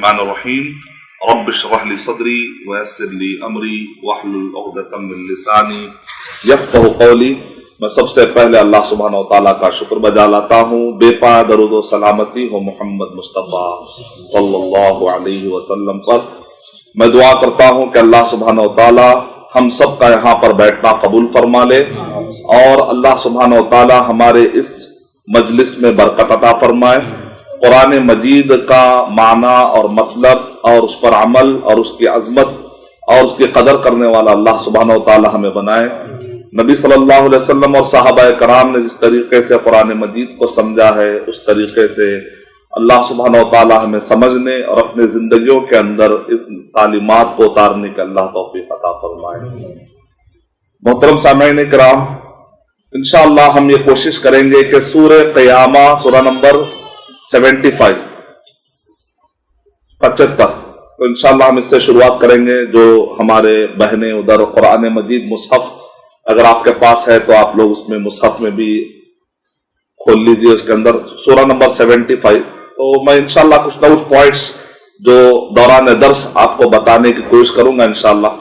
बिस्मिल्लाहिर्रहमानिर्रहीम रब्ब इश्रह ली सदरी वयस्सिर ली अमरी वहलुल उक़दतम मिन लिसानी यफ़क़हू क़ौली। मैं सबसे पहले अल्लाह सुब्हानहू व तआला का शुक्र बजा लाता हूँ। बेपनाह दरूद व सलामती हो मोहम्मद मुस्तफ़ा सल्लल्लाहु अलैहि वसल्लम पर। मैं दुआ करता हूँ कि अल्लाह सुब्हानहू व तआला हम सब का यहाँ पर बैठना कबूल फरमा ले और अल्लाह सुब्हानहू व तआला हमारे इस मजलिस में बरकत अता फरमाए। कुरान मजीद का माना और मतलब और उस पर अमल और उसकी अजमत और उसकी कदर करने वाला अल्लाह सुब्हानहू व तआला हमें बनाए। नबी सल्लल्लाहु अलैहि वसल्लम और सहाबाए कराम ने जिस तरीके से कुरान मजीद को समझा है उस तरीके से अल्लाह सुब्हानहू व तआला हमें समझने और अपने जिंदगियों के अंदर इस तालीमात को उतारने के अल्लाह तौफीक अता फरमाए। मोहतरम सामईन किराम, इंशाअल्लाह हम ये कोशिश करेंगे कि सूरह क़ियामा सूरह नंबर 75 तो इंशाअल्लाह हम इससे शुरुआत करेंगे। जो हमारे बहनें उधर कुरान मजीद मुसहफ अगर आपके पास है तो आप लोग उसमें मुसहफ में भी खोल लीजिए, उसके अंदर सूरह नंबर 75। तो मैं इंशाअल्लाह कुछ ना कुछ पॉइंट्स जो दौरान दर्स आपको बताने की कोशिश करूंगा इंशाअल्लाह।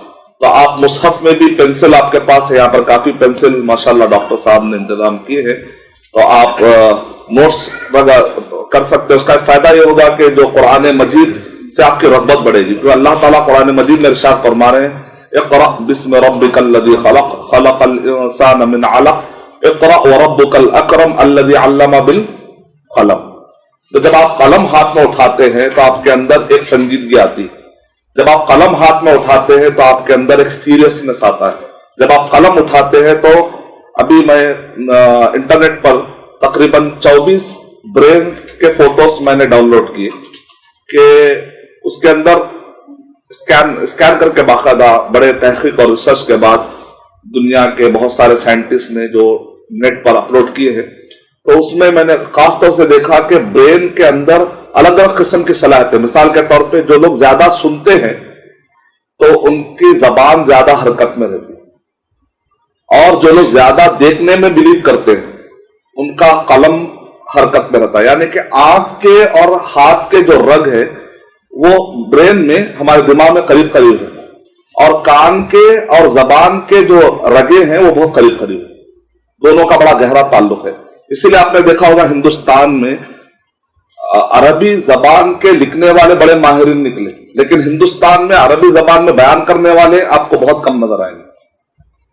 तो आप मुसहफ में भी पेंसिल आपके पास है, यहाँ पर काफी पेंसिल माशाअल्लाह डॉक्टर साहब ने इंतजाम किए हैं, तो आप नोट्स कर सकते हैं। उसका फायदा ये होगा कि जो कुरान मजीद से आपकी रग़बत बढ़ेगी, क्योंकि अल्लाह ताला कुरान मजीद में इरशाद फरमा रहे हैं इक़रा बिस्मि रब्बिकल लज़ी खलक़ खलक़ल इंसान मिन अलक़ इक़रा व रब्बुकल अकरम अल्लज़ी अल्लमा बिल क़लम। तो जब आप कलम हाथ में उठाते हैं तो आपके अंदर एक संजीदगी आती है। जब आप कलम हाथ में उठाते हैं तो आपके अंदर एक सीरियसनेस आता है। जब आप कलम उठाते हैं तो अभी मैं इंटरनेट पर तकरीबन 24 ब्रेन्स के फोटोज मैंने डाउनलोड किए कि उसके अंदर स्कैन करके बाकायदा बड़े तहकीक और रिसर्च के बाद दुनिया के बहुत सारे साइंटिस्ट ने जो नेट पर अपलोड किए हैं, तो उसमें मैंने खास तौर से देखा कि ब्रेन के अंदर अलग अलग किस्म की सलाहियतें, मिसाल के तौर पे जो लोग ज्यादा सुनते हैं तो उनकी जबान ज्यादा हरकत में रहती है, और जो लोग ज्यादा देखने में बिलीव करते हैं उनका कलम हरकत में रहता है। यानी कि आंख के और हाथ के जो रग है वो ब्रेन में हमारे दिमाग में करीब करीब है, और कान के और जबान के जो रगे हैं वो बहुत करीब करीब है, दोनों का बड़ा गहरा ताल्लुक है। इसीलिए आपने देखा होगा हिंदुस्तान में अरबी जबान के लिखने वाले बड़े माहिरीन निकले, लेकिन हिंदुस्तान में अरबी जबान में बयान करने वाले आपको बहुत कम नजर आएंगे।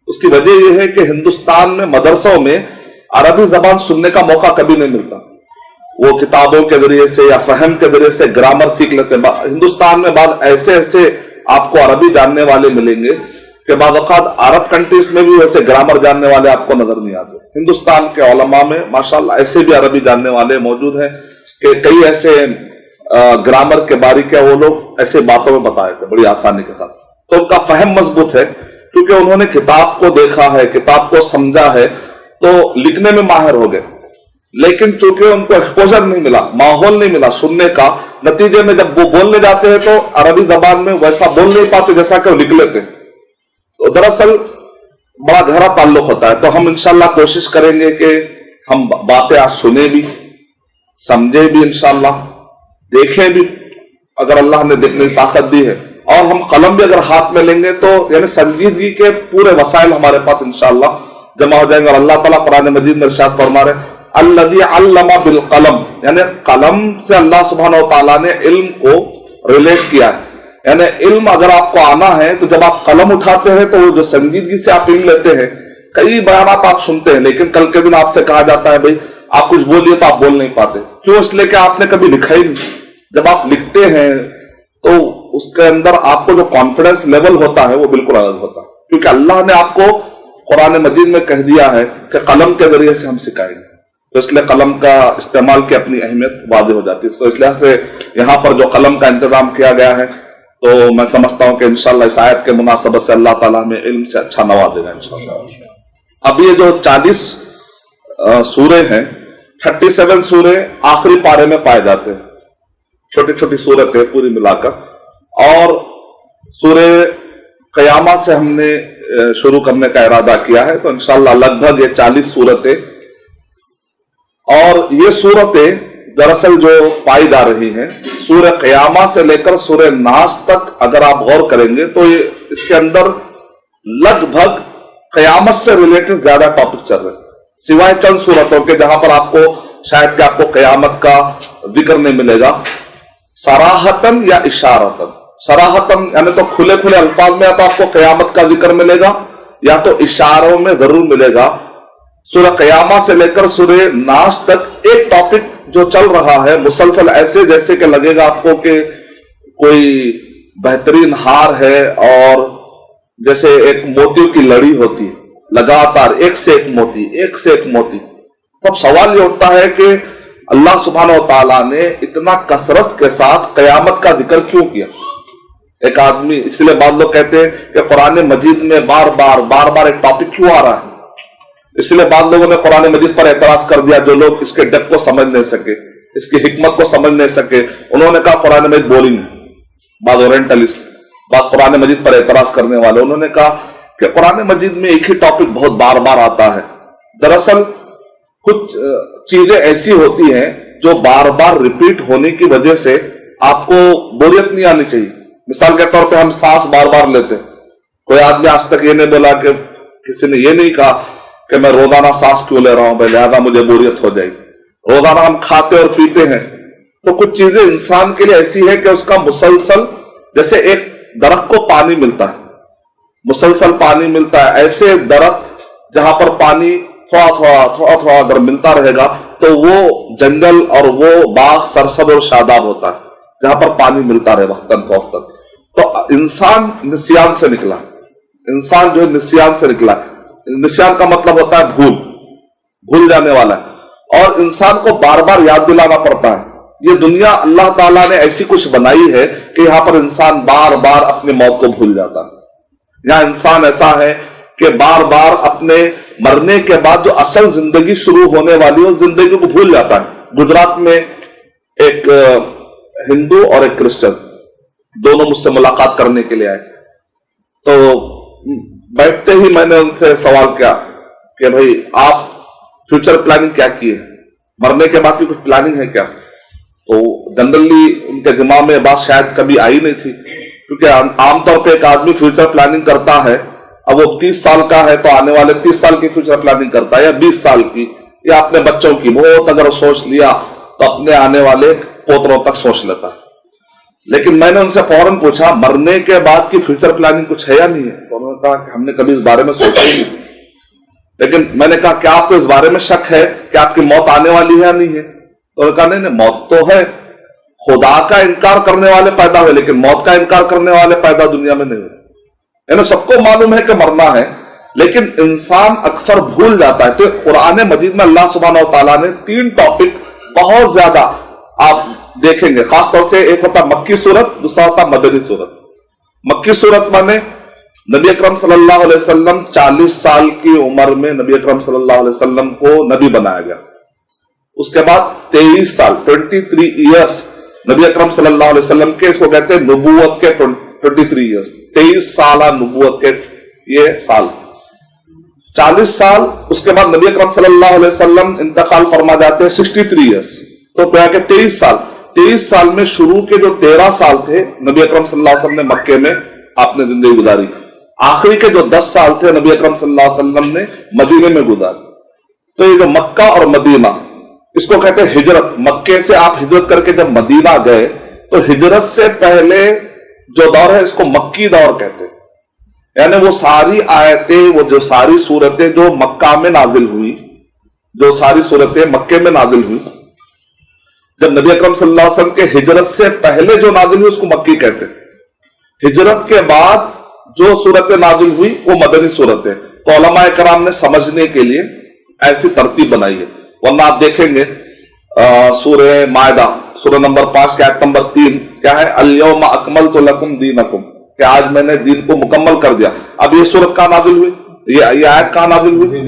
उसकी वजह यह है कि हिंदुस्तान में मदरसों में अरबी जबान सुनने का मौका कभी नहीं मिलता। वो किताबों के जरिए से या फहम के जरिए से ग्रामर सीख लेते हैं। हिंदुस्तान में बाद ऐसे ऐसे आपको अरबी जानने वाले मिलेंगे कि बाद औक़ात अरब कंट्रीज में भी वैसे ग्रामर जानने वाले आपको नजर नहीं आते। हिंदुस्तान के उलमा में माशाअल्लाह ऐसे भी अरबी जानने वाले मौजूद हैं कि कई ऐसे ग्रामर के बारीकियां वो लोग ऐसे बातों में बताए थे बड़ी आसानी के साथ। तो उनका फहम मजबूत है क्योंकि उन्होंने किताब को देखा है, किताब को समझा है, तो लिखने में माहिर हो गए। लेकिन चूंकि उनको एक्सपोजर नहीं मिला, माहौल नहीं मिला सुनने का, नतीजे में जब वो बोलने जाते हैं तो अरबी जबान में वैसा बोल नहीं पाते जैसा कि वो लिख लेते हैं। तो दरअसल बड़ा गहरा ताल्लुक होता है। तो हम इंशाअल्लाह कोशिश करेंगे कि हम बातें आज सुने भी, समझे भी, इंशाअल्लाह देखें भी अगर अल्लाह ने देखने की ताकत दी है, और हम कलम भी अगर हाथ में लेंगे तो यानी संजीदगी के पूरे वसाइल हमारे पास इंशाअल्लाह जमा हो जाएंगे। और अल्लाह ताला कुरान मजीद में इरशाद फरमा रहे अल्लज़ी अल्लमा बिल कलम, यानी कलम से अल्लाह सुब्हानहू व तआला ने इल्म को रिलेट किया है। यानी इल्म अगर आपको आना है तो जब आप कलम उठाते हैं तो वो जो संजीदगी से आप इल्म लेते हैं, कई बयानात आप सुनते हैं लेकिन कल के दिन आपसे कहा जाता है भाई आप कुछ बोलिए तो आप बोल नहीं पाते। क्यों? इसलिए कि आपने कभी लिखा ही नहीं। जब आप लिखते हैं तो उसके अंदर आपको जो कॉन्फिडेंस लेवल होता है वो बिल्कुल अलग होता है, क्योंकि अल्लाह ने आपको कुरान मजीद में कह दिया है कि कलम के जरिए से हम सिखाएंगे। तो इसलिए कलम का इस्तेमाल की अपनी अहमियत वाज़ेह हो जाती है। तो इसलिए से यहाँ पर जो कलम का इंतजाम किया गया है, तो मैं समझता हूं कि इंशाअल्लाह इस आयत के मुनासबत से अल्लाह ताला हमें इल्म से अच्छा नवाजेगा इंशाअल्लाह। अब ये जो 40 सूरे हैं, 37 सूरे आखिरी पारे में पाए जाते हैं, छोटी छोटी सूरतें पूरी मिलाकर, और सूरे क़यामा से हमने शुरू करने का इरादा किया है। तो इंशाअल्लाह लगभग ये 40 सूरतें, और ये सूरतें दरअसल जो पाई जा रही हैं सूरह क़यामा से लेकर सूरह नास तक अगर आप गौर करेंगे तो ये इसके अंदर लगभग क़यामत से रिलेटेड ज्यादा टॉपिक चल रहे हैं, सिवाय चंद सूरतों के जहां पर आपको शायद कि आपको क़यामत का जिक्र नहीं मिलेगा, सराहतन या इशारतन। सराहतन यानी तो खुले खुले अल्फाज में या तो आपको क़यामत का जिक्र मिलेगा या तो इशारों में जरूर मिलेगा। सूरह क़यामा से लेकर सूरह नास तक एक टॉपिक जो चल रहा है मुसलसल, ऐसे जैसे कि लगेगा आपको कि कोई बेहतरीन हार है और जैसे एक मोतियों की लड़ी होती है, लगातार एक से एक मोती, एक से एक मोती। तब सवाल ये उठता है कि अल्लाह सुब्हानहू व तआला ने इतना कसरत के साथ क़यामत का जिक्र क्यों किया? एक आदमी, इसलिए बाद लोग कहते हैं कि कुरान मजीद में बार बार एक टॉपिक क्यों आ रहा है, इसलिए बाद लोगों ने कुरान मजीद पर एतराज कर दिया, जो लोग इसके डेप्थ को समझ नहीं सके, इसकी हिकमत को समझ नहीं सके। उन्होंने कहा कुरान मजीद बोरिंग है। बाद ओरिएंटलिस्ट, बाद कुरान मजीद पर एतराज करने वाले, उन्होंने कहा कि कुरान मजीद में एक ही टॉपिक बहुत बार बार आता है। दरअसल कुछ चीजें ऐसी होती हैं जो बार बार रिपीट होने की वजह से आपको बोरियत नहीं आनी चाहिए। मिसाल के तौर पे हम सांस बार बार लेते हैं, कोई आदमी आज तक ये नहीं बोला कि किसी ने ये नहीं कहा कि मैं रोजाना सांस क्यों ले रहा हूं, लिहाजा मुझे बोरियत हो जाएगी। रोजाना हम खाते और पीते हैं, तो कुछ चीजें इंसान के लिए ऐसी है कि उसका मुसलसल, जैसे एक दरख्त को पानी मिलता है, मुसलसल पानी मिलता है, ऐसे दरख्त जहां पर पानी थोड़ा थोड़ा अगर मिलता रहेगा तो वो जंगल और वो बाग सरसब्ज़ और शादाब होता है, जहां पर पानी मिलता रहे वक्तन फवक्तन। तो इंसान निस्यान से निकला, इंसान जो है निस्यान से निकला। निस्यान का मतलब होता है भूल जाने वाला है, और इंसान को बार बार याद दिलाना पड़ता है। ये दुनिया अल्लाह ताला ने ऐसी कुछ बनाई है कि यहां पर इंसान बार बार अपनी मौत को भूल जाता है। यहां इंसान ऐसा है कि बार बार अपने मरने के बाद जो असल जिंदगी शुरू होने वाली है उस जिंदगी को भूल जाता है। गुजरात में एक हिंदू और एक क्रिश्चियन दोनों मुझसे मुलाकात करने के लिए आए, तो बैठते ही मैंने उनसे सवाल किया कि भाई आप फ्यूचर प्लानिंग क्या की है, मरने के बाद की कुछ प्लानिंग है क्या? तो जनरली उनके दिमाग में बात शायद कभी आई नहीं थी, क्योंकि आमतौर पे एक आदमी फ्यूचर प्लानिंग करता है, अब वो 30 साल का है तो आने वाले 30 साल की फ्यूचर प्लानिंग करता है, या 20 साल की, या अपने बच्चों की बहुत अगर सोच लिया तो अपने आने वाले पोतरों तक सोच लेता है। लेकिन मैंने उनसे फौरन पूछा मरने के बाद की फ्यूचर प्लानिंग कुछ है या नहीं है? तो उन्होंने कहा कि हमने कभी इस बारे में सोचा ही नहीं। लेकिन मैंने कहा क्या आपको इस बारे में शक है कि आपकी मौत आने वाली है या नहीं है? तो उन्होंने कहा नहीं, मौत तो है, खुदा का इनकार करने वाले पैदा हुए, लेकिन मौत का इनकार करने वाले पैदा दुनिया में नहीं हुए। यानी सबको मालूम है कि मरना है, लेकिन इंसान अक्सर भूल जाता है। तो कुरान मजीद में अल्लाह सुब्हानहू व तआला ने 3 टॉपिक बहुत ज्यादा आप देखेंगे, खासतौर से एक होता मक्की सूरत, दूसरा होता मदनी सूरत। मक्की सूरत माने नबी अकरम सल्लल्लाहु अलैहि वसल्लम 40 साल की उम्र में नबी अकरम सल्लल्लाहु अलैहि वसल्लम को नबी बनाया गया। उसके बाद 23 साल 23 ईयर्स नबी अकरम सल्लल्लाहु अलैहि वसल्लम के, इसको कहते हैं नबूवत के 23 ईयर्स, 23 साल नबूवत के ये साल, 40 साल। उसके बाद नबी अकरम सल्लल्लाहु अलैहि वसल्लम इंतकाल फरमा जाते हैं 63 ईयर्स, तो क्या के 23 साल। 23 साल में शुरू के जो 13 साल थे नबी अकरम सल्लल्लाहु अलैहि वसल्लम ने मक्के में आपने जिंदगी गुजारी, आखिरी के जो 10 साल थे नबी अकरम सल्लल्लाहु अलैहि वसल्लम ने मदीने में गुजारी। तो ये जो मक्का और मदीना, इसको कहते हैं हिजरत। मक्के से आप हिजरत करके जब मदीना गए तो हिजरत से पहले जो दौर है इसको मक्की दौर कहते हैं। यानी वो सारी आयतें, वो जो सारी सूरतें जो मक्का में नाजिल हुई, जो सारी सूरतें मक्के में नाजिल हुई, जब नबी अकरम सल्लल्लाहु अलैहि वसल्लम के हिजरत से पहले जो नाजिल हुई उसको मक्की कहते हैं। हिजरत के बाद जो सूरतें नाजिल हुई वो मदनी सूरतें। तो उलमाए कराम ने समझने के लिए ऐसी तरतीब बनाई है, वरना आप देखेंगे सूरह मायदा सूरह नंबर 5 की आयत नंबर 3 क्या है, अल-यौमा अकमलतु लकुम दीनकुम, कि आज मैंने दीन को मुकम्मल कर दिया। अब ये सूरत कहां नाजिल हुई, ये आयत कहां नाजिल हुई?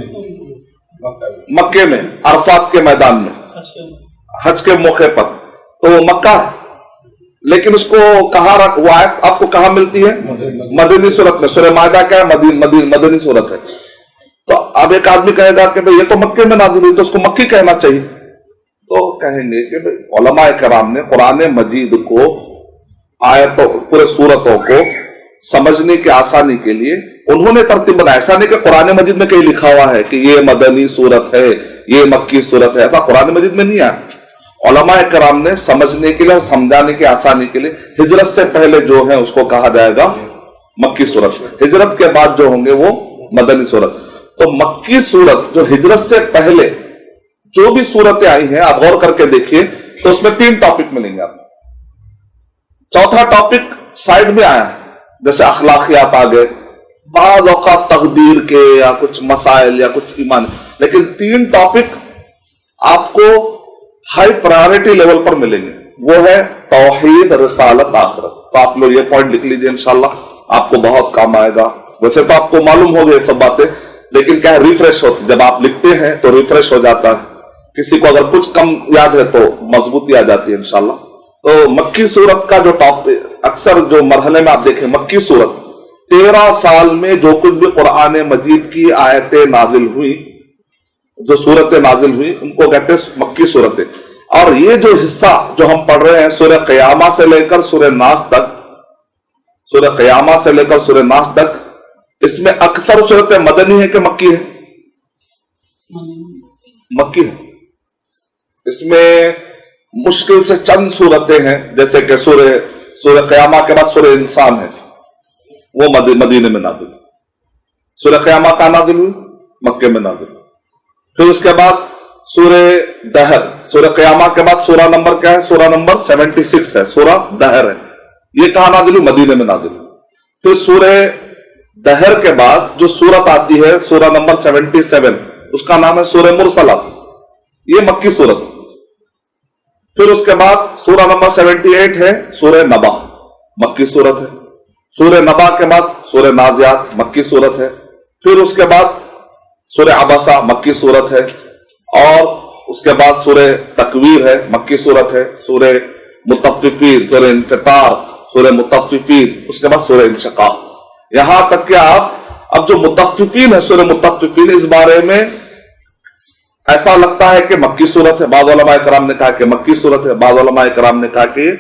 मक्के में, अरफात के मैदान में, हज के मौके पर। तो वो मक्का है, लेकिन उसको कहां वो आयत आपको कहां मिलती है? मदनी सूरत में। सूरह मायदा क्या है? मदनी सूरत है। तो अब एक आदमी कहेगा कि भाई ये तो मक्के में नाजिल हुई, तो उसको मक्की कहना चाहिए। تو کہیں گے کہ علماء کرام نے قرآن مجید کو آیتوں پورے سورتوں کو سمجھنے کی آسانی کے لیے انہوں نے ترتیب بنایا. ایسا نہیں کہ قرآن مجید میں کہیں لکھا ہوا ہے کہ یہ مدنی سورت ہے یہ مکی سورت ہے, ایسا قرآن مجید میں نہیں آیا. علماء کرام نے سمجھنے کے لیے اور سمجھانے کی آسانی کے لیے ہجرت سے پہلے جو ہے اس کو کہا جائے گا مکی سورت, ہجرت کے بعد جو ہوں گے وہ مدنی سورت. تو مکی سورت جو ہجرت سے پہلے جو بھی سورتیں آئی ہیں آپ غور کر کے دیکھیے تو اس میں 3 ٹاپک ملیں گے آپ. چوتھا ٹاپک سائڈ میں آیا ہے, جیسے اخلاقیات آ گئے, بعض اوقات تقدیر کے یا کچھ مسائل یا کچھ ایمان, لیکن 3 ٹاپک آپ کو ہائی پرائیورٹی لیول پر ملیں گے. وہ ہے توحید, رسالت, آخرت. تو آپ لوگ یہ پوائنٹ لکھ لیجئے, انشاءاللہ آپ کو بہت کام آئے گا. ویسے تو آپ کو معلوم ہو گیا یہ سب باتیں, لیکن کیا ریفریش ہوتی, جب آپ لکھتے ہیں تو ریفریش ہو جاتا ہے. کسی کو اگر کچھ کم یاد ہے تو مضبوطی آ جاتی ہے انشاءاللہ. تو مکی سورت کا جو ٹاپک اکثر جو مرحلے میں آپ دیکھیں, مکی سورت 13 سال میں جو کچھ بھی قرآن مجید کی آیتیں نازل ہوئی, جو سورتیں نازل ہوئی, ان کو کہتے ہیں مکی سورتیں. اور یہ جو حصہ جو ہم پڑھ رہے ہیں سورہ قیامہ سے لے کر سورہ ناس تک, سورہ قیامہ سے لے کر سورہ ناس تک, اس میں اکثر سورتیں مدنی ہے کہ مکی ہے؟ مکی ہے. اس میں مشکل سے چند سورتیں ہیں, جیسے کہ سورہ قیامہ کے بعد سورہ انسان ہے, وہ مدینے میں نازل. سورہ قیامہ کا نازل ہوئی, مکے میں نازل. پھر اس کے بعد سورہ دہر, سورہ قیامہ کے بعد سورہ نمبر کیا ہے؟ سورہ نمبر 76 ہے, سورہ دہر ہے. یہ کہاں نازل ہوئی؟ مدینے میں نازل ہوئی. پھر سورہ دہر کے بعد جو سورت آتی ہے سورہ نمبر 77, اس کا نام ہے سورہ مرسلات, یہ مکی سورت. پھر اس کے بعد سورہ نمبر 78 ہے سورہ نبا, مکی سورت ہے. سورہ نبا کے بعد سورہ نازعات, مکی سورت ہے. پھر اس کے بعد سورہ عبسہ, مکی سورت ہے. اور اس کے بعد سورہ تکویر ہے, مکی سورت ہے. سورہ مطففین, سورہ انفطار, سورہ مطففین. اس کے بعد سورہ انشقاق. یہاں تک کہ آپ اب جو مطففین ہے, سورہ مطففین, اس بارے میں ایسا لگتا ہے کہ مکی صورت ہے, بعض علماء کرام نے کہا کہ مکی صورت ہے, بعض علماء کرام نے کہا کہ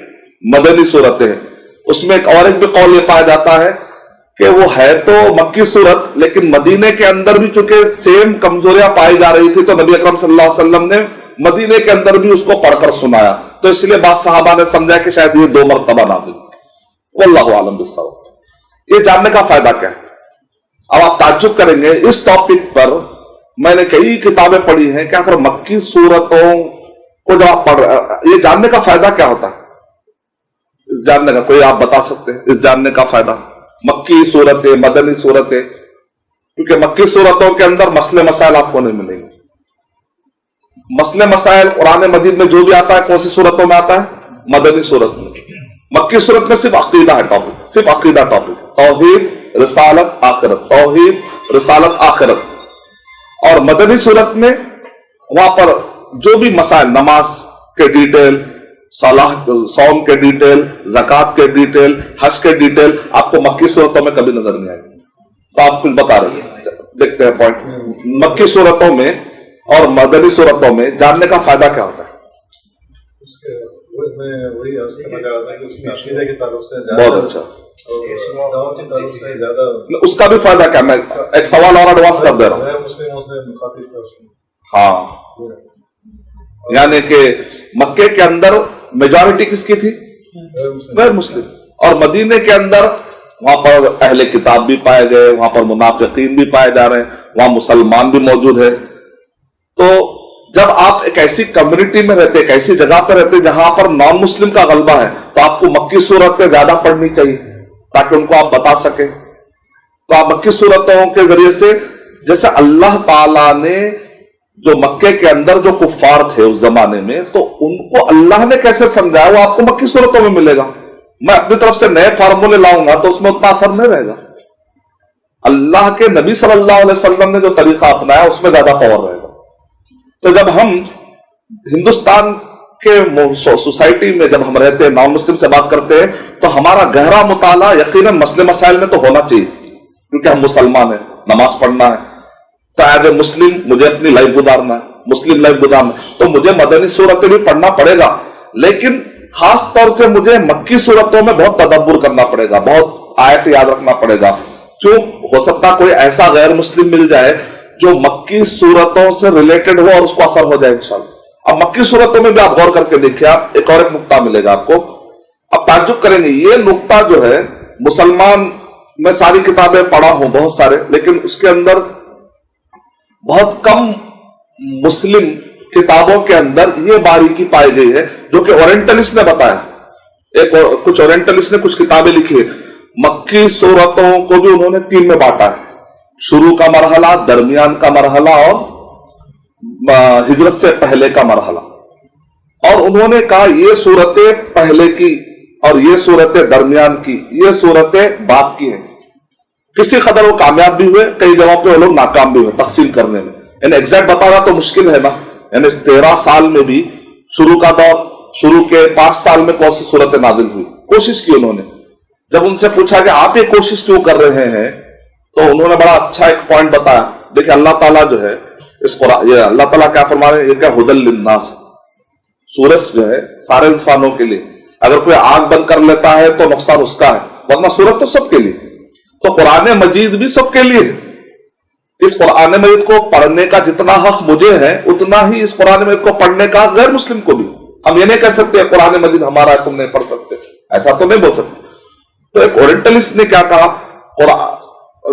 مدنی صورت ہے. اس میں ایک بھی قول یہ پایا جاتا ہے کہ وہ ہے تو مکی صورت, لیکن مدینے کے اندر بھی چونکہ سیم کمزوریاں پائی جا رہی تھی تو نبی اکرم صلی اللہ علیہ وسلم نے مدینے کے اندر بھی اس کو پڑھ کر سنایا, تو اس لیے بعض صحابہ نے سمجھا کہ شاید یہ 2 مرتبہ نازل. واللہ اعلم بالصواب. یہ جاننے کا فائدہ کیا ہے؟ اب آپ تعجب کریں گے, اس ٹاپک پر میں نے کئی کتابیں پڑھی ہیں کہ اگر مکی صورتوں کو جب آپ پڑھ رہے, یہ جاننے کا فائدہ کیا ہوتا ہے؟ اس جاننے کا کوئی آپ بتا سکتے ہیں اس جاننے کا فائدہ؟ مکی صورتیں, مدنی صورتیں, کیونکہ مکی صورتوں کے اندر مسئلے مسائل آپ کو نہیں ملیں گے. مسئلے مسائل قرآن مجید میں جو بھی آتا ہے کون سی صورتوں میں آتا ہے؟ مدنی صورت میں. مکی صورت میں صرف عقیدہ ہے ٹاپک, صرف عقیدہ ٹاپک, توحید, رسالت, آخرت, توحید, رسالت, آخرت. اور مدنی صورت میں وہاں پر جو بھی مسائل, نماز کے ڈیٹیل, صوم کے ڈیٹیل, زکوٰۃ کے ڈیٹیل, حج کے ڈیٹیل آپ کو مکی صورتوں میں کبھی نظر نہیں آئے گی. تو آپ کچھ بتا رہے ہیں, دیکھتے ہیں پوائنٹ. مکی صورتوں میں اور مدنی صورتوں میں جاننے کا فائدہ کیا ہوتا ہے؟ بہت اچھا. اس کا بھی فائدہ کیا؟ میں ایک سوال اور ایڈوانس کر دے رہا ہوں. ہاں, یعنی کہ مکے کے اندر میجورٹی کس کی تھی؟ غیر مسلم. اور مدینے کے اندر وہاں پر اہل کتاب بھی پائے گئے, وہاں پر منافقین بھی پائے جا رہے ہیں, وہاں مسلمان بھی موجود ہے. تو جب آپ ایک ایسی کمیونٹی میں رہتے, ایک ایسی جگہ پہ رہتے جہاں پر نان مسلم کا غلبہ ہے, تو آپ کو مکی صورتیں زیادہ پڑھنی چاہیے تاکہ ان کو آپ بتا سکیں. تو آپ مکی صورتوں کے ذریعے سے, جیسے اللہ تعالیٰ نے جو مکے کے اندر جو کفار تھے اس زمانے میں, تو ان کو اللہ نے کیسے سمجھایا وہ آپ کو مکی صورتوں میں ملے گا. میں اپنی طرف سے نئے فارمولے لاؤں گا تو اس میں اتنا اثر نہیں رہے گا. اللہ کے نبی صلی اللہ علیہ وسلم نے جو طریقہ اپنایا اس میں زیادہ پاور رہے گا. تو جب ہم ہندوستان کے سوسائٹی میں جب ہم رہتے ہیں, نان مسلم سے بات کرتے ہیں, تو ہمارا گہرا مطالعہ یقیناً مسئلے مسائل میں تو ہونا چاہیے, کیونکہ ہم مسلمان ہیں, نماز پڑھنا ہے, تو ایز اے مسلم مجھے اپنی لائف گزارنا ہے. مسلم لائف گزارنا، تو مجھے مدنی صورتیں بھی پڑھنا پڑے گا، لیکن خاص طور سے مجھے مکی صورتوں میں بہت تدبر کرنا پڑے گا، بہت آیت یاد رکھنا پڑے گا، کیوں ہو سکتا کوئی ایسا غیر مسلم مل جائے جو مکی صورتوں سے ریلیٹڈ ہو اور اس کو اثر ہو جائے انشاءاللہ۔ اب مکی صورتوں میں بھی آپ غور کر کے دیکھیں، آپ ایک اور ایک نقطہ ملے گا آپ کو، اب تعجب کریں گے، یہ نقطہ جو ہے مسلمان میں ساری کتابیں پڑھا ہوں بہت سارے، لیکن اس کے اندر بہت کم مسلم کتابوں کے اندر یہ باریکی پائی گئی ہے جو کہ اورینٹلسٹ نے بتایا۔ کچھ اورینٹلسٹ نے کچھ کتابیں لکھی ہے، مکی صورتوں کو بھی انہوں نے 3 میں بانٹا ہے، شروع کا مرحلہ، درمیان کا مرحلہ اور ہجرت سے پہلے کا مرحلہ، اور انہوں نے کہا یہ صورتیں پہلے کی اور یہ صورتیں درمیان کی، یہ صورتیں بعد کی ہیں۔ کسی قدر وہ کامیاب بھی ہوئے، کئی جگہوں پہ وہ لوگ ناکام بھی ہوئے تقسیم کرنے میں، یعنی ایگزیکٹ بتانا تو مشکل ہے نا، یعنی 13 سال میں بھی شروع کا دور، شروع کے 5 سال میں کون سی صورتیں نازل ہوئی، کوشش کی انہوں نے۔ جب ان سے پوچھا کہ آپ یہ کوشش کیوں کر رہے ہیں تو انہوں نے بڑا اچھا ایک پوائنٹ بتایا، دیکھیں اللہ تعالیٰ جو ہے اس قرآن، یہ اللہ تعالیٰ کیا فرما رہے ہیں، یہ کیا ہدی للناس، سورج جو ہے سارے انسانوں کے لیے، اگر کوئی آنکھ بند کر لیتا ہے تو نقصان اس کا ہے، ورنہ سورج تو سب کے لیے، تو قرآن مجید بھی سب کے لیے ہے۔ اس قرآن مجید کو پڑھنے کا جتنا حق مجھے ہے اتنا ہی اس قرآن مجید کو پڑھنے کا غیر مسلم کو بھی۔ ہم یہ نہیں کہہ سکتے قرآن مجید ہمارا ہے تم نہیں پڑھ سکتے، ایسا تو نہیں بول سکتے۔ تو ایک اورینٹلسٹ نے کیا کہا،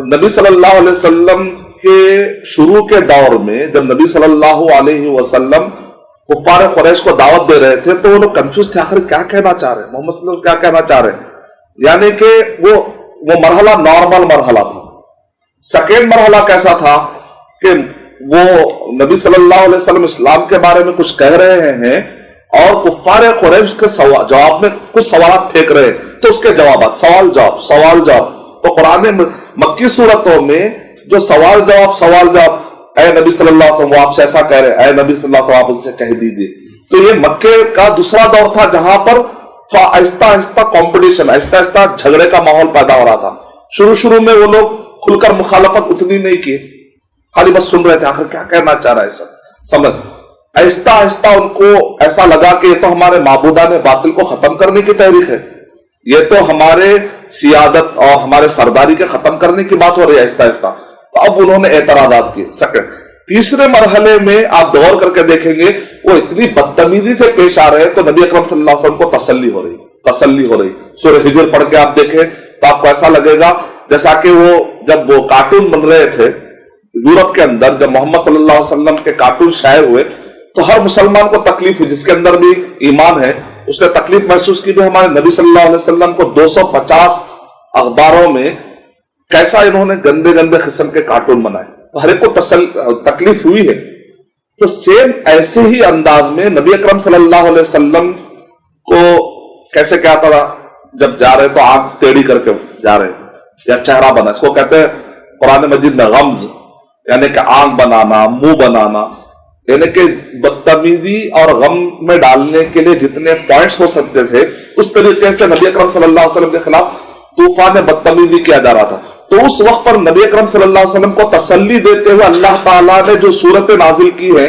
نبی صلی اللہ علیہ وسلم کے شروع کے دور میں جب نبی صلی اللہ علیہ وسلم کفار قریش کو دعوت دے رہے تھے تو وہ لوگ کنفیوز تھے، آخر کیا کہنا چاہ رہے ہیں محمد صلی اللہ علیہ وسلم، کیا کہنا چاہ رہے ہیں، یعنی کہ وہ مرحلہ نارمل مرحلہ تھا۔ سیکنڈ مرحلہ کیسا تھا کہ وہ نبی صلی اللہ علیہ وسلم اسلام کے بارے میں کچھ کہہ رہے ہیں اور کفار قریش کے جواب میں کچھ سوالات پھینک رہے ہیں، تو اس کے جوابات، سوال جواب۔ تو قرآن مکی صورتوں میں جو سوال جواب، اے نبی صلی اللہ علیہ وسلم وہ آپ سے ایسا کہہ رہے، اے نبی صلی اللہ علیہ وسلم آپ ان سے کہہ دیجئے۔ تو یہ مکے کا دوسرا دور تھا جہاں پر آہستہ آہستہ کمپٹیشن، آہستہ آہستہ جھگڑے کا ماحول پیدا ہو رہا تھا۔ شروع میں وہ لوگ کھل کر مخالفت اتنی نہیں کی، خالی بس سن رہے تھے آخر کیا کہنا چاہ رہا ہے سمجھ۔ آہستہ آہستہ ان کو ایسا لگا کہ یہ تو ہمارے معبودان باطل کو ختم کرنے کی تحریک ہے، یہ تو ہمارے سیادت اور ہمارے سرداری کے ختم کرنے کی بات ہو رہی ہے آہستہ آہستہ۔ تو اب انہوں نے اعتراضات کیے۔ تیسرے مرحلے میں آپ غور کر کے دیکھیں گے وہ اتنی بدتمیزی سے پیش آ رہے ہیں تو نبی اکرم صلی اللہ علیہ وسلم کو تسلی ہو رہی۔ سورہ ہجر پڑھ کے آپ دیکھیں تو آپ کو ایسا لگے گا جیسا کہ جب وہ کارٹون بن رہے تھے یورپ کے اندر، جب محمد صلی اللہ علیہ وسلم کے کارٹون شائع ہوئے تو ہر مسلمان کو تکلیف ہوئی، جس کے اندر بھی ایمان ہے اس نے تکلیف محسوس کی بھی ہمارے نبی صلی اللہ علیہ وسلم کو 250 اخباروں میں کیسا انہوں نے گندے قسم کے کارٹون بنائے، تو ہر ایک کو تکلیف ہوئی ہے۔ تو سیم ایسے ہی انداز میں نبی اکرم صلی اللہ علیہ وسلم کو کیسے کیا تھا، جب جا رہے تو آنکھ ٹیڑھی کر کے جا رہے یا چہرہ بنا، اس کو کہتے ہیں قرآن مجید میں غمز، یعنی کہ آنکھ بنانا، منہ بنانا، یعنی کہ بدتمیزی اور غم میں ڈالنے کے لیے جتنے پوائنٹس ہو سکتے تھے اس طریقے سے نبی اکرم صلی اللہ علیہ وسلم کے خلاف طوفان بدتمیزی کیا جا رہا تھا۔ تو اس وقت پر نبی اکرم صلی اللہ علیہ وسلم کو تسلی دیتے ہوئے اللہ تعالیٰ نے جو صورت نازل کی ہے،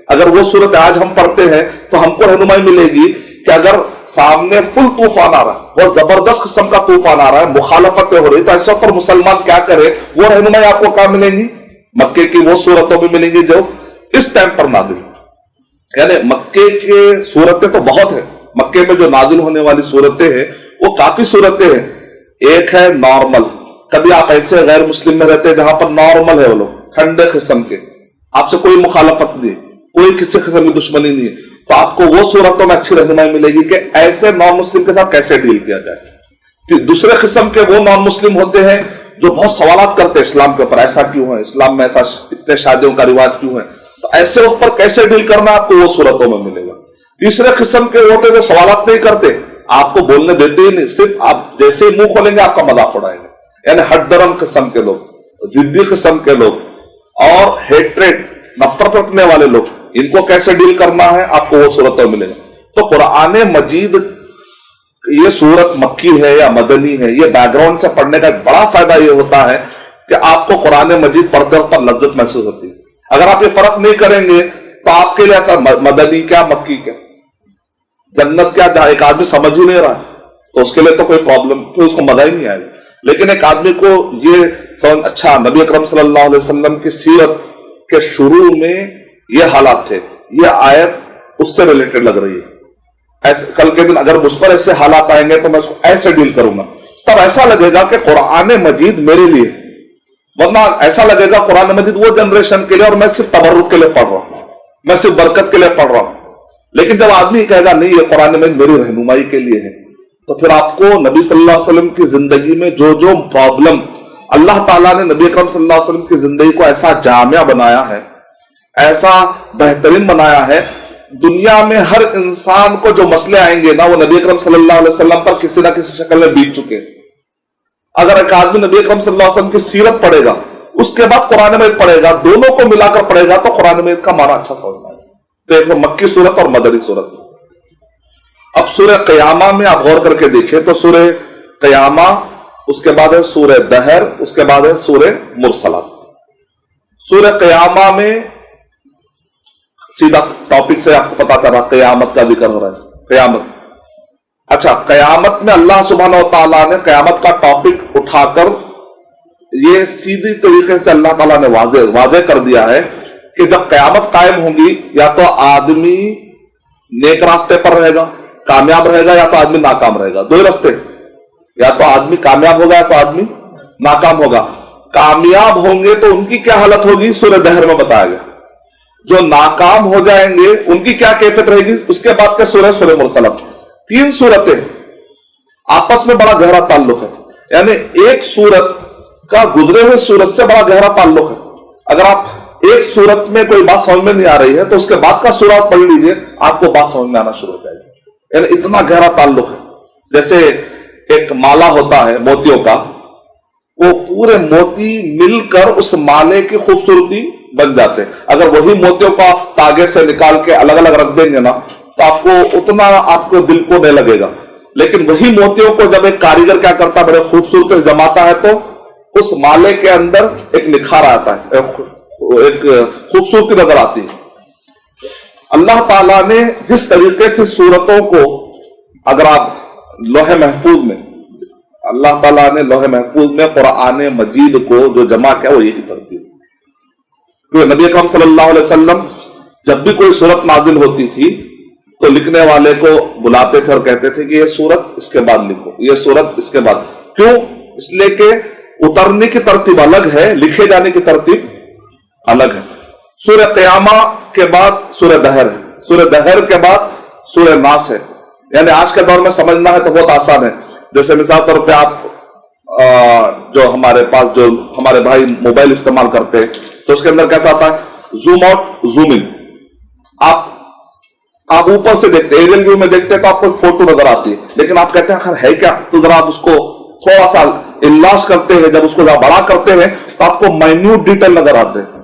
اگر وہ صورت آج ہم پڑھتے ہیں تو ہم کو رہنمائی ملے گی کہ اگر سامنے فل طوفان آ رہا ہے، بہت زبردست قسم کا طوفان آ رہا ہے، مخالفتیں ہو رہی، تو ایسے وقت پر مسلمان کیا کرے، وہ رہنمائی آپ کو کہاں ملیں گی؟ مکے کی وہ صورتوں میں ملیں گی جو اس ٹائم پر نازل، یعنی مکے کے صورتیں تو بہت ہیں، مکے میں جو نازل ہونے والی صورتیں ہیں وہ کافی صورتیں ہیں۔ ایک ہے نارمل، کبھی آپ ایسے غیر مسلم میں رہتے ہیں جہاں پر نارمل ہے، وہ لوگ ٹھنڈے قسم کے، آپ سے کوئی مخالفت نہیں، کوئی کسی قسم کی دشمنی نہیں ہے، تو آپ کو وہ صورتوں میں اچھی رہنمائی ملے گی کہ ایسے نان مسلم کے ساتھ کیسے ڈیل کیا جائے۔ دوسرے قسم کے وہ نان مسلم ہوتے ہیں جو بہت سوالات کرتے ہیں اسلام کے اوپر، ایسا کیوں ہے، اسلام میں ایسا اتنے شادیوں کا رواج کیوں ہے، تو ایسے وقت پر کیسے ڈیل کرنا آپ کو وہ صورتوں میں ملے گا۔ تیسرے قسم کے ہوتے ہیں جو سوالات نہیں کرتے، آپ کو بولنے دیتے ہی نہیں، صرف آپ جیسے ہی منہ کھولیں گے آپ کا مذاق اڑائیں گے، یعنی ہٹ درم قسم کے لوگ، ضدی قسم کے لوگ اور ہیٹریٹ، نفرت رکھنے والے لوگ، ان کو کیسے ڈیل کرنا ہے آپ کو وہ صورتوں میں ملے گا۔ تو قرآن مجید یہ صورت مکی ہے یا مدنی ہے، یہ بیک گراؤنڈ سے پڑھنے کا ایک بڑا فائدہ یہ ہوتا ہے کہ آپ کو قرآن مجید پڑھتے وقت پر لذت محسوس ہوتی ہے۔ اگر آپ یہ فرق نہیں کریں گے تو آپ کے لیے ایسا مدنی کیا مکی کیا جنت کیا جہاں ایک آدمی سمجھ ہی نہیں رہا ہے تو اس کے لیے تو کوئی پرابلم پھر اس کو مزہ ہی نہیں آئے گا. لیکن ایک آدمی کو یہ سمجھ اچھا نبی اکرم صلی اللہ علیہ وسلم کی سیرت کے شروع میں یہ حالات تھے, یہ آیت اس سے ریلیٹڈ لگ رہی ہے, ایسے کل کے دن اگر مجھ پر ایسے حالات آئیں گے تو میں اس کو ایسے ڈیل کروں گا, تب ایسا لگے گا کہ قرآن مجید میرے لیے, ورنہ ایسا لگے گا قرآن مجید وہ جنریشن کے لیے اور میں صرف تبرک کے لیے پڑھ رہا ہوں, میں صرف برکت کے لیے پڑھ رہا ہوں. لیکن جب آدمی کہے گا نہیں یہ قرآن مجید میری رہنمائی کے لیے ہے, تو پھر آپ کو نبی صلی اللہ علیہ وسلم کی زندگی میں جو جو پرابلم, اللہ تعالیٰ نے نبی اکرم صلی اللہ علیہ وسلم کی زندگی کو ایسا جامع بنایا ہے, ایسا بہترین بنایا ہے, دنیا میں ہر انسان کو جو مسئلے آئیں گے نا وہ نبی اکرم صلی اللہ علیہ وسلم پر کسی نہ کسی شکل میں بیت چکے. اگر ایک آدمی نبی اکرم صلی اللہ علیہ وسلم کی سیرت پڑھے گا اس کے بعد قرآن مجید پڑھے گا, دونوں کو ملا کر پڑھے گا تو قرآن مجید کا معنی اچھا سمجھ آئے گا. تو ایک مکی صورت اور مدنی صورت. اب سورہ قیامہ میں آپ غور کر کے دیکھیں تو سورہ قیامہ, اس کے بعد ہے سورہ دہر, اس کے بعد ہے سورہ مرسلات. سورہ قیامہ میں سیدھا ٹاپک سے آپ کو پتا چل رہا قیامت کا ذکر ہو رہا ہے. قیامت, اچھا قیامت میں اللہ سبحانہ و تعالیٰ نے قیامت کا ٹاپک اٹھا کر یہ سیدھی طریقے سے اللہ تعالیٰ نے واضح کر دیا ہے کہ جب قیامت قائم ہوگی یا تو آدمی نیک راستے پر رہے گا کامیاب رہے گا یا تو آدمی ناکام رہے گا. دو ہی راستے, یا تو آدمی کامیاب ہوگا یا تو آدمی ناکام ہوگا. کامیاب ہوں گے تو ان کی کیا حالت ہوگی سورہ دہر میں بتایا گیا, جو ناکام ہو جائیں گے ان کی کیا کیفیت رہے گی. اس کے بعد کے سورہ مرسلات. تین سورتیں آپس میں بڑا گہرا تعلق ہے, یعنی ایک سورت کا گزرے ہوئے سورت سے بڑا گہرا تعلق ہے. اگر آپ ایک سورت میں کوئی بات سمجھ میں نہیں آ رہی ہے تو اس کے بعد کا سورہ پڑھ لیجئے, آپ کو بات سمجھ میں آنا شروع ہو جائے گی. یعنی اتنا گہرا تعلق ہے. جیسے ایک مالا ہوتا ہے موتیوں کا, وہ پورے موتی مل کر اس مالے کی خوبصورتی بن جاتے. اگر وہی موتیوں کو آپ تاگے سے نکال کے الگ الگ رکھ دیں گے نا تو آپ کو اتنا آپ کو دل کو نہیں لگے گا. لیکن وہی موتیوں کو جب ایک کاریگر کیا کرتا ہے, بڑے خوبصورت سے جماتا ہے تو اس مالے کے اندر ایک نکھار آتا ہے, ایک خوبصورتی نظر آتی ہے. اللہ تعالیٰ نے جس طریقے سے صورتوں کو, اگر آپ لوح محفوظ میں, اللہ تعالیٰ نے لوح محفوظ میں قرآن مجید کو جو جمع کیا وہ یہی ترتیب. نبی اکرم صلی اللہ علیہ وسلم جب بھی کوئی سورت نازل ہوتی تھی تو لکھنے والے کو بلاتے تھے اور کہتے تھے کہ یہ سورت اس کے بعد لکھو, یہ سورت اس کے بعد. کیوں؟ اس لیے کہ اترنے کی ترتیب الگ ہے, لکھے جانے کی ترتیب الگ ہے. سورہ قیامہ کے بعد سورہ دہر ہے, سورہ دہر کے بعد سورہ ناس ہے. یعنی آج کے دور میں سمجھنا ہے تو بہت آسان ہے. جیسے مثال طور پہ آپ جو ہمارے پاس جو ہمارے بھائی موبائل استعمال کرتے ہیں تو اس کے اندر کیسا آتا ہے زوم آؤٹ زوم ان. آپ اوپر سے دیکھتے ہیں, ایریل ویو میں دیکھتے ہیں تو آپ کو فوٹو نظر آتی ہے, لیکن آپ کہتے ہیں آخر ہے کیا, تو ذرا آپ اس کو تھوڑا سا انلارج کرتے ہیں, جب اس کو بڑا کرتے ہیں تو آپ کو مائنیوٹ ڈیٹیل نظر آتے ہیں.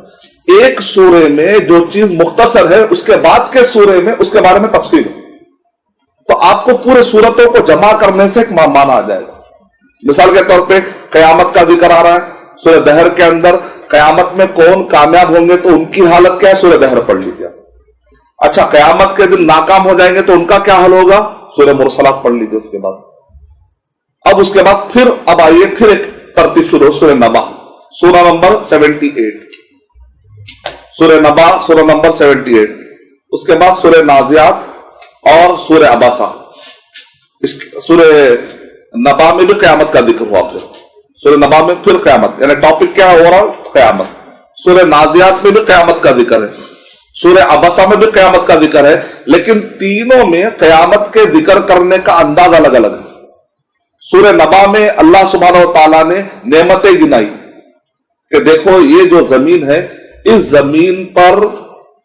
ایک سورے میں جو چیز مختصر ہے اس کے بعد کے سورے میں اس کے بارے میں تفصیل ہے, تو آپ کو پورے سورتوں کو جمع کرنے سے ایک معنی آ جائے گا. مثال کے طور پہ قیامت کا ذکر آ رہا ہے سورہ دہر کے اندر, قیامت میں کون کامیاب ہوں گے تو ان کی حالت کیا ہے سورہ دہر پڑھ لیجیے. اچھا قیامت کے دن ناکام ہو جائیں گے تو ان کا کیا حل ہوگا سورہ مرسلات پڑھ لیجیے. اس کے بعد اب اس کے بعد پھر اب آئیے پھر ایک ترتیب شروع, سورہ نبا سورہ نمبر 78, سورہ نبا سورہ نمبر 78, اس کے بعد سورہ نازیات اور سورہ عباسہ. اس سورہ نبا میں بھی قیامت کا ذکر ہوا, پھر سورہ نبا میں پھر قیامت, یعنی ٹاپک کیا ہے اوورآل قیامت. سورہ نازیات میں بھی قیامت کا ذکر ہے, سورہ عباسہ میں بھی قیامت کا ذکر ہے, لیکن تینوں میں قیامت کے ذکر کرنے کا انداز الگ الگ ہے. سورہ نبا میں اللہ سبحانہ و تعالیٰ نے نعمتیں گنائی کہ دیکھو یہ جو زمین ہے اس زمین پر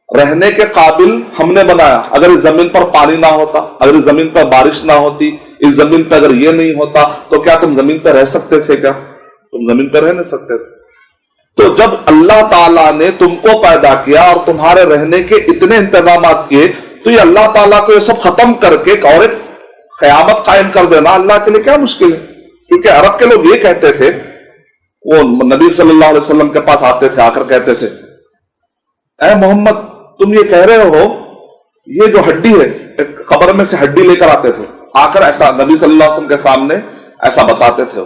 رہنے کے قابل ہم نے بنایا. اگر اس زمین پر پانی نہ ہوتا, اگر اس زمین پر بارش نہ ہوتی, اس زمین پہ اگر یہ نہیں ہوتا تو کیا تم زمین پہ رہ سکتے تھے؟ کیا تم زمین پہ رہ نہیں سکتے تھے؟ تو جب اللہ تعالیٰ نے تم کو پیدا کیا اور تمہارے رہنے کے اتنے انتظامات کیے تو یہ اللہ تعالیٰ کو یہ سب ختم کر کے اور ایک قیامت قائم کر دینا اللہ کے لیے کیا مشکل ہے. کیونکہ عرب کے لوگ یہ کہتے تھے, وہ نبی صلی اللہ علیہ وسلم کے پاس آتے تھے, آ کر کہتے تھے اے محمد तुम ये कह रहे हो ये जो हड्डी है, कब्र में से हड्डी लेकर आते थे, आकर ऐसा नबी सल्लल्लाहु अलैहि वसल्लम के सामने ऐसा बताते थे,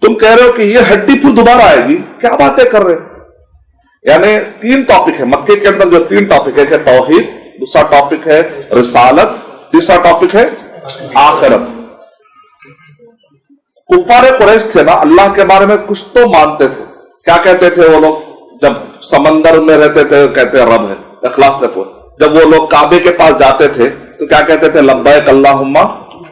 तुम कह रहे हो कि ये हड्डी फिर दोबारा आएगी, क्या बातें कर रहे हो? यानी 3 टॉपिक है मक्के के अंदर, जो 3 टॉपिक है, तौहीद, दूसरा टॉपिक है रिसालत, तीसरा टॉपिक है आखिरत। कुफ्फारे कुरैश थे ना, अल्लाह के बारे में कुछ तो मानते थे। क्या कहते थे वो लोग? जब समंदर में रहते थे कहते रब है, इखलास से पूछ। जब वो लोग काबे के पास जाते थे तो क्या कहते थे? लब्बैक अल्लाहुम्मा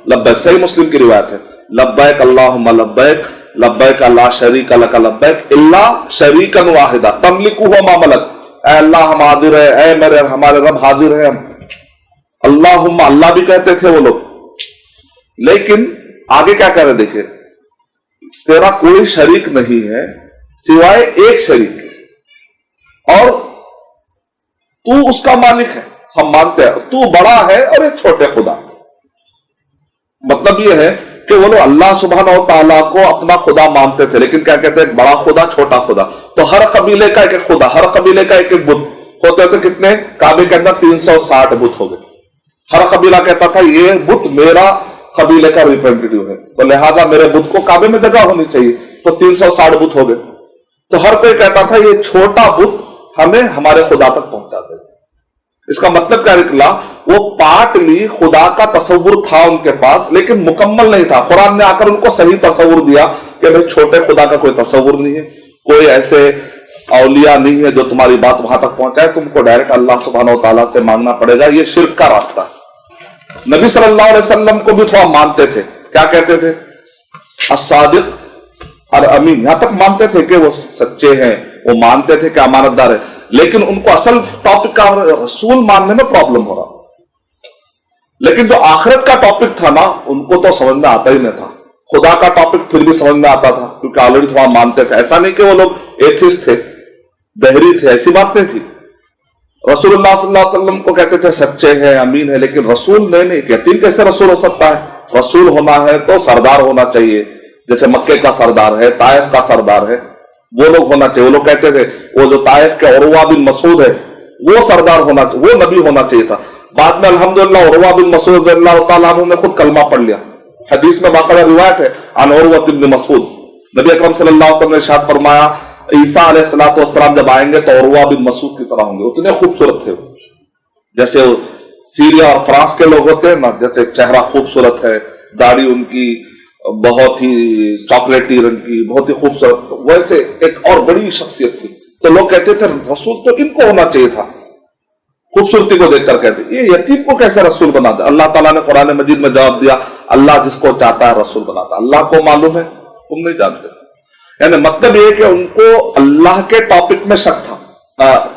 लब्बैक। सही मुस्लिम की रिवायत है, लब्बैक अल्लाहुम्मा लब्बैक, लब्बैक ला शरीक लक लब्बैक इल्ला शरीकन वाहिदा तमलिकु व मा मलक। ऐ अल्लाह हम हाजिर है, ऐ मेरे हमारे रब हाजिर है। अल्लाहुम्मा, अल्लाह भी कहते थे वो लोग, लेकिन आगे क्या कह रहे देखिए, तेरा कोई शरीक नहीं है सिवाय एक शरीक के, और तू उसका मालिक है, हम मानते हैं। तू बड़ा है और एक छोटे खुदा। मतलब यह है कि वो लोग अल्लाह सुब्हानहू व तआला को अपना खुदा मानते थे, लेकिन क्या कहते हैं? एक बड़ा खुदा, छोटा खुदा। तो हर कबीले का एक एक खुदा, हर कबीले का एक एक बुत होते थे। कितने? काबे के अंदर 360 बुत हो गए। हर कबीला कहता था ये बुत मेरा कबीले का रिप्रेजेंटेटिव है, तो लिहाजा मेरे बुत को काबे में जगह होनी चाहिए। तो 360 बुत हो गए। तो हर कोई कहता था ये छोटा बुत हमें हमारे खुदा तक पहुंचा दे। इसका मतलब क्या निकला? वो पार्टली खुदा का तसव्वुर था उनके पास, लेकिन मुकम्मल नहीं था। कुरान ने आकर उनको सही तसव्वुर दिया कि भाई छोटे खुदा का कोई तसव्वुर नहीं है, कोई ऐसे औलिया नहीं है जो तुम्हारी बात वहां तक पहुंचाए, तुमको डायरेक्ट अल्लाह सुब्हानहू व तआला से मांगना पड़ेगा। ये शिर्क का रास्ता है। नबी सल्लल्लाहु अलैहि वसल्लम को भी थोड़ा मानते थे। क्या कहते थे? अस्सादिक और अमीन, यहां तक मानते थे कि वो सच्चे हैं, वो मानते थे कि अमानतदार है, लेकिन उनको असल टॉपिक का रसूल मानने में प्रॉब्लम हो रहा। लेकिन जो आखिरत का टॉपिक था ना, उनको तो समझ में आता ही नहीं था। खुदा का टॉपिक फिर भी समझ में आता था, क्योंकि ऑलरेडी थोड़ा मानते थे। ऐसा नहीं कि वो लोग एथिस्ट थे, दहरी थे, ऐसी बात नहीं थी। रसूलुल्लाह सल्लल्लाहु अलैहि वसल्लम को कहते थे सच्चे हैं, अमीन है, लेकिन रसूल नहीं। यतीम कैसे रसूल हो सकता है? रसूल होना है तो सरदार होना चाहिए, जैसे मक्के का सरदार है, ताइफ का सरदार है, वो लोग होना चाहिए। वो लोग कहते थे वो जो ताइफ के उरवा बिन मसूद है वो सरदार होना चाहिए, वो नबी होना चाहिए था। बाद में अल्हम्दुलिल्लाह उरवा बिन मसूद रज़ियल्लाहु तआला अन्हु ने खुद कलमा पढ़ लिया। हदीस में बाकायदा रिवायत है अन उरवा बिन मसूद, नबी अकरम सल्लल्लाहु अलैहि वसल्लम ने इरशाद फरमाया ईसा अलैहिस्सलातु वस्सलाम जब आएंगे तो उरवा बिन मसूद की तरह होंगे। उतने खूबसूरत थे, जैसे सीरिया और फ्रांस के लोग होते हैं ना, जैसे चेहरा खूबसूरत है, दाढ़ी उनकी बहुत ही चॉकलेटी रंग की, बहुत ही खूबसूरत, वैसे एक और बड़ी शख्सियत थी। तो लोग कहते थे रसूल तो इनको होना चाहिए था। खूबसूरती को देखकर कहते ये यतीम को कैसे रसूल बना दे? अल्लाह ताला ने कुरान मजीद में जवाब दिया, अल्लाह जिसको चाहता है रसूल बनाता। अल्लाह को मालूम है, तुम नहीं जानते। यानी मतलब ये कि उनको अल्लाह के टॉपिक में शक था।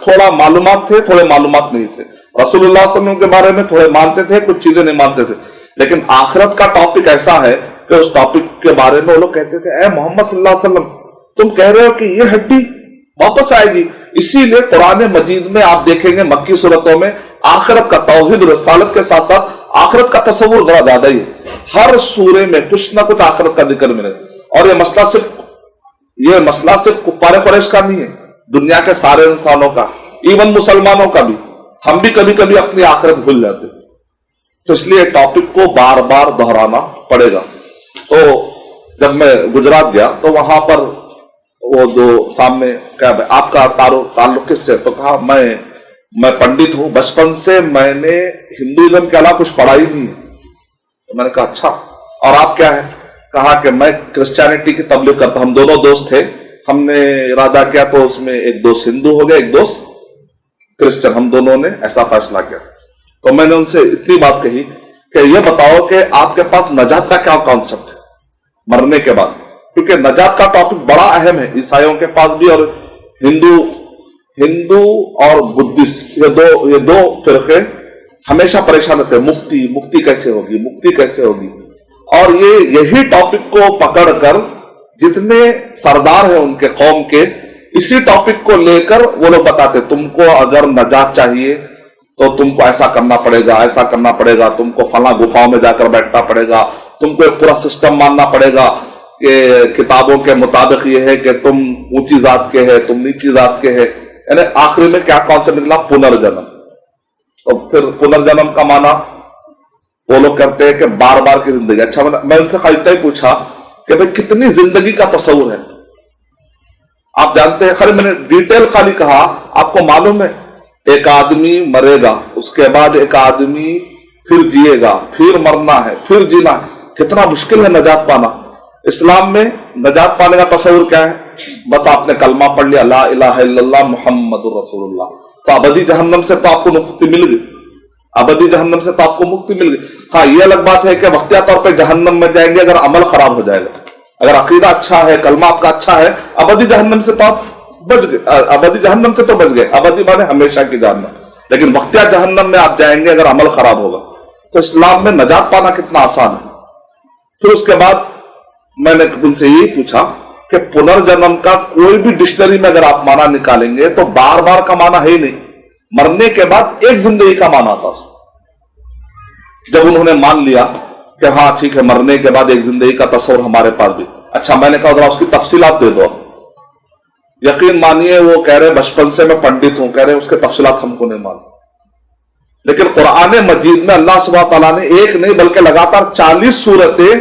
थोड़ा मालूमात थे, थोड़े मालूमात नहीं थे। रसूलुल्लाह सल्लल्लाहु अलैहि वसल्लम के बारे में थोड़े मानते थे, कुछ चीजें नहीं मानते थे। लेकिन आखिरत का टॉपिक ऐसा है कि उस टॉपिक के बारे में वो लोग कहते थे ऐ मोहम्मद सल्लल्लाहु अलैहि वसल्लम, तुम कह रहे हो कि ये हड्डी वापस आएगी। इसीलिए कुरान मजीद में आप देखेंगे मक्की सूरतों में आखिरत का तौहीद रिसालत के साथ साथ आखिरत का तस्वुर जरा ज्यादा ही है। हर सूरे में कुछ ना कुछ आखिरत का जिक्र मिले। और ये मसला सिर्फ कुफ्फारे कुरैश का नहीं है, दुनिया के सारे इंसानों का, इवन मुसलमानों का भी। हम भी कभी कभी अपनी आखिरत भूल जाते, तो इसलिए टॉपिक को बार बार दोहराना पड़ेगा। तो जब मैं गुजरात गया तो वहां पर वो जो सामने क्या आपका ताल्लुक किससे, तो कहा मैं पंडित हूं, बचपन से मैंने हिंदुइज्म के अलावा कुछ पढ़ा ही नहीं है। तो मैंने कहा अच्छा, और आप क्या है? कहा कि मैं क्रिश्चियनिटी की तबलीग करता। हम दोनों दोस्त थे, हमने इरादा किया तो उसमें एक दोस्त हिंदू हो गया, एक दोस्त क्रिश्चियन, हम दोनों ने ऐसा फैसला किया। तो मैंने उनसे इतनी बात कही कि ये बताओ कि आपके पास नजात का क्या कॉन्सेप्ट है मरने के बाद, क्योंकि नजात का टॉपिक बड़ा अहम है ईसाइयों के पास भी, और हिंदू और बुद्धिस्ट ये दो फिरके हमेशा परेशान रहते हैं। मुक्ति कैसे होगी, मुक्ति कैसे होगी। और यही टॉपिक को पकड़कर जितने सरदार हैं उनके कौम के, इसी टॉपिक को लेकर वो लोग बताते तुमको अगर नजात चाहिए तो तुमको ऐसा करना पड़ेगा, ऐसा करना पड़ेगा, तुमको फला गुफाओं में जाकर बैठना पड़ेगा, तुमको एक पूरा सिस्टम मानना पड़ेगा कि किताबों के मुताबिक ये है कि तुम ऊंची जात के हैं, तुम नीची जात के हैं। यानी आखिरी में क्या कॉन्सेप्ट निकला? पुनर्जन्म। तो फिर पुनर्जन्म का माना वो लोग करते हैं कि बार बार की जिंदगी। अच्छा, मैं उनसे इतना ही पूछा कि भाई कितनी जिंदगी का तस्वुर है आप जानते हैं? खैर मैंने डिटेल खाली कहा, आपको मालूम है एक आदमी मरेगा, उसके बाद एक आदमी फिर जिएगा, फिर मरना है, फिर जीना है। कितना मुश्किल है नजात पाना। इस्लाम में नजात पाने का तस्वुर क्या है? बस आपने कलमा पढ़ लिया, ला इलाहा इल्लल्लाह मुहम्मदुर रसूलुल्लाह, तो अबदी जहन्नम से तो आपको मुक्ति मिल गई, अबदी जहन्नम से तो आपको मुक्ति मिल गई। हाँ, ये अलग बात है कि वक्तिया तौर पे जहन्नम में जाएंगे अगर अमल खराब हो जाएगा। अगर अकीदा अच्छा है, कलमा आपका अच्छा है, अबदी जहन्नम से तो आप बच गए, अबदी जहन्नम से तो बच गए, अबदी माने हमेशा की जहन्नम। लेकिन वक्तिया जहन्नम में आप जाएंगे अगर अमल खराब होगा। तो इस्लाम में नजात पाना कितना आसान है। फिर उसके बाद मैंने उनसे यही पूछा कि पुनर्जन्म का कोई भी डिक्शनरी में अगर आप माना निकालेंगे तो बार बार का माना है ही नहीं, मरने के बाद एक जिंदगी का माना था। जब उन्होंने मान लिया कि हाँ ठीक है, मरने के बाद एक जिंदगी का तस्वर हमारे पास भी। अच्छा, मैंने कहा जरा उसकी तफसीलात दे दो। यकीन मानिए वो कह रहे बचपन से मैं पंडित हूं, कह रहे उसके तफसीलात हमको नहीं मालूम। लेकिन कुरान मजीद में अल्लाह सुब्हानहू तआला ने एक नहीं बल्कि लगातार 40 सूरतें,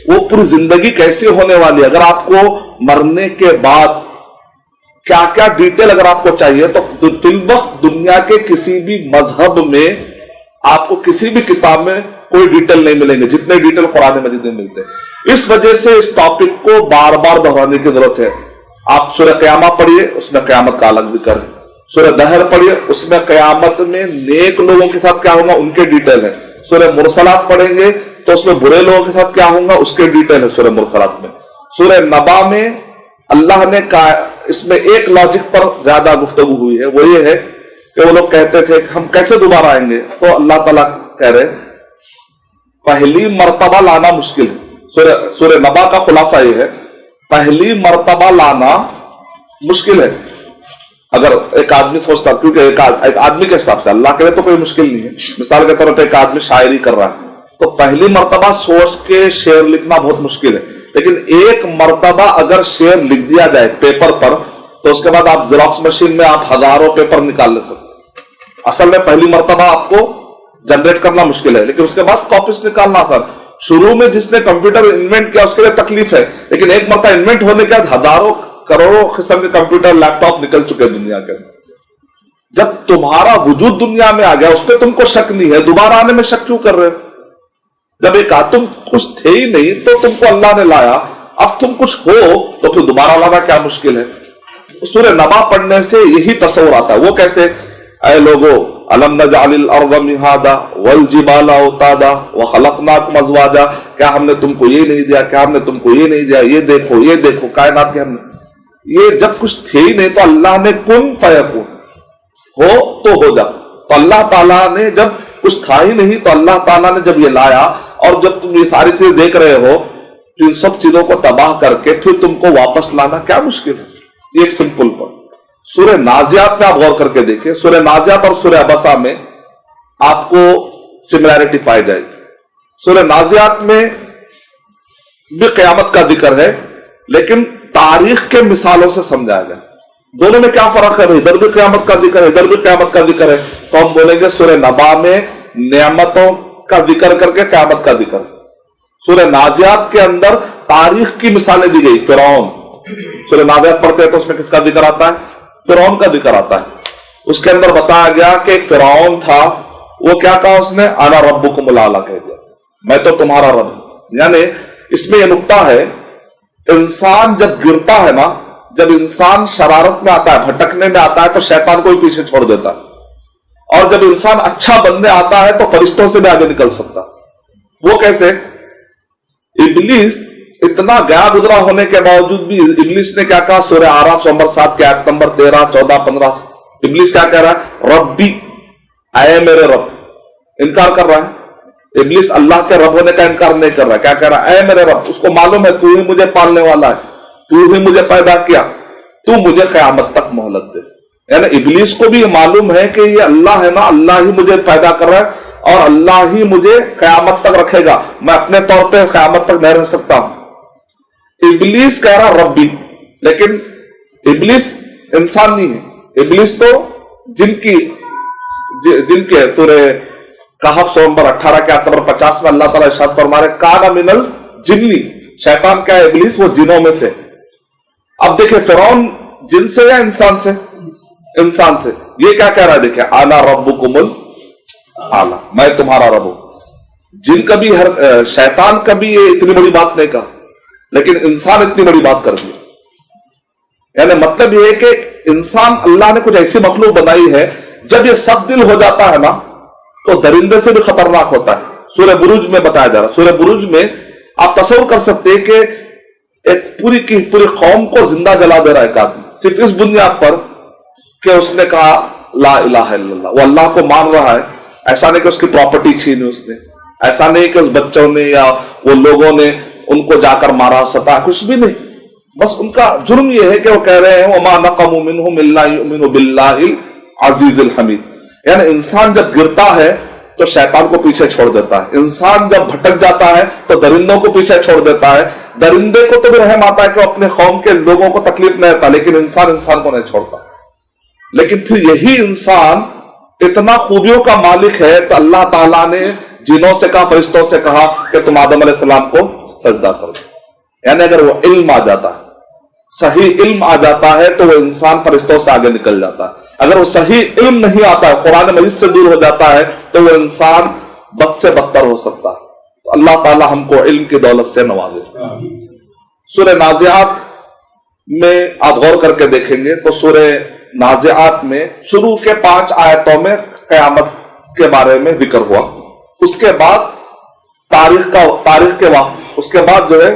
वो पूरी जिंदगी कैसी होने वाली, अगर आपको मरने के बाद क्या क्या डिटेल अगर आपको चाहिए तो फिलवक्त दुनिया के किसी भी मजहब में आपको किसी भी किताब में कोई डिटेल नहीं मिलेंगे जितने डिटेल कुरान मजीद में मिलते हैं। इस वजह से इस टॉपिक को बार बार दोहराने की जरूरत है। आप सूरह क़यामा पढ़िए, उसमें क़यामत का अलग जिक्र है। सूरह दहर पढ़िए, उसमें क़यामत में नेक लोगों के साथ क्या होगा उनके डिटेल है। सूरह मुरसलात पढ़ेंगे तो उसमें बुरे लोगों के साथ क्या होगा उसके डिटेल है सूरह मुरसलात में। सूरह नबा में अल्लाह ने कहा, इसमें एक लॉजिक पर ज्यादा गुफ्तगू हुई है, वो ये है कि वो लोग कहते थे कि हम कैसे दोबारा आएंगे, तो अल्लाह ताला कह रहे पहली मर्तबा लाना मुश्किल है। सूरह नबा का खुलासा ये है, पहली मर्तबा लाना मुश्किल है। अगर एक आदमी सोचता, क्योंकि एक आदमी के हिसाब से अल्लाह के लिए तो कोई मुश्किल नहीं है। मिसाल के तौर पर एक आदमी शायरी कर रहा है तो पहली मर्तबा सोच के शेर लिखना बहुत मुश्किल है, लेकिन एक मर्तबा अगर शेर लिख दिया जाए पेपर पर तो उसके बाद आप जेरॉक्स मशीन में आप हजारों पेपर निकाल ले सकते। असल में पहली मर्तबा आपको जनरेट करना मुश्किल है, लेकिन उसके बाद कॉपीज निकालना आसान। शुरू में जिसने कंप्यूटर इन्वेंट किया उसके लिए तकलीफ है, लेकिन एक मर्तबा इन्वेंट होने के बाद हजारों करोड़ों किस्म के कंप्यूटर लैपटॉप निकल चुके हैं दुनिया के अंदर। जब तुम्हारा वजूद दुनिया में आ गया उस पर तुमको शक नहीं है, दोबारा आने में शक क्यों कर रहे हो? जब एक तुम कुछ थे ही नहीं तो तुमको अल्लाह ने लाया, अब तुम कुछ हो तो फिर दोबारा लाना क्या मुश्किल है? सूरह नबा पढ़ने से यही तस्वर आता है। वो कैसे? ऐ लोगो अलम नजअलिल अर्द मिहादा वल जिबाला औतादा व खलकनाकुम अज़वाजा, क्या हमने तुमको ये नहीं दिया, क्या हमने तुमको ये नहीं दिया, ये देखो कायनात के हमने ये जब कुछ थे ही नहीं तो अल्लाह ने कुन फयकुन, हो तो हो जा। तो अल्लाह ताला ने जब कुछ था ही नहीं तो अल्लाह ताला ने जब ये लाया, और जब तुम ये सारी चीजें देख रहे हो तो इन सब चीजों को तबाह करके फिर तुमको वापस लाना क्या मुश्किल है? ये एक सिंपल पॉइंट। सूरह नाज़ियात में आप गौर करके देखिए, सूरह नाज़ियात और सूरह अबसा में आपको सिमिलैरिटी पाई जाएगी। सूरह नाज़ियात में भी क़यामत का जिक्र है, लेकिन तारीख के मिसालों से समझाया गया। दोनों में क्या फर्क है? इधर भी क़यामत का जिक्र है, इधर भी क़यामत का जिक्र है। तो हम बोलेंगे सूरह नबा में नेमतों का जिक्र करके क़यामत का जिक्र। सूरह नाज़ियात के अंदर तारीख की मिसालें दी गई। फिरौन, सूरह नाज़ियात पढ़ते हैं तो उसमें किसका जिक्र आता है? फिरौन का जिक्र आता है। उसके अंदर बताया गया कि एक फिरौन था, वो क्या कहा उसने? अना रब्बुकुमुल आला कह दिया, मैं तो तुम्हारा रब। यानी इसमें यह नुक्ता है, इंसान जब गिरता है ना, जब इंसान शरारत में आता है, भटकने में आता है तो शैतान को ही पीछे छोड़ देता है, और जब इंसान अच्छा बनने आता है तो फरिश्तों से भी आगे निकल सकता। वो कैसे? इब्लीस इतना गया गुजरा होने के बावजूद भी इब्लीस ने क्या कहा? सूरह आराफ नंबर 7 के आयत नंबर 13, 14, 15 इब्लीस क्या कह रहा है? रब्बी, आए मेरे रब। इनकार कर रहा है। इब्लीस अल्लाह के रब होने का इनकार नहीं कर रहा। क्या कह रहा है? ऐ मेरे रब। उसको मालूम है तू ही मुझे पालने वाला है, तू ही मुझे पैदा किया, तू मुझे क़यामत तक मोहलत दे। यानी इब्लीस को भी मालूम है कि ये अल्लाह है ना, अल्लाह ही मुझे पैदा कर रहा है और अल्लाह ही मुझे क़यामत तक रखेगा, मैं अपने तौर पे क़यामत तक नहीं रह सकता हूं। इब्लीस कह रहा रब्बी, लेकिन इब्लीस इंसान नहीं है, इब्लिस तो जिनके सूरह कहफ नंबर 18 के आयत नंबर 50 में अल्लाह ताला इरशाद फरमा रहे काना मिनल जिन्नी, शैतान क्या है? इब्लिस वो जिनों में से। अब देखिए फिरौन जिन से या इंसान से? इंसान से। ये क्या कह रहा है? देखिए आला रब्बुकुमुल आला, मैं तुम्हारा रब हूं। जिन कभी शैतान कभी ये इतनी बड़ी बात नहीं कहा, लेकिन इंसान इतनी बड़ी बात कर दी। यानी मतलब ये है कि इंसान, अल्लाह ने कुछ ऐसी मखलूक बनाई है, जब ये सब दिल हो जाता है ना तो दरिंदे से भी खतरनाक होता है। सूरह बुरुज में बताया जा रहा है। सूरह बुरुज में आप तसव्वुर कर सकते हैं कि एक पूरी की पूरी कौम को जिंदा जला दे रहा है एक आदमी, सिर्फ इस बुनियाद पर कि उसने कहा ला इलाहा इल्लल्लाह, वो अल्लाह को मान रहा है। ऐसा नहीं कि उसकी प्रॉपर्टी छीनी उसने, ऐसा नहीं कि उस बच्चों ने या वो लोगों ने उनको जाकर मारा सता, कुछ भी नहीं। बस उनका जुर्म यह है कि वो कह रहे हैं वमा नक़मू मिनहुम इल्ला युमिनु बिल्लाहिल अज़ीज़िल हमीद। यानी इंसान जब गिरता है तो शैतान को पीछे छोड़ देता है, इंसान जब भटक जाता है तो दरिंदों को पीछे छोड़ देता है। दरिंदे को तो भी रहम आता है कि वो अपने कौम के लोगों को तकलीफ नहीं देता, लेकिन इंसान को नहीं छोड़ता। लेकिन फिर यही इंसान इतना खूबियों का मालिक है तो अल्लाह ताला ने जिनों से कहा, फरिश्तों से कहा कि तुम आदम अलैहिस्सलाम को सजदा करो। यानी अगर वो इल्म आ जाता है, सही इल्म आ जाता है, तो वो इंसान फरिश्तों से आगे निकल जाता है। अगर वो सही इल्म नहीं आता है, कुरान मजीद से दूर हो जाता है, तो वो इंसान बद से बदतर हो सकता है। तो अल्लाह ताला हमको इल्म की दौलत से नवाजे। सूरह नाज़िआत में आप गौर करके देखेंगे तो सूरह नाज़िआत में शुरू के 5 आयतों में क़यामत के बारे में जिक्र हुआ। उसके बाद तारीख के वक्त, उसके बाद जो है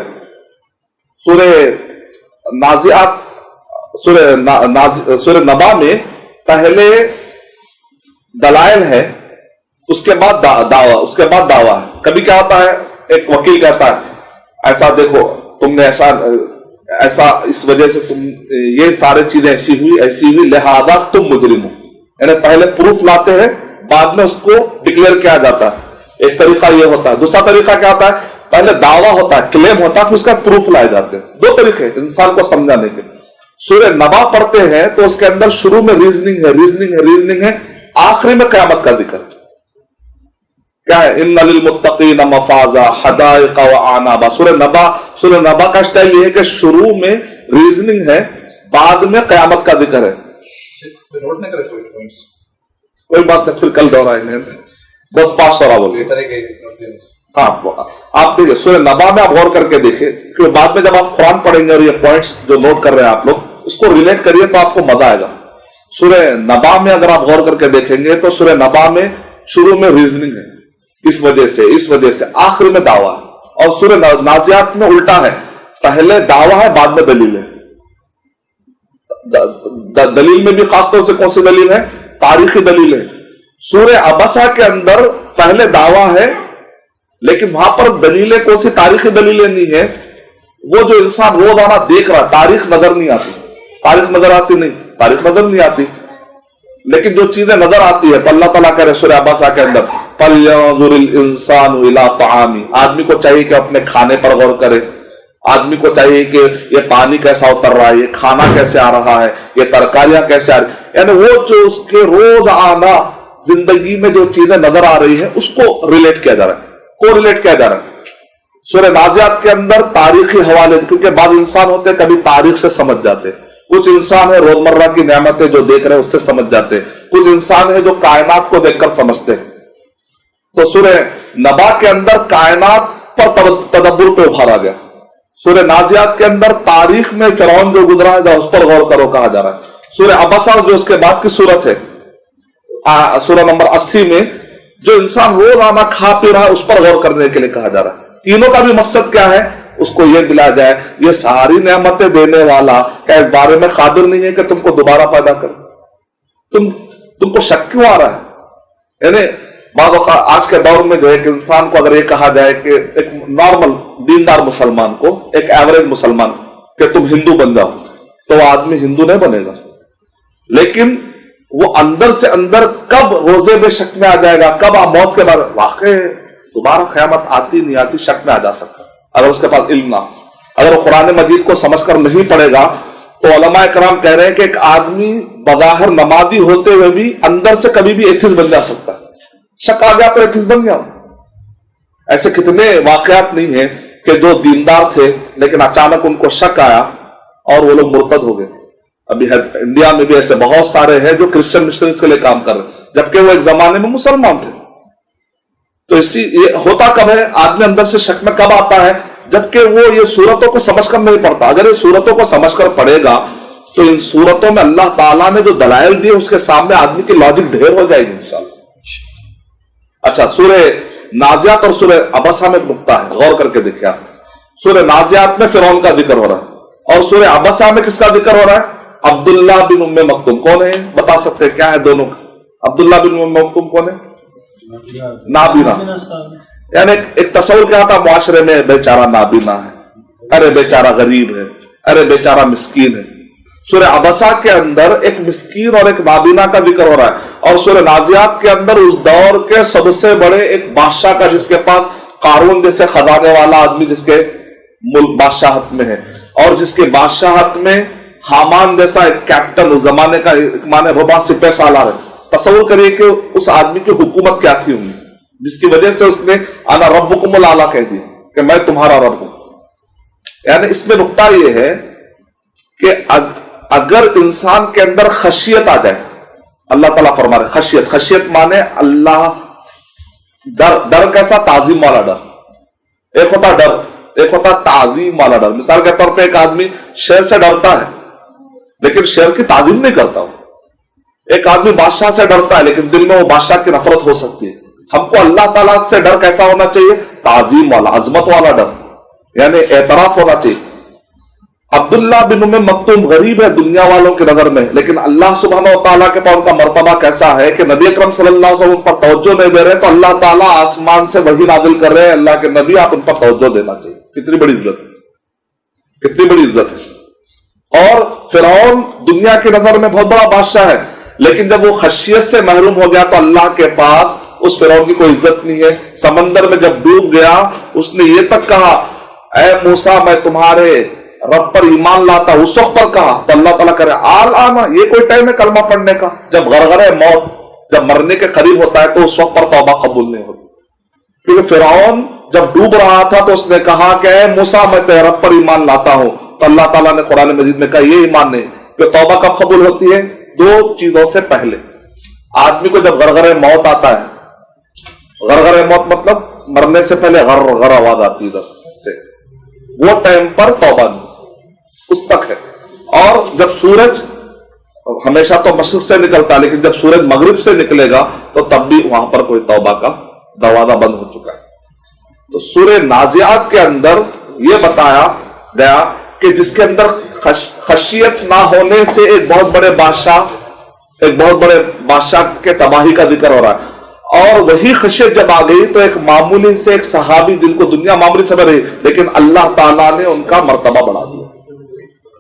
सूरह नाज़िआत, सूरह नबा में पहले दलाइल है, उसके बाद दावा, उसके बाद दावा है। कभी क्या होता है, एक वकील कहता है ऐसा देखो तुमने ऐसा इस वजह से तुम ये सारी चीजें ऐसी हुई लिहाजा तुम मुजरिम हो। यानी पहले प्रूफ लाते हैं, बाद में उसको डिक्लेयर किया जाता है। एक तरीका ये होता है। दूसरा तरीका क्या होता है, पहले दावा होता है, क्लेम होता है, फिर उसका प्रूफ लाए जाते हैं। 2 तरीके इंसान को समझाने के। सूरह नबा पढ़ते हैं तो उसके अंदर शुरू में रीजनिंग है, आखिरी में क़यामत का जिक्र क्या है, इन्ना लिल मुत्तक़ीन मफ़ाज़ा हदाइक़ व अनाबा। सूरह नबा का स्टाइल ये है कि शुरू में रीजनिंग है, बाद में क़यामत का जिक्र है। कोई बात नहीं, फिर कल दोहराएंगे, बहुत फास्ट हो बोलिए। हाँ, आप देखिए सूरह नबा में आप गौर करके देखिए, क्योंकि बाद में जब आप कुरान पढ़ेंगे और ये पॉइंट्स जो नोट कर रहे हैं आप लोग, उसको रिलेट करिए तो आपको मजा आएगा। सूरह नबा में अगर आप गौर करके देखेंगे तो सूरह नबा में शुरू में रीजनिंग है, इस वजह से आखिर में दावा है। और सूरह नाज़िआत में उल्टा है, पहले दावा है, बाद में दलील है। दलील में भी खासतौर से कौन सी दलील है, तारीखी दलील है। सूरह अबसा के अंदर पहले दावा है, लेकिन वहां पर दलीलें कौन सी तारीखी दलीलें नहीं है, वो जो इंसान रोजाना देख रहा, तारीख नजर नहीं आती, तारीख नजर नहीं आती, लेकिन जो चीजें नजर आती है तो अल्लाह ताला कह रहे सूरह अबसा के अंदर फलयंजुरिल इंसानु इला तामी, आदमी को चाहिए कि अपने खाने पर गौर करे, आदमी को चाहिए कि ये पानी कैसा उतर रहा है, ये खाना कैसे आ रहा है, ये तरकारियां कैसे आ रही, यानी वो जो उसके रोज आना जिंदगी में जो चीजें नजर आ रही है उसको रिलेट किया जा रहा है, कोरिलेट किया जा रहा है। सूरह नाज़िआत के अंदर तारीखी हवाले, क्योंकि बाद इंसान होते हैं कभी तारीख से समझ जाते, कुछ इंसान है रोजमर्रा की नेमतें जो देख रहे हैं उससे समझ जाते, कुछ इंसान है जो कायनात को देखकर समझते। तो सूरह नबा के अंदर कायनात पर तदब्बुर पे उभारा गया। सूरह नाज़िआत के अंदर तारीख में फिरौन जो गुजरा है उस पर गौर करो कहा जा रहा है। सूरह अबसा जो उसके बाद की सूरत है, सूरह नंबर 80 में जो इंसान रोज आना खा पी रहा है उस पर गौर करने के लिए कहा जा रहा है। तीनों का भी मकसद क्या है, उसको यह दिलाया जाए ये सारी नेमतें देने वाला क्या इस बारे में कादिर नहीं है कि तुमको दोबारा पैदा कर, तुमको शक क्यों आ रहा है। यानी आज के दौर में जो है कि इंसान को अगर ये कहा जाए कि एक नॉर्मल दीनदार मुसलमान को, एक एवरेज मुसलमान कि तुम हिंदू बन जाओ, तो वो आदमी हिंदू नहीं बनेगा, लेकिन वो अंदर से अंदर कब रोजे में शक में आ जाएगा, कब मौत के बाद वाकई दोबारा क़यामत आती नहीं आती शक में आ जा सकता अगर उसके पास इल्म ना, अगर वो कुरान मजीद को समझकर नहीं पढ़ेगा। तो उलमा कराम कह रहे हैं कि एक आदमी बज़ाहिर नमाजी होते हुए भी अंदर से कभी भी एथिस्ट बन जा सकता है। शक आ गया तो एथिस्ट बन गया। ऐसे कितने वाकयात नहीं है कि जो दीनदार थे लेकिन अचानक उनको शक आया और वो लोग मुर्तद हो गए। अभी इंडिया में भी ऐसे बहुत सारे हैं जो क्रिश्चियन मिशनरीज के लिए काम कर रहे हैं, जबकि वो एक जमाने में मुसलमान थे। तो ये होता कब है, आदमी अंदर से शक में कब आता है, जबकि वो ये सूरतों को समझकर नहीं पढ़ता। अगर ये सूरतों को समझकर पढ़ेगा तो इन सूरतों में अल्लाह ताला ने जो दलाइल दिए उसके सामने आदमी की लॉजिक ढेर हो जाएगी इंशाअल्लाह। अच्छा, सूरह नाजियात और सूरह अबसा में एक नुक्ता है, गौर करके देखिए आप। सूरह नाजियात में फिरौन का जिक्र हो रहा है और सूरह अबसा में किसका जिक्र हो रहा है? अब्दुल्ला बिन उम्मे मक्तूम। कौन है, बता सकते हैं क्या है दोनों? अब्दुल्ला बिन उम्मे मक्तूम कौन है? नाबीना। यानी एक तस्वीर क्या था मुआशरे में, बेचारा नाबीना है, अरे बेचारा गरीब है, अरे बेचारा मिस्कीन है। सूरह अबसा के अंदर एक मिस्कीन और एक नाबीना का जिक्र हो रहा है और सूरह नाजियात के अंदर उस दौर के सबसे बड़े एक बादशाह का, जिसके पास कारून जैसे खजाने वाला आदमी जिसके मुल्क बादशाहत में है और जिसके बादशाहत में हामान जैसा एक कैप्टन उस जमाने का माने वो बात सिपह सालार है। तस्वीर करिए कि उस आदमी की हुकूमत क्या थी उनकी, जिसकी वजह से उसने आना रब्बुकुमुल आला कह दिया कि मैं तुम्हारा रब हूं। यानी इसमें नुक्ता यह है कि अगर इंसान के अंदर खशियत आ जाए, अल्लाह ताला फरमा रहे खशियत, खशियत माने अल्लाह, डर कैसा? ताजीम वाला डर। एक होता डर, एक होता ताजीम वाला डर। मिसाल के तौर पे एक आदमी शेर से डरता है लेकिन शेर की ताजीम नहीं करता। एक आदमी बादशाह से डरता है लेकिन दिल में वो बादशाह की नफरत हो सकती है। हमको अल्लाह ताला से डर कैसा होना चाहिए? ताजीम वाला, अजमत वाला डर, यानी एतराफ होना चाहिए। अब्दुल्ला बिन उम्मे मक्तूम गरीब है दुनिया वालों की नजर में, लेकिन अल्लाह सुब्हानहू व तआला के पास उनका मर्तबा कैसा है कि नबी अकरम सल्लल्लाहु अलैहि वसल्लम पर तवज्जो नहीं दे रहे तो अल्लाह ताला आसमान से वही नाजिल कर रहे हैं, अल्लाह के नबी आप उन पर तवज्जो देना चाहिए। कितनी बड़ी इज्जत है, कितनी बड़ी इज्जत है। और फिरौन दुनिया की नजर में बहुत बड़ा बादशाह है, लेकिन जब वो खशियत से महरूम हो गया तो अल्लाह के पास उस फिरौन की कोई इज्जत नहीं है। समंदर में जब डूब गया उसने ये तक कहा, ऐ मूसा मैं तुम्हारे रब पर ईमान लाता। उस वक्त पर कहा तो अल्लाह ताला करे आल आना, ये कोई टाइम है कलमा पढ़ने का? जब गरगरे मौत, जब मरने के करीब होता है तो उस वक्त पर तौबा कबूल नहीं होती। क्योंकि फिरौन जब डूब रहा था तो उसने कहा कि ऐ मूसा मैं तेरे रब पर ईमान लाता हूं, तो अल्लाह ताला ने कुरान मजीद में कहा ये ईमान नहीं। कि तौबा कब कबूल होती है? दो चीजों से पहले। आदमी को जब गरगरे मौत आता है, गरगरे मौत मतलब मरने से पहले गर गर आवाज आती इधर से, वो टाइम पर तौबा नहीं, उस तक है। और जब सूरज हमेशा तो मशरिक से निकलता है, लेकिन जब सूरज मगरिब से निकलेगा तो तब भी वहां पर कोई तौबा का दरवाजा बंद हो चुका है। तो सूरह नाजियात के अंदर यह बताया गया कि जिसके अंदर खशियत ना होने से एक बहुत बड़े बादशाह के तबाही का जिक्र हो रहा है, और वही खशियत जब आ गई तो एक मामूली से एक सहाबी जिनको दुनिया मामूली समझ रही, लेकिन अल्लाह ताला ने उनका मर्तबा बढ़ा दिया।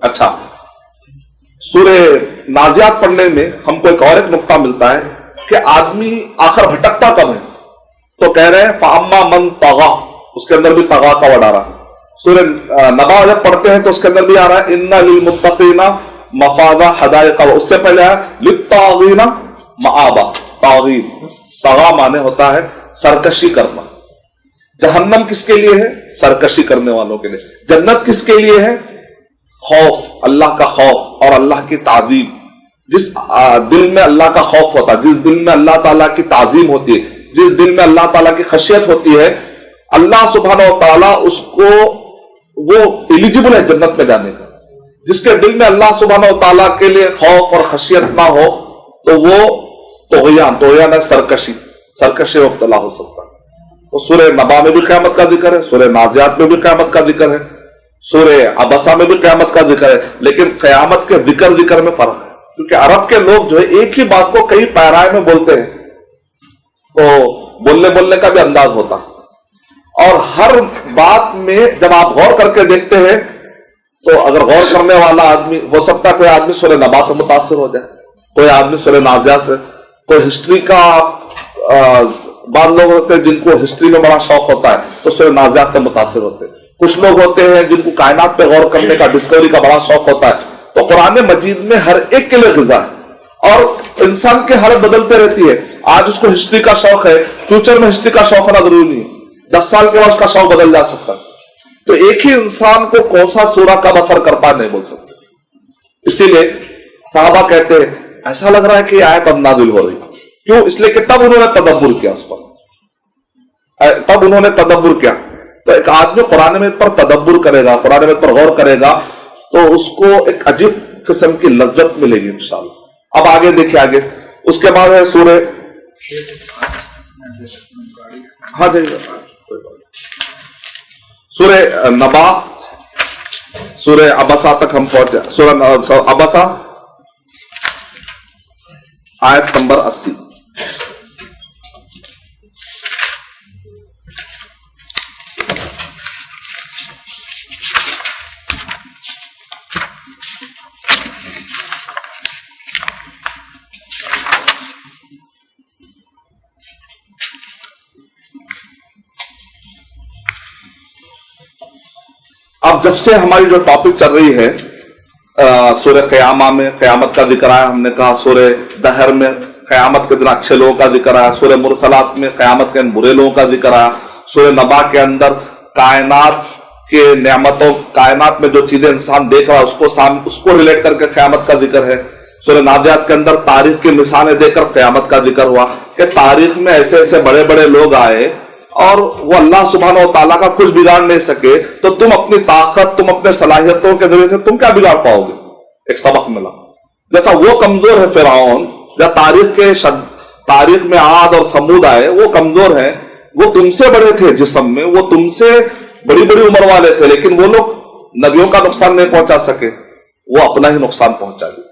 अच्छा, सूरह नाजियात पढ़ने में हमको एक और एक नुक्ता मिलता है कि आदमी आखिर भटकता कब है? तो कह रहे हैं फाम्मा मन तगा, उसके अंदर भी तगा का वर्ड आ रहा है। सूरह नबा जब पढ़ते हैं तो उसके अंदर भी आ रहा है इन्ना लिल मुत्तकीना मफाजा हदायका, उससे पहले आया लित्तागीना मआबा। तागीन, तगा माने होता है सरकशी करना। जहन्नम किसके लिए है? सरकशी करने वालों के लिए। जन्नत किसके लिए है? खौफ, अल्लाह का खौफ और अल्लाह की ताजीम। जिस दिल में अल्लाह का खौफ होता है, जिस दिल में अल्लाह ताला की ताजीम होती है, जिस दिल में अल्लाह ताला की खशियत होती है, अल्लाह सुब्हानहू व तआला उसको, वो एलिजिबल है जन्नत में जाने का। जिसके दिल में अल्लाह सुब्हानहू व तआला के लिए खौफ और खशियत ना हो तो वो तोगयान है, सरकशी मुब्तला हो सकता है। तो सूरह नबा में भी क़यामत का जिक्र है, सूरह नाजियात में भी क़यामत का जिक्र है, सूरह अबसा में भी क़यामत का जिक्र है, लेकिन क़यामत के जिक्र में फर्क है। क्योंकि अरब के लोग जो है एक ही बात को कई पैराए में बोलते हैं, तो बोलने का भी अंदाज होता है। और हर बात में जब आप गौर करके देखते हैं तो अगर गौर करने वाला आदमी, हो सकता है कोई आदमी सूरह नबा से मुतासिर हो जाए, कोई आदमी सूरह नाजियात से, कोई हिस्ट्री का, बाद लोग होते हैं जिनको हिस्ट्री में बड़ा शौक होता है तो सूरह नाजियात से मुतासिर होते हैं। कुछ लोग होते हैं जिनको कायनात पे गौर करने का, डिस्कवरी का बड़ा शौक होता है। तो कुरान मजीद में हर एक के लिए ग़िज़ा है, اور انسان کی حالت بدلتے رہتی ہے. آج اس کو ہسٹری کا شوق ہے, فیوچر میں ہسٹری کا شوق ہونا ضروری نہیں ہے, 10 سال کے بعد اس کا شوق بدل جا سکتا ہے. تو ایک ہی انسان کو کون سا سورہ کب اثر کرتا ہے نہیں بول سکتے. اسی لیے صحابہ کہتے ہیں ایسا لگ رہا ہے کہ یہ آیت اب نازل ہو رہی. کیوں؟ اس لیے کہ تب انہوں نے تدبر کیا اس پر, تب انہوں نے تدبر کیا. تو ایک آدمی قرآن مجید پر تدبر کرے گا, قرآن مجید پر غور کرے گا, تو اس کو ایک عجیب قسم کی لذت ملے گی انشاءاللہ. اب آگے دیکھیں, آگے اس کے بعد ہے سورہ, ہاں سورہ نبا, سورہ عبسہ تک ہم پہنچے. سورہ عبسہ آیت نمبر 80. اب جب سے ہماری جو ٹاپک چل رہی ہے سورہ قیامہ میں قیامت کا ذکر آیا, ہم نے کہا سورہ دہر میں قیامت کے دن اچھے لوگوں کا ذکر آیا, سورہ مرسلات میں قیامت کے دن برے لوگوں کا ذکر آیا, سورہ نبا کے اندر کائنات کے نعمتوں, کائنات میں جو چیزیں انسان دیکھ رہا ہے اس کو ریلیٹ کر کے قیامت کا ذکر ہے. سورہ نادیات کے اندر تاریخ کی مثالیں دے کر قیامت کا ذکر ہوا کہ تاریخ میں ایسے ایسے بڑے بڑے لوگ آئے اور وہ اللہ سبحانہ و تعالیٰ کا کچھ بگاڑ نہیں سکے, تو تم اپنی طاقت, تم اپنے صلاحیتوں کے ذریعے سے تم کیا بگاڑ پاؤ گے. ایک سبق ملا. جیسا وہ کمزور ہے فرعون, جب تاریخ میں عاد اور سمود آئے, وہ کمزور ہیں, وہ تم سے بڑے تھے جسم میں, وہ تم سے بڑی بڑی عمر والے تھے, لیکن وہ لوگ نبیوں کا نقصان نہیں پہنچا سکے, وہ اپنا ہی نقصان پہنچا دیا.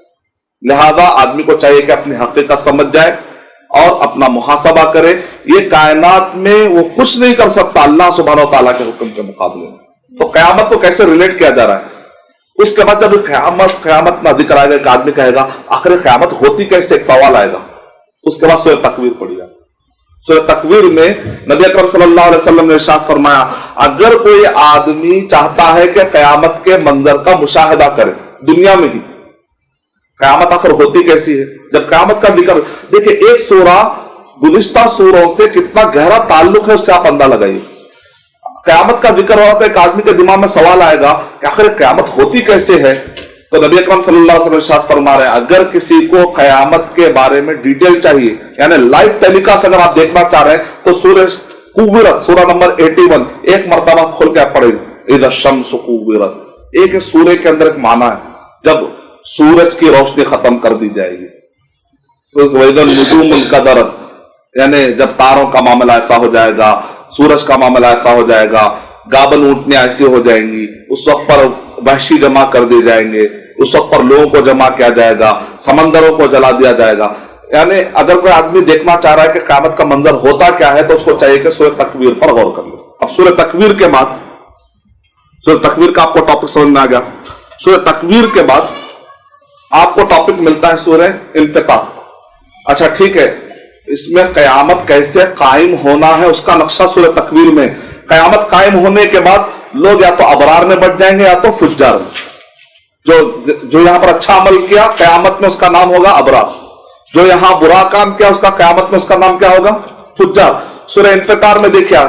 لہذا آدمی کو چاہیے کہ اپنی حقیقت سمجھ جائے اور اپنا محاسبہ کرے. یہ کائنات میں وہ کچھ نہیں کر سکتا اللہ سبحانہ و تعالیٰ کے حکم کے مقابلے میں. تو قیامت کو کیسے ریلیٹ کیا جا رہا ہے. اس کے بعد جب قیامت نہ ذکر آئے گا, ایک آدمی کہے گا آخر قیامت ہوتی کیسے, ایک سوال آئے گا. اس کے بعد سورہ تکویر پڑھی جائے. سورہ تکویر میں نبی اکرم صلی اللہ علیہ وسلم نے ارشاد فرمایا, اگر کوئی آدمی چاہتا ہے کہ قیامت کے منظر کا مشاہدہ کرے دنیا میں ہی, قیامت آخر ہوتی کیسی ہے, جب قیامت کا ذکر دیکھیں, ایک سورہ گزشتہ سوروں سے کتنا گہرا تعلق ہے اس سے آپ اندازہ لگائیے. قیامت کا ذکر ہو رہا تھا, ایک آدمی کے دماغ میں سوال آئے گا کہ آخر قیامت ہوتی کیسے ہے. تو نبی اکرم صلی اللہ علیہ وسلم ارشاد فرما رہے ہیں, اگر کسی کو قیامت کے بارے میں ڈیٹیل چاہیے, یعنی لائیو ٹیلی کاسٹ اگر آپ دیکھنا چاہ رہے ہیں, تو سورہ کوورت سورہ نمبر 81 ایک مرتبہ کھول کے پڑھیں, اذا الشمس کوورت. ایک سورہ کے اندر ایک معنی ہے, جب سورج کی روشنی ختم کر دی جائے گی. وَإِذَا النُّجُومُ انْكَدَرَتْ, یعنی جب تاروں کا معاملہ ایسا ہو جائے گا, سورج کا معاملہ ایسا ہو جائے گا, گابن اونٹنیاں ایسی ہو جائیں گی, اس وقت پر وحشی جمع کر دیے جائیں گے, اس وقت پر لوگوں کو جمع کیا جائے گا, سمندروں کو جلا دیا جائے گا. یعنی اگر کوئی آدمی دیکھنا چاہ رہا ہے کہ قیامت کا منظر ہوتا کیا ہے, تو اس کو چاہیے کہ سورہ تکویر پر غور کر لے. اب سورہ تکویر کے بعد, سورہ تکویر کا آپ کو ٹاپک سمجھ میں آ گیا. سورہ تکویر کے بعد آپ کو ٹاپک ملتا ہے سورہ انفطار. اچھا ٹھیک ہے, اس میں قیامت کیسے قائم ہونا ہے اس کا نقشہ سورہ تکویر میں. قیامت قائم ہونے کے بعد لوگ یا تو ابرار میں بٹ جائیں گے یا تو فجار میں. جو یہاں پر اچھا عمل کیا قیامت میں اس کا نام ہوگا ابرار, جو یہاں برا کام کیا اس کا قیامت میں اس کا نام کیا ہوگا, فجار. سورہ انفطار میں دیکھیا,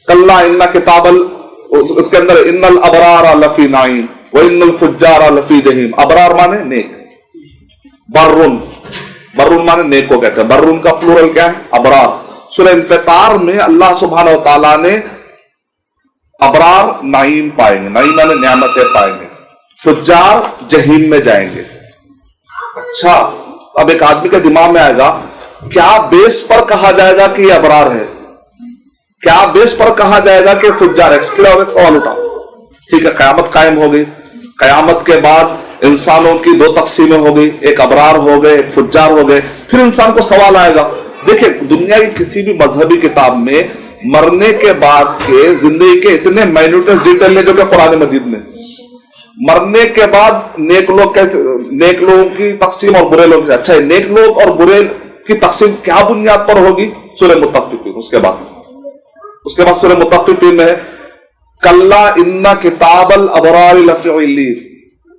کلا ان کتاب اس کے اندر ان الابرار لفی نعیم وان الفجار لفی جحیم. ابرار مانے نیک, برون مانے نیک کو کہتے ہیں, برون کا پلورل کیا ہے, ابرار. سورہ انفطار میں اللہ سبحانہ و تعالیٰ نے ابرار نعیم پائیں گے, نعیم مانے نعمتیں پائیں گے, فجار جہیم میں جائیں گے. اچھا, اب ایک آدمی کے دماغ میں آئے گا, کیا بیس پر کہا جائے گا کہ یہ ابرار ہے, کیا بیس پر کہا جائے گا کہ فجار ہے. سوال اٹھا. ٹھیک ہے, قیامت قائم ہو گئی. قیامت کے بعد انسانوں کی دو تقسیمیں ہو گئی, ایک ابرار ہو گئے, ایک فجار ہو گئے. پھر انسان کو سوال آئے گا. دیکھیں, دنیا کی کسی بھی مذہبی کتاب میں مرنے کے بعد کے زندگی کے اتنے مائنیوٹس ڈیٹیل نے جو کہ قرآن مجید میں, مرنے کے بعد نیک لوگ کیسے, نیک لوگوں کی تقسیم اور برے لوگ. اچھا, نیک لوگ اور برے کی تقسیم کیا بنیاد پر ہوگی, سورہ مطففین. اس کے بعد سورہ مطففین میں کلا ان کتاب الابرار لفی علین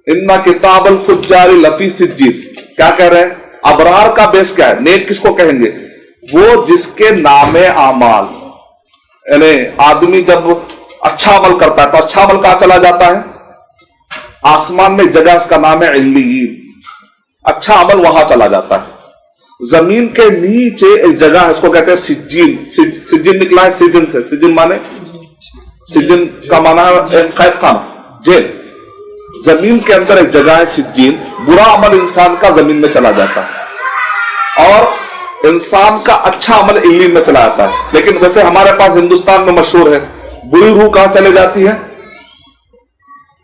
ان کتاب الفجار لفی سجین. کیا کہہ رہے ہیں, ابرار کا بیس کیا ہے؟ نیک کس کو کہیں گے؟ وہ جس کے نام اعمال، یعنی آدمی جب اچھا عمل کرتا ہے تو اچھا عمل کہاں چلا جاتا ہے؟ آسمان میں ایک جگہ اس کا نام ہے علیین، اچھا عمل وہاں چلا جاتا ہے۔ زمین کے نیچے ایک جگہ ہے، اس کو کہتے ہیں سجین، سجین نکلا ہے سجن سے، سجن مانے، سجن کا مانا ہے قید خانہ، جیل۔ زمین کے اندر ایک جگہ ہے سجین، برا عمل انسان کا زمین میں چلا جاتا ہے اور انسان کا اچھا عمل علیین میں چلا جاتا ہے۔ لیکن ویسے ہمارے پاس ہندوستان میں مشہور ہے، بری روح کہاں چلے جاتی ہے؟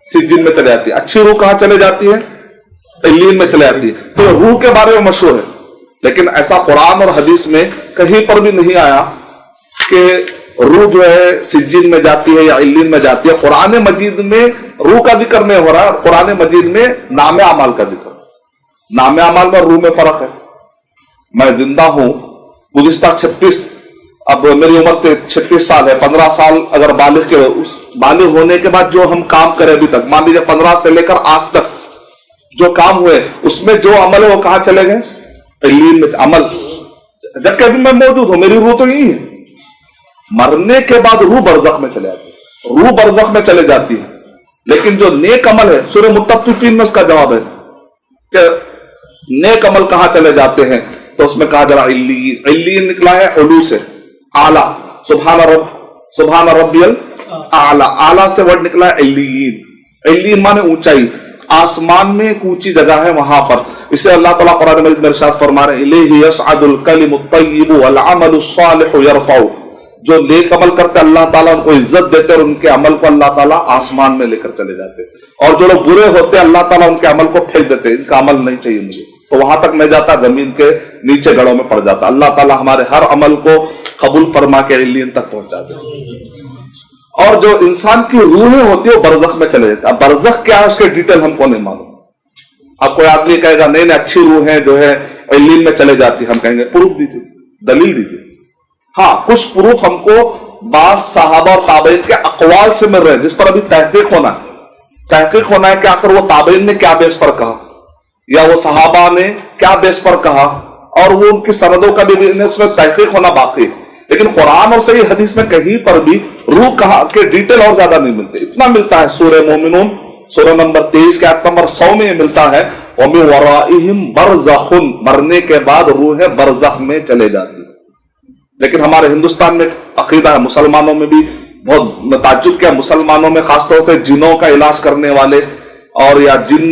سجین میں چلے جاتی ہے۔ اچھی روح کہاں چلے جاتی ہے؟ علیین میں چلے جاتی ہے۔ تو روح کے بارے میں مشہور ہے، لیکن ایسا قرآن اور حدیث میں کہیں پر بھی نہیں آیا کہ روح جو ہے سجین میں جاتی ہے یا علیین میں جاتی ہے۔ قرآن مجید میں روح کا ذکر نہیں ہو رہا، قرآن مجید میں نام اعمال کا ذکر۔ نام اعمال میں روح میں فرق ہے۔ میں زندہ ہوں گزشتہ 36، اب میری عمر 36 سال ہے، 15 سال اگر بالغ ہونے کے بعد جو ہم کام کرے ابھی تک، مان لیجیے 15 سے لے کر آج تک جو کام ہوئے، اس میں جو عمل ہے وہ کہاں چلے گئے؟ علیین میں عمل، جبکہ ابھی میں موجود ہوں، میری روح تو یہی ہے۔ مرنے کے بعد روح برزخ میں چلے جاتی ہے، روح برزخ میں چلے جاتی ہے۔ لیکن جو نیک عمل ہے، سورہ مطففین میں اس کا جواب ہے کہ نیک عمل کہاں چلے جاتے ہیں، تو اس میں کہا جا رہا علیین، علیین نکلا ہے علو سے، اعلیٰ، سبحان ربی الاعلیٰ، اعلیٰ سے ورڈ نکلا ہے علیین۔ علیین مانے اونچائی، آسمان میں ایک اونچی جگہ ہے وہاں پر۔ اسے اللہ تعالیٰ قرآن مجید میں ارشاد فرما رہے ہیں الیہ یصعد الکلم الطیب والعمل الصالح یرفعہ، جو نیک عمل کرتے اللہ تعالیٰ ان کو عزت دیتے اور ان کے عمل کو اللہ تعالیٰ آسمان میں لے کر چلے جاتے، اور جو لوگ برے ہوتے اللہ تعالیٰ ان کے عمل کو پھینک دیتے، ان کا عمل نہیں چاہیے مجھے، تو وہاں تک میں جاتا، زمین کے نیچے گڑھوں میں پڑ جاتا۔ اللہ تعالیٰ ہمارے ہر عمل کو قبول فرما کے علیین تک پہنچا دے۔ اور جو انسان کی روحیں ہوتی ہے وہ برزخ میں چلے جاتے۔ اب برزخ کیا ہے اس کے ڈیٹیل ہم کو نہیں معلوم۔ اب کوئی آدمی کہے گا نہیں اچھی روحیں جو ہے علیین میں چلے جاتی، ہم کہیں گے پروف دیجیے، دلیل دیجیے۔ ہاں، کچھ پروف ہم کو بعض صحابہ اور تابعین کے اقوال سے مل رہے ہیں، جس پر ابھی تحقیق ہونا ہے کہ آخر وہ تابعین نے کیا بیس پر کہا یا وہ صحابہ نے کیا بیس پر کہا، اور وہ ان کی سندوں کا بھی اس میں تحقیق ہونا باقی ہے۔ لیکن قرآن اور صحیح حدیث میں کہیں پر بھی روح کہا کے ڈیٹیل اور زیادہ نہیں ملتے۔ اتنا ملتا ہے سورہ مومنون سورہ نمبر 23 کے آیت نمبر 100 میں یہ ملتا ہے وَمِن وَرَائِهِمْ بَرْزَخٌ، مرنے کے بعد روح برزخ میں چلے جاتی۔ لیکن ہمارے ہندوستان میں عقیدہ ہے، مسلمانوں میں بھی بہت تعجب کیا، مسلمانوں میں خاص طور سے جنوں کا علاج کرنے والے اور یا جن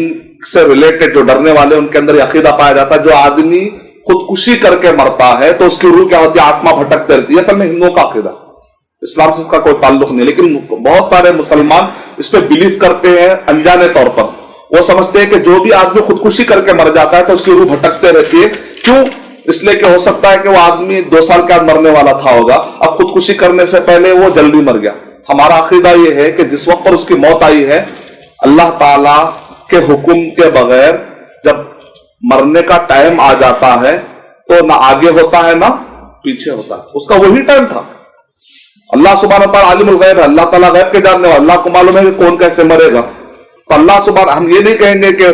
سے ریلیٹڈ جو ڈرنے والے، ان کے اندر یہ عقیدہ پایا جاتا ہے جو آدمی خودکشی کر کے مرتا ہے تو اس کی روح کیا ہوتی ہے؟ آتما بھٹکتے رہتی ہے۔ اصل میں ہندوؤں کا عقیدہ، اسلام سے اس کا کوئی تعلق نہیں، لیکن بہت سارے مسلمان اس پہ بلیو کرتے ہیں انجانے طور پر۔ وہ سمجھتے ہیں کہ جو بھی آدمی خودکشی کر کے مر جاتا ہے تو اس کی روح بھٹکتے رہتی ہے۔ کیوں؟ اس لیے کہ ہو سکتا ہے کہ وہ آدمی 2 سال کے بعد مرنے والا تھا ہوگا، اب خودکشی کرنے سے پہلے وہ جلدی مر گیا۔ ہمارا عقیدہ یہ ہے کہ جس وقت پر اس کی موت آئی ہے، اللہ تعالی کے حکم کے بغیر جب مرنے کا ٹائم آ جاتا ہے تو نہ آگے ہوتا ہے نہ پیچھے ہوتا ہے، اس کا وہی ٹائم تھا۔ اللہ سبحانہ وتعالی عالم الغیب ہے، اللہ تعالیٰ غیب کے جاننے والا، اللہ کو معلوم ہے کہ کون کیسے مرے گا۔ تو اللہ سبحانہ، ہم یہ نہیں کہیں گے کہ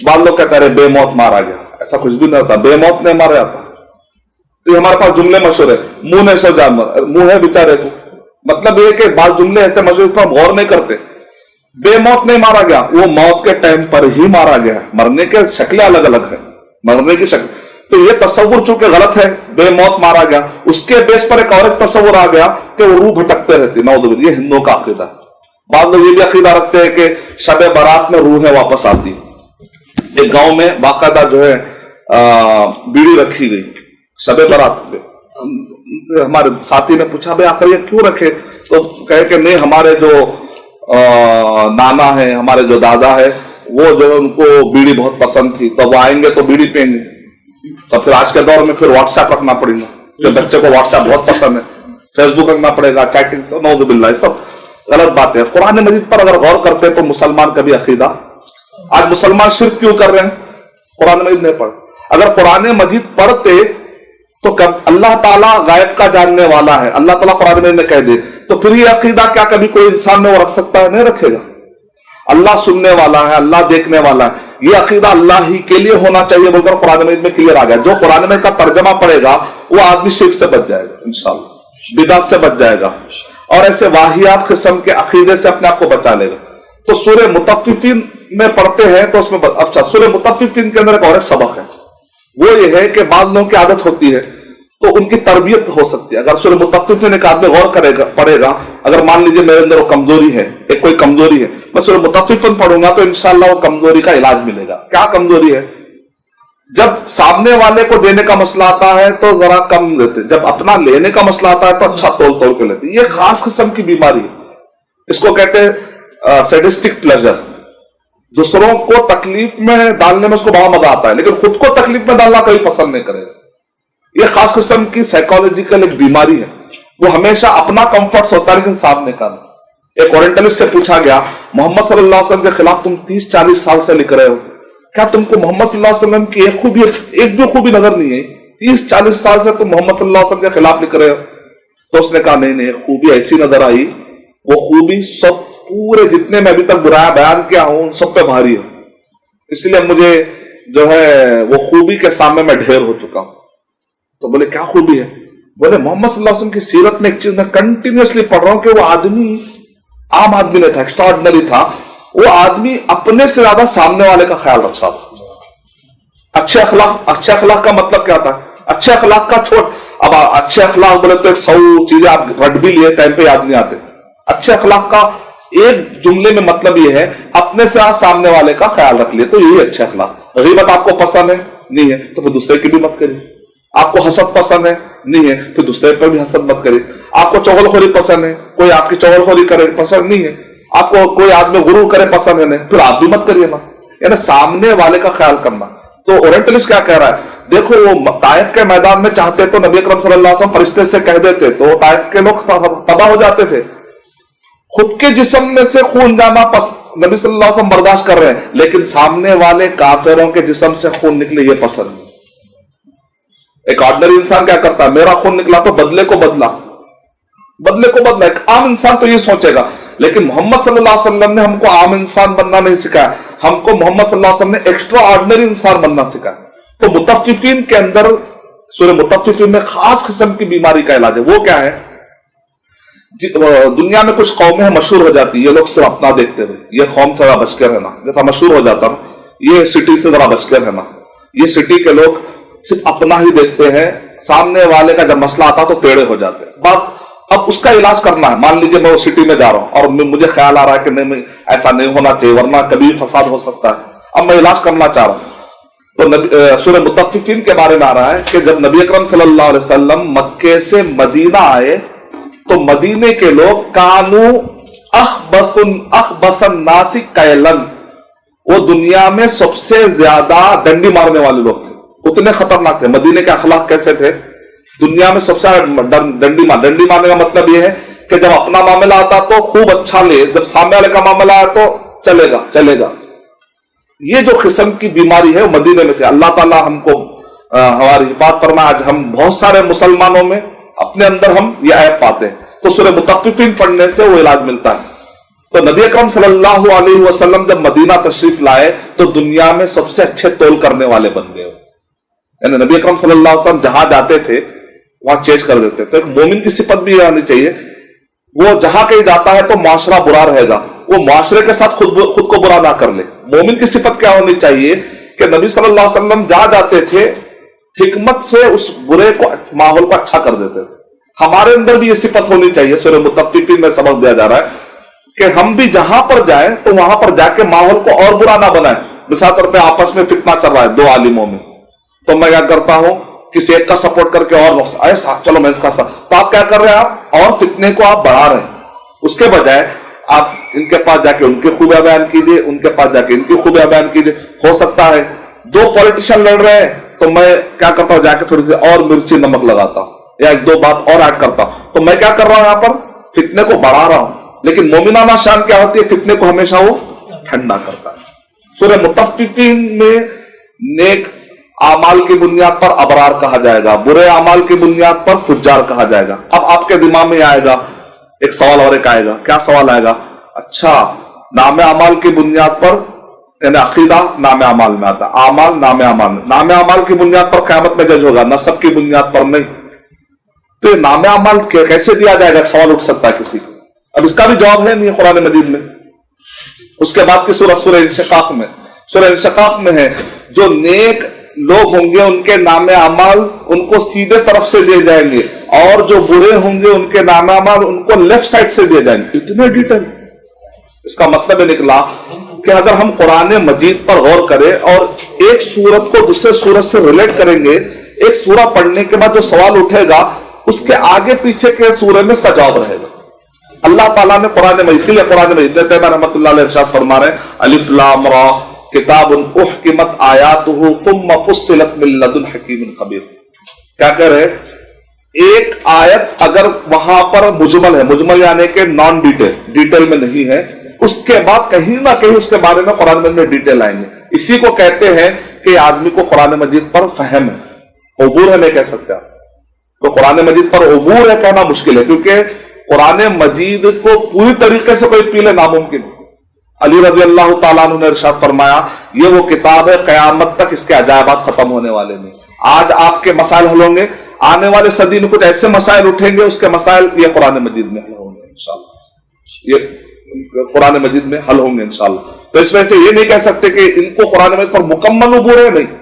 بعض لوگ کہتے ہیں بے موت مارا گیا، ایسا کچھ بھی نہیں ہوتا، بے موت نہیں مارا جاتا۔ یہ ہمارے پاس جملے مشہور ہے، منہ نے سو جانور، منہ ہے بیچارے کو، مطلب یہ کہ بعض جملے ایسے مشہور تو ہم غور نہیں کرتے۔ بے موت نہیں مارا گیا، وہ موت کے ٹائم پر ہی مارا گیا ہے۔ مرنے کے شکلیں الگ الگ ہیں، مرنے کی شکل، تو یہ تصور چونکہ غلط ہے، بے موت مارا گیا، اس کے بیس پر ایک اور ایک تصور آ گیا کہ وہ روح بھٹکتے رہتی، نعوذ باللہ۔ یہ ہندوؤں کا عقیدہ ہے۔ بعض لوگ یہ بھی عقیدہ رکھتے ہیں کہ شب برات میں روحیں واپس آتی۔ ایک گاؤں میں باقاعدہ جو ہے بیڑی رکھی گئی شب برات پہ۔ ہمارے ساتھی نے پوچھا بھائی آخر یہ کیوں رکھے، تو کہے کہ نہیں ہمارے جو نانا ہے، ہمارے جو دادا ہے، وہ جو ان کو بیڑی بہت پسند تھی، تو وہ آئیں گے تو بیڑی پئیں گے۔ تو پھر آج کے دور میں پھر واٹس ایپ رکھنا پڑے گا، کہ بچے کو واٹس ایپ بہت پسند ہے، فیس بک رکھنا پڑے گا، چیٹنگ، تو نعوذ باللہ، یہ سب غلط بات ہے۔ قرآن مجید پر اگر غور کرتے تو مسلمان کا بھی عقیدہ، آج مسلمان شرک کیوں کر رہے ہیں؟ قرآن مجید نہیں پڑھ۔ اگر قرآن مجید پڑھتے تو اللہ تعالیٰ غیب کا جاننے والا ہے، اللہ تعالیٰ قرآن مجید میں کہہ دے، تو پھر یہ عقیدہ کیا کبھی کوئی انسان میں وہ رکھ سکتا ہے؟ نہیں رکھے گا۔ اللہ سننے والا ہے، اللہ دیکھنے والا ہے۔ یہ عقیدہ اللہ ہی کے لیے ہونا چاہیے بول کر قرآن مجید میں کلیئر آ گیا. جو قرآن مجید کا ترجمہ پڑھے گا وہ آدمی شرک سے بچ جائے گا انشاءاللہ, بدعت سے بچ جائے گا, اور ایسے واہیات قسم کے عقیدے سے اپنے آپ کو بچا لے گا. تو سورہ مطففین میں پڑھتے ہیں تو اس میں اچھا سورہ مطففین کے اندر ایک اور ایک سبق ہے, وہ یہ ہے کہ بعض لوگوں کی عادت ہوتی ہے تو ان کی تربیت ہو سکتی ہے. اگر سورہ مطففین ایک آدمی غور پڑھے گا, اگر مان لیجیے میرے اندر وہ کمزوری ہے, ایک کوئی کمزوری ہے, میں سورہ مطففین پڑھوں گا تو انشاءاللہ وہ کمزوری کا علاج ملے گا. کیا کمزوری ہے؟ جب سامنے والے کو دینے کا مسئلہ آتا ہے تو ذرا کم دیتے, جب اپنا لینے کا مسئلہ آتا ہے تو اچھا توڑ کے لیتے. یہ خاص قسم کی بیماری ہے, اس کو کہتے ہیں سیڈسٹک پلیجر. دوسروں کو تکلیف میں ڈالنے میں اس کو بڑا مزہ آتا ہے, لیکن خود کو تکلیف میں ڈالنا کبھی پسند نہیں کرے گا. یہ خاص قسم کی سائیکالوجیکل ایک بیماری ہے. وہ ہمیشہ اپنا کمفرٹ ہوتا ہے لیکن سامنے کا نہیں. ایک اورینٹلسٹ سے پوچھا گیا, محمد صلی اللہ علیہ وسلم کے خلاف تم 30-40 سال سے لکھ رہے ہو, کیا تم کو محمد صلی اللہ علیہ وسلم کی ایک بھی خوبی نظر نہیں ہے؟ 30-40 سال سے تم محمد صلی اللہ علیہ وسلم کے خلاف لکھ رہے ہو. تو اس نے کہا نہیں, خوبی ایسی نظر آئی, وہ خوبی سب پورے جتنے میں ابھی تک برائیاں بیان کیا ہوں سب پہ بھاری ہے, اس لیے مجھے جو ہے وہ خوبی کے سامنے میں ڈھیر ہو چکا ہوں. تو بولے کیا خوبی ہے؟ بولے محمد صلی اللہ علیہ وسلم کی سیرت میں ایک چیز میں کنٹینیوسلی پڑھ رہا ہوں کہ وہ آدمی عام آدمی نہیں تھا, ایکسٹرا آرڈنری تھا. وہ آدمی اپنے سے زیادہ سامنے والے کا خیال رکھتا تھا. اچھے اخلاق کا مطلب کیا تھا؟ اچھے اخلاق کا چھوٹ, اب اچھے اخلاق بولے تو 100 چیزیں آپ رٹ بھی لیے, ٹائم پہ یاد نہیں آتے. اچھے اخلاق کا ایک جملے میں مطلب یہ ہے اپنے سے سامنے والے کا خیال رکھ لیے, تو یہی اچھے اخلاق. غیبت آپ کو پسند ہے نہیں ہے تو پھر دوسرے کی بھی مت کریے. آپ کو حسد پسند ہے نہیں ہے پھر دوسرے پر بھی حسد مت کریے. آپ کو چغلخوری پسند ہے, کوئی آپ کی چغلخوری کرے پسند نہیں ہے, آپ کو کوئی آدمی غرور کرے پسند ہے نہیں, پھر آپ بھی مت کریے نا. یعنی سامنے والے کا خیال کرنا. تو اورینٹلسٹ کیا کہہ رہا ہے, دیکھو وہ طائف کے میدان میں چاہتے تو نبی اکرم صلی اللہ علیہ وسلم فرشتے سے کہہ دیتے تو طائف کے لوگ تباہ ہو جاتے تھے. خود کے جسم میں سے خون جانا نبی صلی اللہ علیہ وسلم برداشت کر رہے ہیں, لیکن سامنے والے کافروں کے جسم سے خون نکلے یہ پسند نہیں. ایک آرڈنری انسان کیا کرتا ہے, میرا خون نکلا تو بدلے کو بدلا. ایک عام انسان تو یہ سوچے گا, لیکن محمد صلی اللہ علیہ وسلم نے ہم کو عام انسان بننا نہیں سکھایا, ہم کو محمد صلی اللہ علیہ وسلم نے ایکسٹرا آرڈنری انسان بننا سکھایا. تو مطففین کے اندر سورہ مطففین میں خاص قسم کی بیماری کا علاج ہے. وہ کیا ہے؟ دنیا میں کچھ قومیں مشہور ہو جاتی, یہ لوگ صرف اپنا دیکھتے ہوئے, یہ قوم ذرا بچ کے رہنا, جیسا مشہور ہو جاتا نا, یہ سٹی سے ذرا بچ کے رہنا. یہ سٹی کے لوگ صرف اپنا ہی دیکھتے ہیں, سامنے والے کا جب مسئلہ آتا تو ٹیڑے ہو جاتے ہیں. بات اب اس کا علاج کرنا ہے. مان لیجیے میں وہ سٹی میں جا رہا ہوں اور مجھے خیال آ رہا ہے کہ نہیں ایسا نہیں ہونا چاہیے ورنہ کبھی فساد ہو سکتا ہے, اب میں علاج کرنا چاہ رہا ہوں. تو سورہ مطففین کے بارے میں آ رہا ہے کہ جب نبی اکرم صلی اللہ علیہ وسلم مکے سے مدینہ آئے تو مدینے کے لوگ کانو اخبث الناس کیلن, وہ دنیا میں سب سے زیادہ ڈنڈی مارنے والے لوگ تھے, اتنے خطرناک تھے. مدینے کے اخلاق کیسے تھے؟ دنیا میں سب سے ڈنڈی مارنے کا مطلب یہ ہے کہ جب اپنا معاملہ آتا تو خوب اچھا لے, جب سامنے والے کا معاملہ آیا تو چلے گا. یہ جو قسم کی بیماری ہے وہ مدینے میں تھے. اللہ تعالیٰ ہم کو ہماری حفاظت فرمائے. آج ہم بہت سارے مسلمانوں میں اپنے اندر ہم یہ عیب پاتے ہیں, تو سورہ مطففین پڑھنے سے وہ علاج ملتا ہے. تو نبی اکرم صلی اللہ علیہ وسلم جب مدینہ تشریف لائے تو دنیا میں سب سے اچھے تول کرنے والے بن گئے. یعنی نبی اکرم صلی اللہ علیہ وسلم جہاں جاتے تھے وہاں چینج کر دیتے. تو ایک مومن کی صفت بھی یہ آنی چاہیے, وہ جہاں کہیں جاتا ہے تو معاشرہ برا رہے گا, وہ معاشرے کے ساتھ خود کو برا نہ کر لے. مومن کی صفت کیا ہونی چاہیے کہ نبی صلی اللہ علیہ وسلم جہاں جاتے تھے حکمت سے اس برے کو ماحول کو اچھا کر دیتے تھے. ہمارے اندر بھی یہ صفت ہونی چاہیے. سورہ مطففین میں سبق دیا جا رہا ہے کہ ہم بھی جہاں پر جائیں تو وہاں پر جا کے ماحول کو اور برا نہ بنائیں. مثال طور پہ آپس میں فتنہ چل رہا ہے دو عالموں میں, تو میں کیا کرتا ہوں کسی ایک کا سپورٹ کر کے اور ایسا چلو میں اس کا ساتھ, تو آپ کیا کر رہے ہیں, آپ اور فتنے کو آپ بڑھا رہے ہیں. اس کے بجائے آپ ان کے پاس جا کے ان کی خوبیاں بیان کیجیے, ان کے پاس جا کے ان کی خوبیاں بیان کیجیے. ہو سکتا ہے دو پولیٹیشین لڑ رہے ہیں تو میں کیا کرتا ہوں, جا کے تھوڑی سی اور مرچی نمک لگاتا ہوں یا ایک دو بات اور ایڈ کرتا ہوں. تو میں کیا کر رہا ہوں, یہاں پر فتنے کو بڑھا رہا ہوں. لیکن مومنانہ شان کیا ہوتی ہے, فتنے کو ہمیشہ وہ ٹھنڈا کرتا ہے. سورہ مطففین میں نیک اعمال کی بنیاد پر ابرار کہا جائے گا, برے اعمال کی بنیاد پر فجار کہا جائے گا. اب آپ کے دماغ میں آئے گا ایک سوال اور ایک آئے گا. کیا سوال آئے گا؟ اچھا نام اعمال کی بنیاد پر یعنی عقیدہ نام اعمال میں آتا ہے، اعمال نام اعمال میں، نام اعمال کی بنیاد پر قیامت میں جج ہوگا، نسب کی بنیاد پر نہیں۔ تو یہ نام اعمال کیسے دیا جائے گا، سوال اٹھ سکتا ہے کسی کو۔ اب اس کا بھی جواب ہے نہیں قرآن مجید میں۔ اس کے بعد کی سورہ سورہ انشقاق میں، سورہ انشقاق میں ہے جو نیک لوگ ہوں گے ان کے نام اعمال ان کو سیدھے طرف سے دیے جائیں گے، اور جو برے ہوں گے ان کے نام اعمال ان کو لیفٹ سائڈ سے دیے جائیں گے۔ اتنے ڈیٹیل۔ اس کا مطلب یہ نکلا کہ اگر ہم قرآن مجید پر غور کریں اور ایک سورت کو دوسرے سورت سے ریلیٹ کریں گے، ایک سورہ پڑھنے کے بعد جو سوال اٹھے گا اس کے آگے پیچھے کے سورے میں اس کا جواب رہے گا۔ اللہ تعالیٰ نے قرآن مجید، اسی لیے قرآن مجید ابن تیمیہ رحمۃ اللہ علیہ ارشاد فرما رہے ہیں الف لام را کتاب احکمت آیاتہ ثم فصلت من لدن حکیم خبیر۔ کیا کہہ رہے؟ ایک آیت اگر وہاں پر مجمل ہے، مجمل یعنی کہ نان ڈیٹیل، ڈیٹیل میں نہیں ہے، اس کے بعد کہیں نہ کہیں اس کے بارے میں قرآن مجید میں ڈیٹیل آئیں گے۔ اسی کو کہتے ہیں کہ آدمی کو قرآن مجید پر فہم ہے، عبور ہے نہیں کہہ سکتے آپ تو قرآن مجید پر عبور ہے کہنا مشکل ہے، کیونکہ قرآن مجید کو پوری طریقے سے کوئی پی لے ناممکن۔ علی رضی اللہ تعالیٰ عنہ نے ارشاد فرمایا یہ وہ کتاب ہے قیامت تک اس کے عجائبات ختم ہونے والے نہیں۔ آج آپ کے مسائل حل ہوں گے، آنے والے صدی میں کچھ ایسے مسائل اٹھیں گے، اس کے مسائل یہ قرآن مجید میں حل ہوں گے انشاءاللہ، یہ قرآن مجید میں حل ہوں گے انشاءاللہ۔ تو اس وجہ سے یہ نہیں کہہ سکتے کہ ان کو قرآن مجید پر مکمل عبور ہے، نہیں۔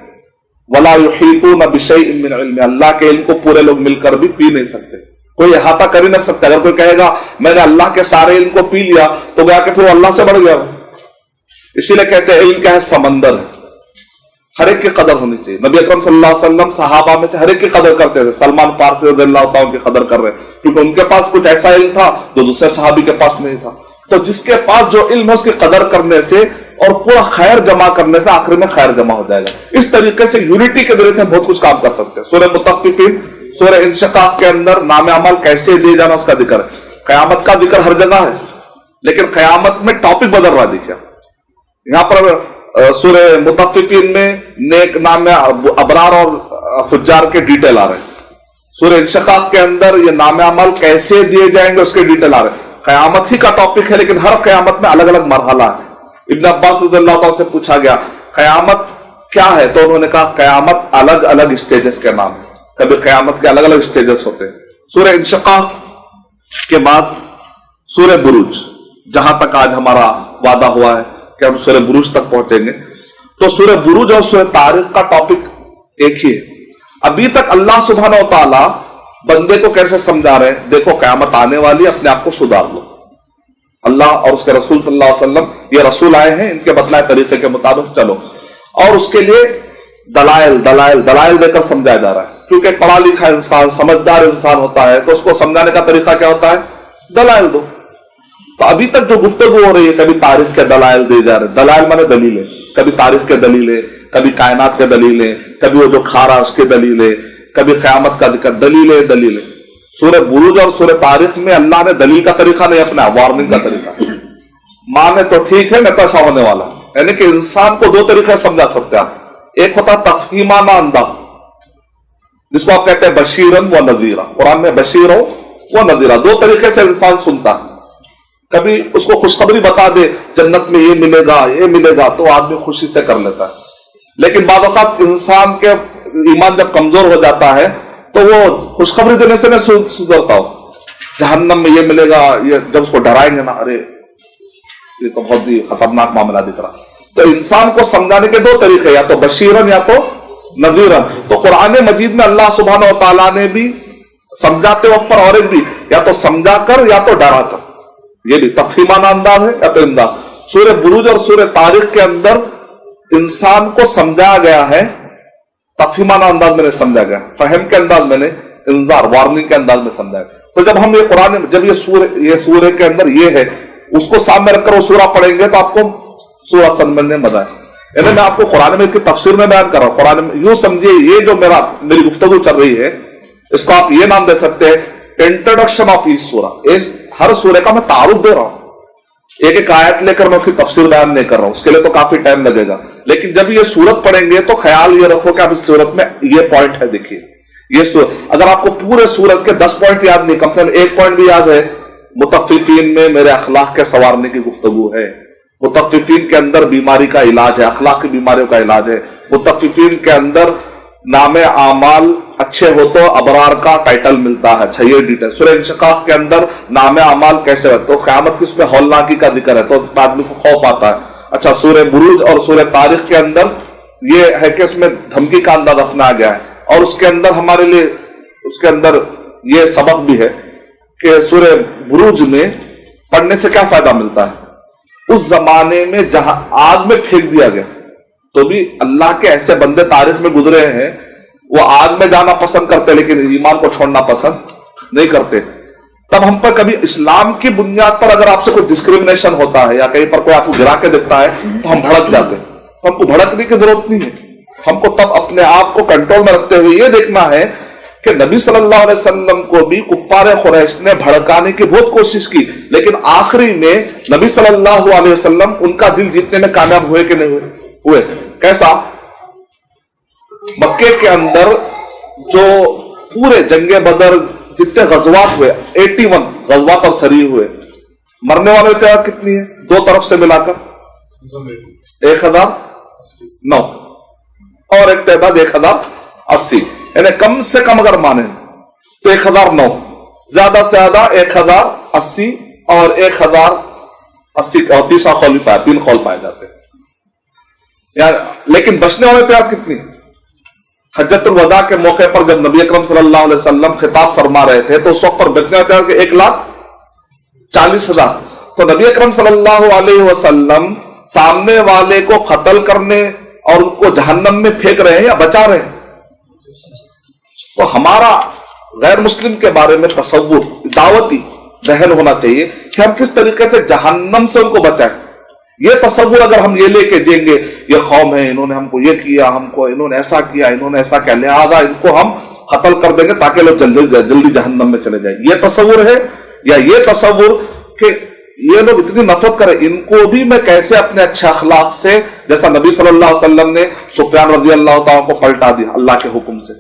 ولا یحیطون بشیء من علم، اللہ کے علم کو پورے لوگ مل کر بھی پی نہیں سکتے، کوئی احاطہ کر ہی نہ سکتا۔ اگر کوئی کہے گا میں نے اللہ کے سارے علم کو پی لیا تو گیا کہ پھر وہ اللہ سے بڑھ گیا۔ اسی لیے کہتے ہیں علم کیا ہے؟ سمندر ہے، ہر ایک کی قدر ہونی چاہیے۔ نبی اکرم صلی اللہ علیہ وسلم صحابہ میں تھے، ہر ایک کی قدر کرتے تھے۔ سلمان فارسی رضی اللہ تعالیٰ کی قدر کر رہے ہیں کیونکہ ان کے پاس کچھ ایسا علم تھا جو دوسرے صحابی کے پاس نہیں تھا۔ تو جس کے پاس جو علم ہے اس کی قدر کرنے سے اور پورا خیر جمع کرنے سے آخر میں خیر جمع ہو جائے گا۔ اس طریقے سے یونٹی کے ذریعے ہم بہت کچھ کام کر سکتے ہیں۔ سورہ مطففین، سورہ انشقاق کے اندر نام اعمال کیسے دیے جانا اس کا ذکر ہے۔ قیامت کا ذکر ہر جگہ ہے، لیکن قیامت میں ٹاپک بدل رہا دیکھا۔ یہاں پر سورہ مطففین میں نیک نام ابرار اور فجار کے ڈیٹیل آ رہے ہیں۔ سورہ انشقاق کے اندر یہ نام اعمال کیسے دیے جائیں گے اس کے ڈیٹیل آ رہے ہیں۔ قیامت ہی کا ٹاپک ہے، لیکن ہر قیامت میں الگ الگ مرحلہ ہے۔ ابن عباس رضی اللہ تعالیٰ سے پوچھا گیا قیامت کیا ہے، تو انہوں نے کہا قیامت الگ الگ اسٹیجز کے نام ہے، کبھی قیامت کے الگ الگ اسٹیجز ہوتے ہیں۔ سورہ انشقاق کے بعد سورہ بروج، جہاں تک آج ہمارا وعدہ ہوا ہے کہ ہم سورہ بروج تک پہنچیں گے، تو سورہ بروج اور سورہ طارق کا ٹاپک ایک ہی ہے۔ ابھی تک اللہ سبحانہ و تعالیٰ بندے کو کیسے سمجھا رہے ہیں؟ دیکھو قیامت آنے والی، اپنے آپ کو سدھار لو۔ اللہ اور اس کے رسول صلی اللہ علیہ وسلم، یہ رسول آئے ہیں، ان کے بتلائے طریقے کے مطابق چلو، اور اس کے لیے دلائل دے کر سمجھایا جا رہا ہے، کیونکہ پڑھا لکھا انسان، سمجھدار انسان ہوتا ہے تو اس کو سمجھانے کا طریقہ کیا ہوتا ہے؟ دلائل دو۔ تو ابھی تک جو گفتگو ہو رہی ہے، کبھی تاریخ کے دلائل دے جا رہے، دلائل مانے دلیلیں، کبھی تاریخ کے دلیلیں، کبھی کائنات کے دلیلیں، کبھی وہ جو کھا رہا اس کے دلیلیں، کبھی قیامت کا ذکر، دلیلیں۔ سورہ بروج اور سورہ طارق میں اللہ نے دلیل کا طریقہ نہیں اپنا، وارننگ کا طریقہ۔ مانے تو ٹھیک ہے، نہیں تو ایسا ہونے والا، یعنی کہ انسان کو دو طریقے سمجھا سکتے ہیں۔ ایک ہوتا تفہیمانہ انداز، جس کو آپ کہتے ہیں بشیرن و نذیرہ، قرآن میں بشیر ہو و نذیرہ، دو طریقے سے انسان سنتا ہے۔ کبھی اس کو خوشخبری بتا دے جنت میں یہ ملے گا تو آدمی خوشی سے کر لیتا ہے، لیکن بعض اوقات انسان کے ایمان جب کمزور ہو جاتا ہے تو وہ خوشخبری دینے سے نہیں سدھرتا ہو۔ جہنم میں یہ ملے گا، یہ جب اس کو ڈرائیں گے نا، ارے یہ تو بہت ہی خطرناک معاملہ دکھ رہا۔ تو انسان کو سمجھانے کے دو طریقے، یا تو بشیرن یا تو نذیرن۔ تو قرآن مجید میں اللہ سبحانہ و تعالیٰ نے بھی سمجھاتے وقت پر، اور ایک بھی یا تو سمجھا کر یا تو ڈرا کر، یہ بھی تفہیمانہ انداز ہے یا تو انداز۔ سورہ بروج اور سورہ طارق کے اندر انسان کو سمجھایا گیا ہے، تفہیمانہ انداز میں نے سمجھا گیا، فہم کے انداز میں نے، انذار وارننگ کے انداز میں سمجھا گیا۔ تو جب ہم یہ قرآن، جب یہ سورہ کے اندر یہ ہے، اس کو سامنے رکھ کر وہ سورہ پڑھیں گے تو آپ کو سورہ سمجھنے میں مزہ ہے۔ یعنی میں آپ کو قرآن میں کی تفسیر میں بیان کر رہا ہوں، قرآن میں یوں سمجھیے، یہ جو میری گفتگو چل رہی ہے، اس کو آپ یہ نام دے سکتے ہیں انٹروڈکشن آف ایچ سورہ۔ ہر سورہ کا میں تعارف دے رہا ہوں، ایک ایک آیت لے کر میں اس کی تفسیر بیان نہیں کر رہا ہوں، اس کے لیے تو کافی ٹائم لگے گا۔ لیکن جب یہ سورت پڑھیں گے تو خیال یہ رکھو کہ اب اس سورت میں یہ پوائنٹ ہے، دیکھیے یہ اگر آپ کو پورے سورت کے 10 پوائنٹ یاد نہیں، کم سے کم ایک پوائنٹ بھی یاد ہے، مطففین میں میرے اخلاق کے سنوارنے کی گفتگو ہے، मुतफ्फिफीन के अंदर बीमारी का इलाज है, अखलाकी बीमारियों का इलाज है। मुतफ्फिफीन के अंदर नामे आमाल अच्छे हो तो अबरार का टाइटल मिलता है। अच्छा, ये डिटेल सूरह इंशिकाक के अंदर नामे आमाल कैसे हो तो क़यामत की उसमें हौलनाकी का जिक्र है तो आदमी को खौफ आता है। अच्छा, सूरह बुरूज और सूरह तारिक के अंदर ये है कि उसमें धमकी का अंदाज अपनाया गया है, और उसके अंदर हमारे लिए उसके अंदर ये सबक भी है कि सूरह बुरूज में पढ़ने से क्या फायदा मिलता है। उस जमाने में जहां आग में फेंक दिया गया तो भी अल्लाह के ऐसे बंदे तारीख में गुजरे हैं, वो आग में जाना पसंद करते लेकिन ईमान को छोड़ना पसंद नहीं करते। तब हम पर कभी इस्लाम की बुनियाद पर अगर आपसे कोई डिस्क्रिमिनेशन होता है या कहीं पर कोई आपको गिरा के देखता है तो हम भड़क जाते हैं। तो हमको भड़कने की जरूरत नहीं है, हमको तब अपने आप को कंट्रोल में रखते हुए ये देखना है कि नबी सल्लल्लाहु अलैहि वसल्लम को भी कुफ्फार कुरैश ने भड़काने की बहुत कोशिश की, लेकिन आखिरी में नबी सल्लल्लाहु अलैहि वसल्लम उनका दिल जीतने में कामयाब हुए कि नहीं हुए? कैसा? मक्के के अंदर जो पूरे जंगे बदर जितने गजवात हुए 81 गजवात और सरी हुए, मरने वाले तादाद कितनी है दो तरफ से मिलाकर? 1009 और एक तादाद 1080, यानी कम से कम अगर माने तो 1009, ज्यादा से ज्यादा 1080 और 1080 और तीसरा कौल भी पाया, 3 कौल पाए जाते हैं यार। लेकिन बचने वाले तादाद कितनी? हज्जतुल वदा के मौके पर जब नबी अकरम सल्लल्लाहु अलैहि वसल्लम खिताब फरमा रहे थे तो उस वक्त पर बचने वाले तादाद 1,40,000। तो नबी अकरम सल्लल्लाहु अलैहि वसल्लम सामने वाले को कत्ल करने और उनको जहन्नम में फेंक रहे हैं या बचा रहे हैं? तो हमारा गैर मुस्लिम के बारे में तसव्वुर दावती जहन होना चाहिए कि हम किस तरीके से जहन्नम से उनको बचाएं। ये तसव्वुर अगर हम ये लेके देंगे, ये कौम है, इन्होंने हमको ये किया, हमको इन्होंने ऐसा किया, इन्होंने ऐसा किया, लिहाजा इनको हम कत्ल कर देंगे ताकि लोग जल्दी जहन्नम में चले जाए, ये तसव्वुर है? या ये तसव्वुर कि ये लोग इतनी नफरत करें, इनको भी मैं कैसे अपने अच्छे अखलाक से, जैसा नबी सल्लल्लाहु अलैहि वसल्लम ने सुफयान रज़ी अल्लाह तआला को पलटा दिया अल्लाह के हुक्म से,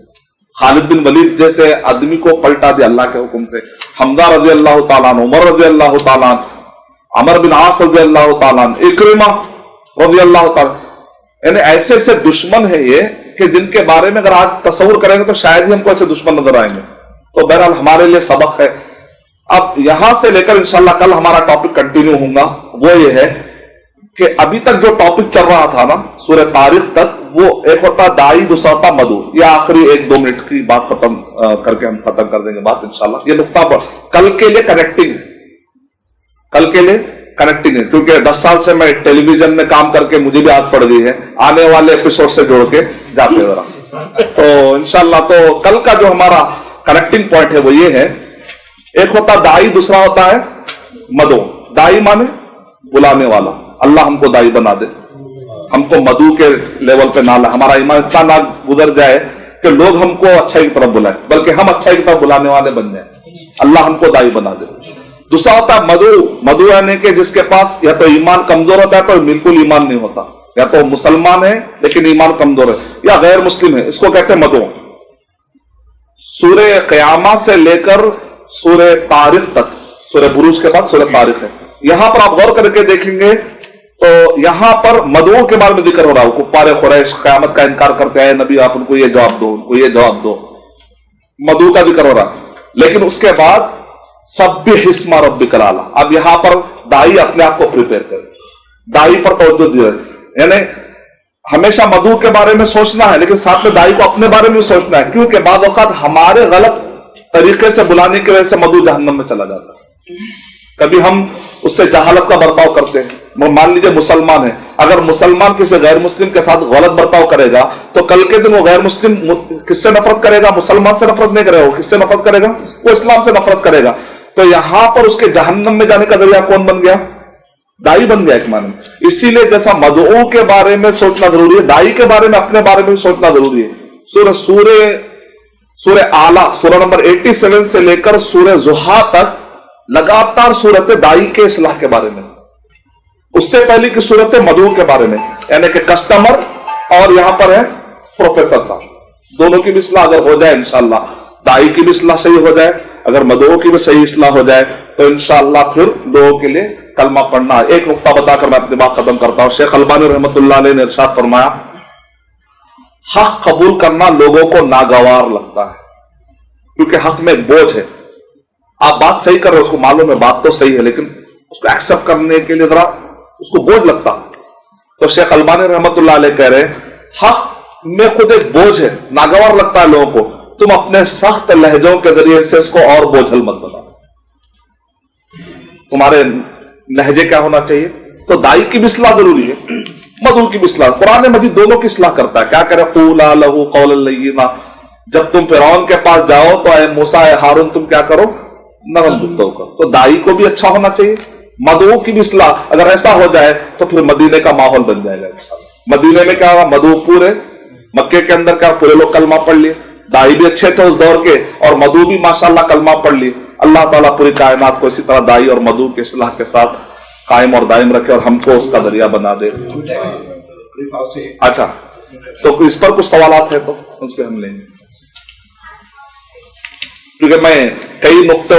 खालिद बिन वलीद जैसे आदमी को पलटा दिया अल्लाह के हुक्म से, हमजा रज़ी अल्लाह तआला, उमर रज़ी अल्लाह तआला, अमर बिन आस रज़ी अल्लाह तआला, इकरिमा रज़ी अल्लाह तआला, यानी ऐसे ऐसे दुश्मन है ये कि जिनके बारे में अगर आज तस्वुर करेंगे तो शायद ही हमको ऐसे दुश्मन नजर आएंगे। तो बहरहाल हमारे लिए सबक है। अब यहां से लेकर इंशाल्लाह कल हमारा टॉपिक कंटिन्यू होगा, वो ये है कि अभी तक जो टॉपिक चल रहा था ना सूरह तारिक तक, वो एक होता दाई, दूसरा होता मधु। ये आखिरी 1-2 मिनट की बात खत्म करके हम खत्म कर देंगे बात इंशाल्लाह। ये नुक्ता पर कल के लिए कनेक्टिंग है, कल के लिए कनेक्टिंग है, क्योंकि 10 साल से मैं टेलीविजन में काम करके मुझे भी आदत पड़ गई है आने वाले एपिसोड से जोड़ के जाते जरा। तो इंशाल्लाह तो कल का जो हमारा कनेक्टिंग पॉइंट है वो ये है, एक होता दाई, दूसरा होता है मधु। दाई माने बुलाने वाला, अल्लाह हमको दाई बना दे, हमको मधु के लेवल पे ना ला, हमारा ईमान इतना ना गुजर जाए कि लोग हमको अच्छाई की तरफ बुलाए, बल्कि हम अच्छाई की तरफ बुलाने वाले बन जाए, अल्लाह हमको दाई बना दे। दूसरा होता है मधु। मधु यानी कि जिसके पास या तो ईमान कमजोर होता है तो बिल्कुल ईमान नहीं होता, या तो मुसलमान है लेकिन ईमान कमजोर है, या गैर मुस्लिम है, इसको कहते हैं मधु। सूरह क़यामा से लेकर सूरह तारिक तक, सूरह बुरूज के बाद सूरह तारिक है, यहां पर आप गौर करके देखेंगे तो यहां पर मधुओं के बारे में जिक्र हो रहा है। कुफ्फार कुरैश क़यामत का इनकार करते हैं, नबी आप उनको ये जवाब दो, उनको ये जवाब दो, मधु का जिक्र हो रहा है। लेकिन उसके बाद सब्बिह इस्मा रब्बिकल आला, अब यहां पर दाई अपने आप को प्रिपेयर करे, दाई पर तवज्जो दिया, यानी हमेशा मधु के बारे में सोचना है लेकिन साथ में दाई को अपने बारे में सोचना है, क्योंकि बाद औक़ात हमारे गलत तरीके से बुलाने की वजह से मधु जहन्नम में चला जाता है। कभी हम उससे जहालत का बर्ताव करते हैं, मान लीजिए मुसलमान है, अगर मुसलमान किसी गैर मुस्लिम के साथ गलत बर्ताव करेगा तो कल के दिन वो गैर मुस्लिम किससे नफरत करेगा? मुसलमान से नफरत नहीं करेगा, वो किससे नफरत करेगा? वो इस्लाम से नफरत करेगा। तो यहां पर उसके जहन्नम में जाने का जरिया कौन बन गया? दाई बन गया एक माने। इसीलिए जैसा मधुओं के बारे में सोचना जरूरी है, दाई के बारे में अपने बारे में भी सोचना जरूरी है। सूरह आला, सूरह नंबर 87 से लेकर सूरह जुहा तक लगातार सूरत दाई के इस्लाह के बारे में, उससे पहले की सूरत मधु के बारे में, यानी कि कस्टमर और यहां पर है प्रोफेसर साहब, दोनों की भी इस्लाह अगर हो जाए इंशाअल्लाह, दाई की भी इस्लाह सही हो जाए, अगर मधुओं की भी सही इस्लाह हो जाए तो इंशाअल्लाह फिर लोगों के लिए कलमा पढ़ना। एक नुक्ता बताकर मैं अपनी बात खत्म करता हूं। शेख अलबानी रहमतुल्लाह अलैह ने इरशाद फरमाया, हक कबूल करना लोगों को नागवार लगता है क्योंकि हक में एक बोझ है। आप बात सही कर रहे हो, उसको मालूम है बात तो सही है, लेकिन उसको एक्सेप्ट करने के लिए जरा उसको बोझ लगता। तो शेख अलबानी रहमतुल्लाह अलैह कह रहे हैं, हक में खुद एक बोझ है, नागवार लगता है लोगों को, तुम अपने सख्त लहजों के जरिए से इसको और बोझल मत बनाओ। तुम्हारे लहजे क्या होना चाहिए? तो दाई की भी इस्लाह जरूरी है, मदऊ की भी इस्लाह। कुरान मजीद दोनों की इस्लाह करता है। क्या करे? क़ूला लहू क़ौलन लय्यिना। जब तुम फिरौन के पास जाओ तो ऐ मूसा ऐ हारून तुम क्या करो? नरम गुफ्तगू करो। तो दाई को भी अच्छा होना चाहिए, मदऊ की भी इस्लाह। अगर ऐसा हो जाए तो फिर मदीने का माहौल बन जाएगा इंशाअल्लाह। मदीने में क्या होगा? मदऊ पूरे, मक्के के अंदर क्या पूरे लोग कलमा पढ़ लिए, दाई भी अच्छे थे उस दौर के और मदऊ भी माशाअल्लाह कलमा पढ़ लिए। अल्लाह ताला पूरी कायनात को इसी तरह दाई और मदऊ के इस्लाह के साथ कायम और दायम रखे और हमको उसका जरिया बना दे। अच्छा, तो इस पर कुछ सवालात है तो उस पर हम लेंगे, क्योंकि मैं कई नुक्ते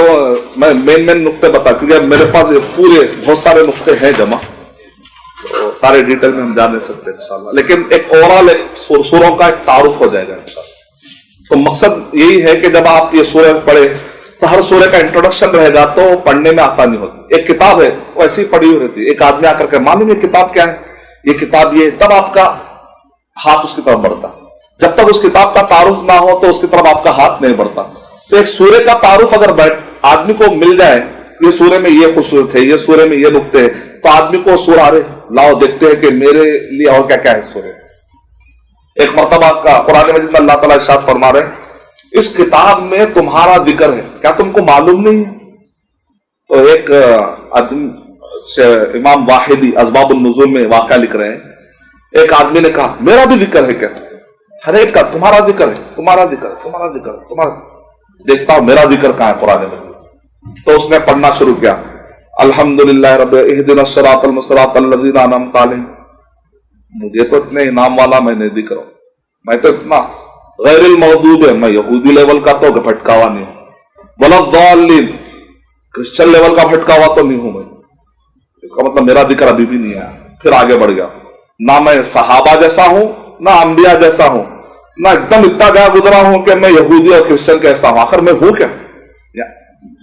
मैं मेन नुक्ते बता, क्योंकि मेरे पास पूरे बहुत सारे नुक्ते हैं जमा, तो सारे डिटेल में हम जा नहीं सकते इंशाल्लाह, लेकिन एक ओवरऑल एक सूरों का एक तारुफ हो जाएगा इंशाल्लाह। तो मकसद यही है कि जब आप ये सूरह पढ़े तो हर सूरह का इंट्रोडक्शन रहेगा तो पढ़ने में आसानी होती। एक किताब है वो ऐसी पढ़ी हुई रहती है, एक आदमी आकर के मालूम ये किताब क्या है, ये किताब ये, तब आपका हाथ उसकी तरफ बढ़ता। जब तक उस किताब का तारुफ ना हो तो उसकी तरफ आपका हाथ नहीं बढ़ता। तो एक सूरह का तारुफ अगर आदमी को मिल जाए, ये सूरह में ये खूबसूरत है, ये सूरह में ये नुक्ते है, तो आदमी को सूरह अरे लाओ देखते हैं कि मेरे लिए और क्या क्या है सूरह। एक मर्तबा का कुरान मजीद में अल्लाह ताला इरशाद फरमा रहे हैं, इस किताब में तुम्हारा जिक्र है, क्या तुमको मालूम नहीं है? तो एक आदमी इमाम वाहिदी असबाबुन नुज़ूल में वाक़या लिख रहे हैं, एक आदमी ने कहा मेरा भी जिक्र है क्या? हर एक का तुम्हारा जिक्र है, तुम्हारा जिक्र है, तुम्हारा जिक्र है, तुम्हारा। देखता हूं मेरा जिक्र कहां है कुरान में। तो उसने पढ़ना शुरू किया, अल्हम्दुलिल्लाह रब्बिल इहदिनस सिरातल मुस्तक़ीम लज़ीना अनअमता अलैहिम। मुझे तो इतने इनाम वाला मैं नहीं दिख रहा हूं, मैं तो इतना गैरिल मग़दूब है, मैं यहूदी लेवल का तो भटकावा नहीं हूं, वलद्दालिन क्रिश्चियन लेवल का भटकावा तो नहीं हूं मैं। इसका मतलब मेरा जिक्र अभी भी नहीं आया। फिर आगे बढ़ गया, ना मैं सहाबा जैसा हूं, ना अंबिया जैसा हूं, ना एकदम इतना गया गुजरा हूं कि मैं यहूदी और क्रिश्चियन कैसा हूं, आखिर मैं हूं क्या?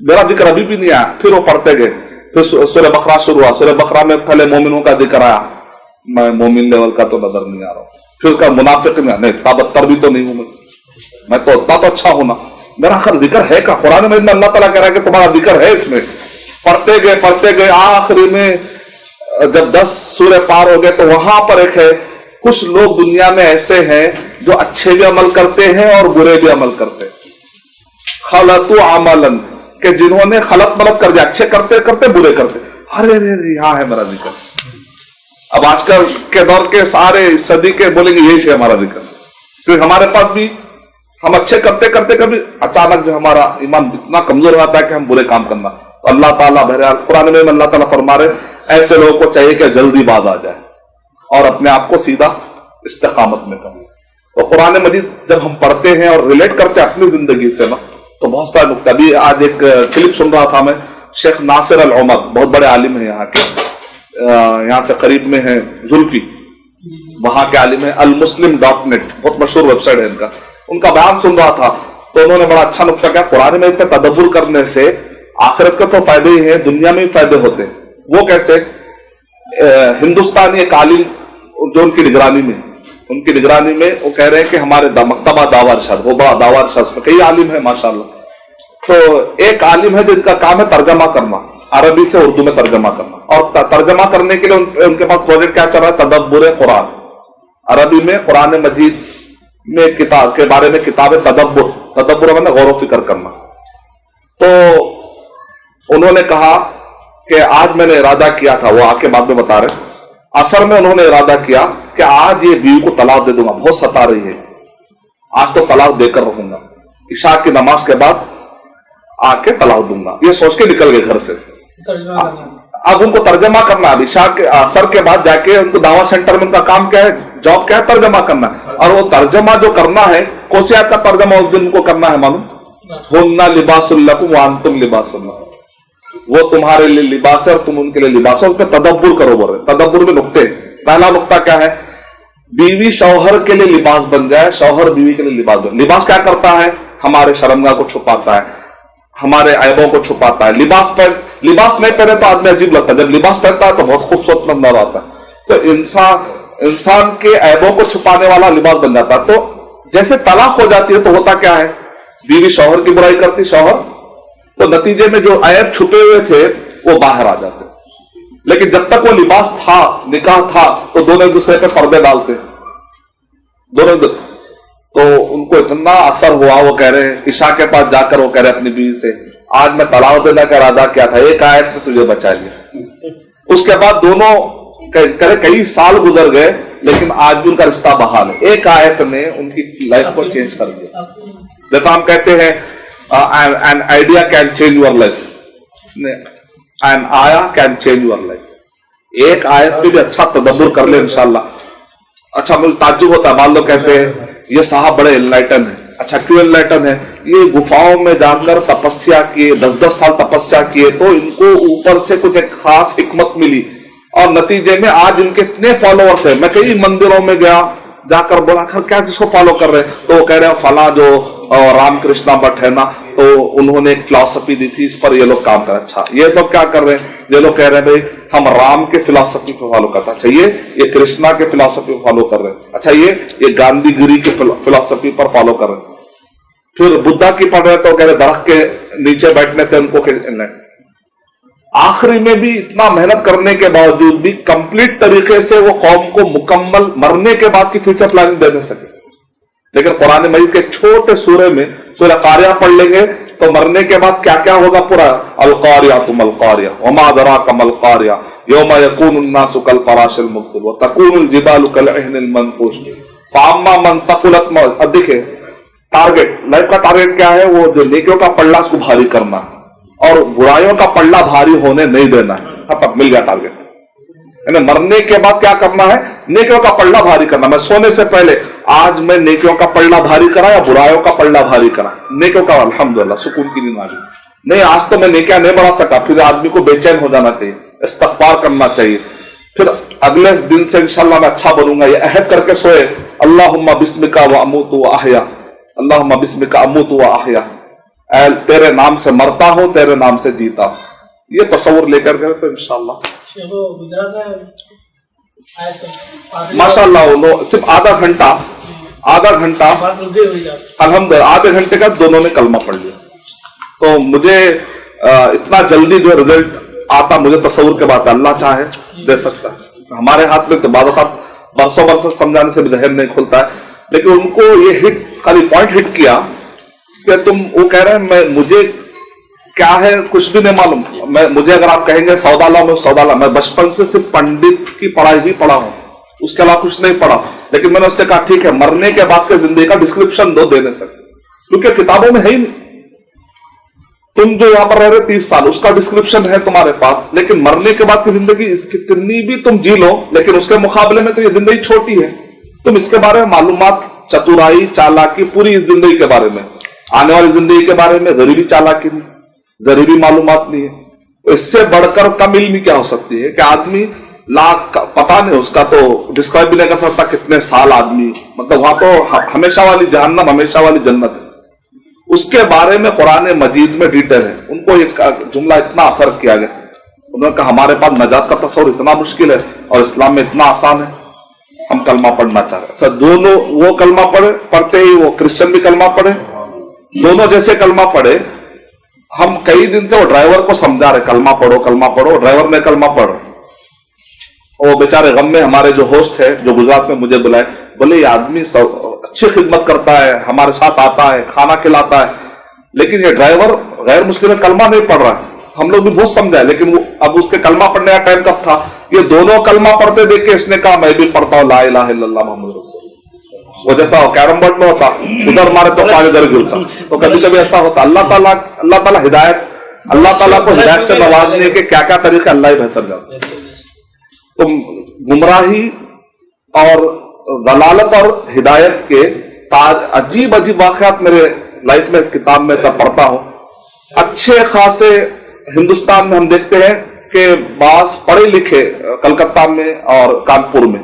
मेरा जिक्र अभी भी नहीं आया। फिर वो पढ़ते गए, फिर सूरह बकरा शुरू हुआ। सूरह बकरा में पहले मोमिनों का जिक्र आया, मैं मोमिन लेवल का तो नजर नहीं आ रहा हूं। फिर का मुनाफिक नहीं, ताबत्तर भी तो नहीं हूं मैं तो उतना तो अच्छा हूं ना, मेरा आखिर जिक्र है का? कुरान में अल्लाह ताला कह रहा है कि तुम्हारा जिक्र है इसमें। पढ़ते गए आखिरी में जब 10 सूरह पार हो गए तो वहां पर एक है, कुछ लोग दुनिया में ऐसे हैं जो अच्छे भी अमल करते हैं और बुरे भी अमल करते हैं। खलतु अमलन, के जिन्होंने खलत मलत कर दिया, अच्छे करते करते बुरे करते। अरे रे यहां है मेरा जिक्र। अब आजकल के दौर के सारे सदी के बोलेंगे यही है हमारा जिक्र। फिर हमारे पास भी हम अच्छे करते करते कभी अचानक जो हमारा ईमान इतना कमजोर होता है कि हम बुरे काम करना। तो अल्लाह ताला बहरहाल कुरान में अल्लाह ताला फरमा रहे, ऐसे लोगों को चाहिए कि जल्दी बाज आ जाए और अपने आप को सीधा इस्तिकामत में करें। तो कुरान मजीद जब हम पढ़ते हैं और रिलेट करते हैं अपनी जिंदगी से ना, तो बहुत सारे नुक्ते। अभी आज एक क्लिप सुन रहा था मैं, शेख नासिर अल उमर, बहुत बड़े आलिम है यहाँ के, यहाँ से करीब में है जुल्फी, वहां के आलिम है, almuslim.net बहुत मशहूर वेबसाइट है इनका। उनका बयान सुन रहा था तो उन्होंने बड़ा अच्छा नुक्ता किया, कुरान में पे तदब्बुर करने से आखिरत के तो फायदे ही हैं, दुनिया में भी फायदे होते हैं। वो कैसे? हिंदुस्तानी एक आलिम जो उनकी निगरानी में वो कह रहे हैं कि हमारे मकतबा दावा इरशाद, वो बड़ा दावा इरशाद में कई आलिम है माशाल्लाह। तो एक आलिम है जिनका काम है तर्जमा करना, अरबी से उर्दू में तर्जमा करना, और तर्जमा करने के लिए उनके पास प्रोजेक्ट क्या चल रहा है? तदब्बुर कुरान, अरबी में कुरान मजीद में किताब के बारे में किताब तदब्बुर मैंने गौर फिक्र करना। तो उन्होंने कहा कि आज मैंने इरादा किया था, वो आके बाद में बता रहे, असर में उन्होंने इरादा किया कि आज ये बीवी को तलाक दे दूंगा, बहुत सता रही है, आज तो तलाक देकर रहूंगा, इशा की नमाज के बाद आके तलाक दूंगा, ये सोच के निकल गए घर से। अब उनको तर्जमा करना है, इशा के असर के बाद जाके उनको दावा सेंटर में उनका काम क्या है, जॉब क्या है? तर्जमा करना। और वो तर्जमा जो करना है, कोसियात का तर्जमा उस दिन उनको करना है मालूम, हुन्ना लिबासुल लकुम व अंतुम लिबासुल लहुम। وہ تمہارے لیے لباس ہے اور تم ان کے لیے لباس ہے. اس پہ تدبر کرو بول رہے. تدبر میں نقطے. پہلا نقطہ کیا ہے؟ بیوی شوہر کے لیے لباس بن جائے, شوہر بیوی کے لیے لباس بن. لباس کیا کرتا ہے؟ ہمارے شرمگاہ کو چھپاتا ہے, ہمارے عیبوں کو چھپاتا ہے. لباس نہیں پہنے تو آدمی عجیب لگتا ہے, جب لباس پہنتا ہے تو بہت خوبصورت نظر آتا ہے. تو انسان کے عیبوں کو چھپانے والا لباس بن جاتا ہے. تو جیسے طلاق ہو جاتی ہے تو ہوتا کیا ہے؟ بیوی شوہر کی برائی کرتی, شوہر, تو نتیجے میں جو عیب چھپے ہوئے تھے وہ باہر آ جاتے. لیکن جب تک وہ لباس تھا, نکاح تھا, تو دونوں ایک دوسرے پہ پردے ڈالتے دونوں. تو ان کو اتنا اثر ہوا, وہ کہہ رہے ہیں عشاء کے پاس جا کر وہ کہہ رہے اپنی بیوی سے, آج میں طلاق دینے کا ارادہ کیا تھا, ایک آیت نے تجھے بچا لیا. اس کے بعد دونوں کئی سال گزر گئے لیکن آج بھی ان کا رشتہ بحال ہے. ایک آیت نے ان کی لائف کو چینج کر دیا. جیسا ہم کہتے ہیں an idea can change your life, an آیا can change your life. ایک آیت پہ بھی اچھا تدبر کر لے انشاءاللہ. اچھا مجھے تعجب ہوتا ہے, بعض لوگ کہتے ہیں یہ صاحب بڑے انلائٹن ہیں. اچھا کیوں انلائٹن ہے؟ یہ گفاؤں میں جا کر تپسیا کیے, 10 سال تپسیا کیے, تو ان کو اوپر سے کچھ ایک خاص حکمت ملی اور نتیجے میں آج ان کے اتنے فالوورز ہیں. میں کئی مندروں میں گیا, جا کر بولا کیا کس کو فالو کر رہے ہیں, تو وہ کہہ رہے ہیں فلاں جو رام کرشنا بٹ ہے نا, تو انہوں نے ایک فلسفی دی تھی, اس پر یہ لوگ کام کر. اچھا یہ لوگ کیا کر رہے ہیں؟ یہ لوگ کہہ رہے ہیں بھائی ہم رام کے فلسفی کو فالو کرتا. اچھا یہ کرشنا کے فلسفی کو فالو کر رہے ہیں. اچھا یہ گاندھی گیری کے فلسفی پر فالو کر رہے ہیں. پھر بدھا کی پڑھ رہے تو کہہ رہے درخت کے نیچے بیٹھنے تھے ان کو. آخری میں بھی اتنا محنت کرنے کے باوجود بھی کمپلیٹ طریقے سے وہ قوم کو مکمل مرنے کے بعد کی فیوچر پلاننگ دے نہیں سکے. لیکن قرآن مجید کے چھوٹے سورے میں سورہ قاریہ پڑھ لیں گے تو مرنے کے بعد کیا کیا ہوگا پورا. القاریہ ما القاریہ وما ادراک ما القاریہ یوم یکون الناس کالفراش المبثوث وتکون الجبال کالعہن المنفوش فاما من ثقلت. اب دیکھیں ٹارگیٹ, لائف کا ٹارگیٹ کیا ہے؟ وہ جو نیکیوں کا پلڑا اس کو بھاری کرنا اور برائیوں کا پلڑا بھاری ہونے نہیں دینا ہے. ختم, مل گیا ٹارگیٹ. یعنی مرنے کے بعد کیا کرنا ہے؟ نیکیوں کا پلڑا بھاری کرنا. میں سونے سے پہلے آج میں نیکیوں کا پلڑا بھاری کرا یا برائیوں کا پلڑا بھاری کرا؟ نیکیوں کا, الحمدللہ سکون کی نیند آ گئی. نہیں آج تو میں نیکیاں نہیں بڑھا سکا, پھر آدمی کو بے چین ہو جانا چاہیے, استغفار کرنا چاہیے. پھر اگلے دن سے انشاءاللہ میں اچھا بنوں گا. یہ عہد کر کے سوئے, اللہم بسمک واموت واحیا, اللہم بسمک اموت واحیا, اے تیرے نام سے مرتا ہوں, تیرے نام سے جیتا ہوں. یہ تصور لے کر گئے تو انشاءاللہ ماشاءاللہ وہ صرف آدھا گھنٹہ الحمدللہ آدھے گھنٹے کا دونوں نے کلمہ پڑھ لیا. تو مجھے اتنا جلدی جو رزلٹ آتا مجھے تصور کے بعد اللہ چاہے دے سکتا ہے. ہمارے ہاتھ میں تو بعض اوقات برسوں سمجھانے سے بھی ذہن نہیں کھلتا ہے. لیکن ان کو یہ ہٹ, خالی پوائنٹ ہٹ کیا کہ وہ کہہ رہے ہیں مجھے کیا ہے کچھ بھی نہیں معلوم. مجھے اگر آپ کہیں گے سودالہ, میں بچپن سے صرف پنڈت کی پڑھائی ہی پڑھا ہوں, اس کے علاوہ کچھ نہیں پڑھا. لیکن میں نے اس سے کہا ٹھیک ہے مرنے کے بعد کے زندگی کا ڈسکرپشن دے نہیں سکتے کیونکہ کتابوں میں ہے ہی نہیں. تم جو یہاں پر رہ رہے 30 سال اس کا ڈسکرپشن ہے تمہارے پاس, لیکن مرنے کے بعد کی زندگی اس کتنی بھی تم جی لو, لیکن اس کے مقابلے میں تو یہ زندگی چھوٹی ہے. تم اس کے بارے میں معلومات, چتورائی, چالاکی, پوری اس زندگی کے بارے میں, آنے والی زندگی کے بارے میں ذری بھی چالاکی نہیں, ذری بھی معلومات نہیں ہے. اس سے بڑھ کر کم علمی کیا ہو سکتی ہے کہ آدمی لاکھ پتا نہیں, اس کا تو ڈسکرائب بھی نہیں کر سکتا کتنے سال آدمی, مطلب وہاں تو ہمیشہ والی جہنم ہمیشہ والی جنت ہے. اس کے بارے میں قرآن مجید میں ڈیٹیل ہے. ان کو ایک جملہ اتنا اثر کیا گیا, انہوں نے کہا ہمارے پاس نجات کا تصور اتنا مشکل ہے اور اسلام میں اتنا آسان ہے, ہم کلمہ پڑھنا چاہ رہے ہیں. اچھا دونوں وہ کلمہ پڑھتے ہی وہ کرسچن بھی کلمہ پڑھے, دونوں جیسے کلمہ پڑھے. ہم کئی دن سے وہ ڈرائیور کو سمجھا رہے کلمہ پڑھو, ڈرائیور نے کلمہ پڑھ. وہ بیچارے غم میں ہمارے جو ہوسٹ ہے جو گجرات میں مجھے بلائے, بولے یہ آدمی اچھی خدمت کرتا ہے, ہمارے ساتھ آتا ہے, کھانا کھلاتا ہے, لیکن یہ ڈرائیور غیر مسلم کلمہ نہیں پڑھ رہا ہے. ہم لوگ بھی بہت سمجھائے, لیکن اب اس کے کلمہ پڑھنے کا ٹائم کب تھا؟ یہ دونوں کلمہ پڑھتے دیکھ کے اس نے کہا میں بھی پڑھتا ہوں لا الہ الا اللہ محمد رسول اللہ. وہ جیسا کیرم بورڈ میں ہوتا ادھر مارے تو پانی ادھر گرتا, تو کبھی کبھی ایسا ہوتا. اللہ تعالیٰ ہدایت, اللہ تعالیٰ کو ہدایت سے نوازنے کے کیا کیا طریقے اللہ ہی بہتر جانتا ہے. تو گمراہی اور ضلالت اور ہدایت کے عجیب واقعات میرے لائف میں کتاب میں تب پڑھتا ہوں. اچھے خاصے हिंदुस्तान में हम देखते हैं कि बास पढ़े लिखे कलकत्ता में और कानपुर में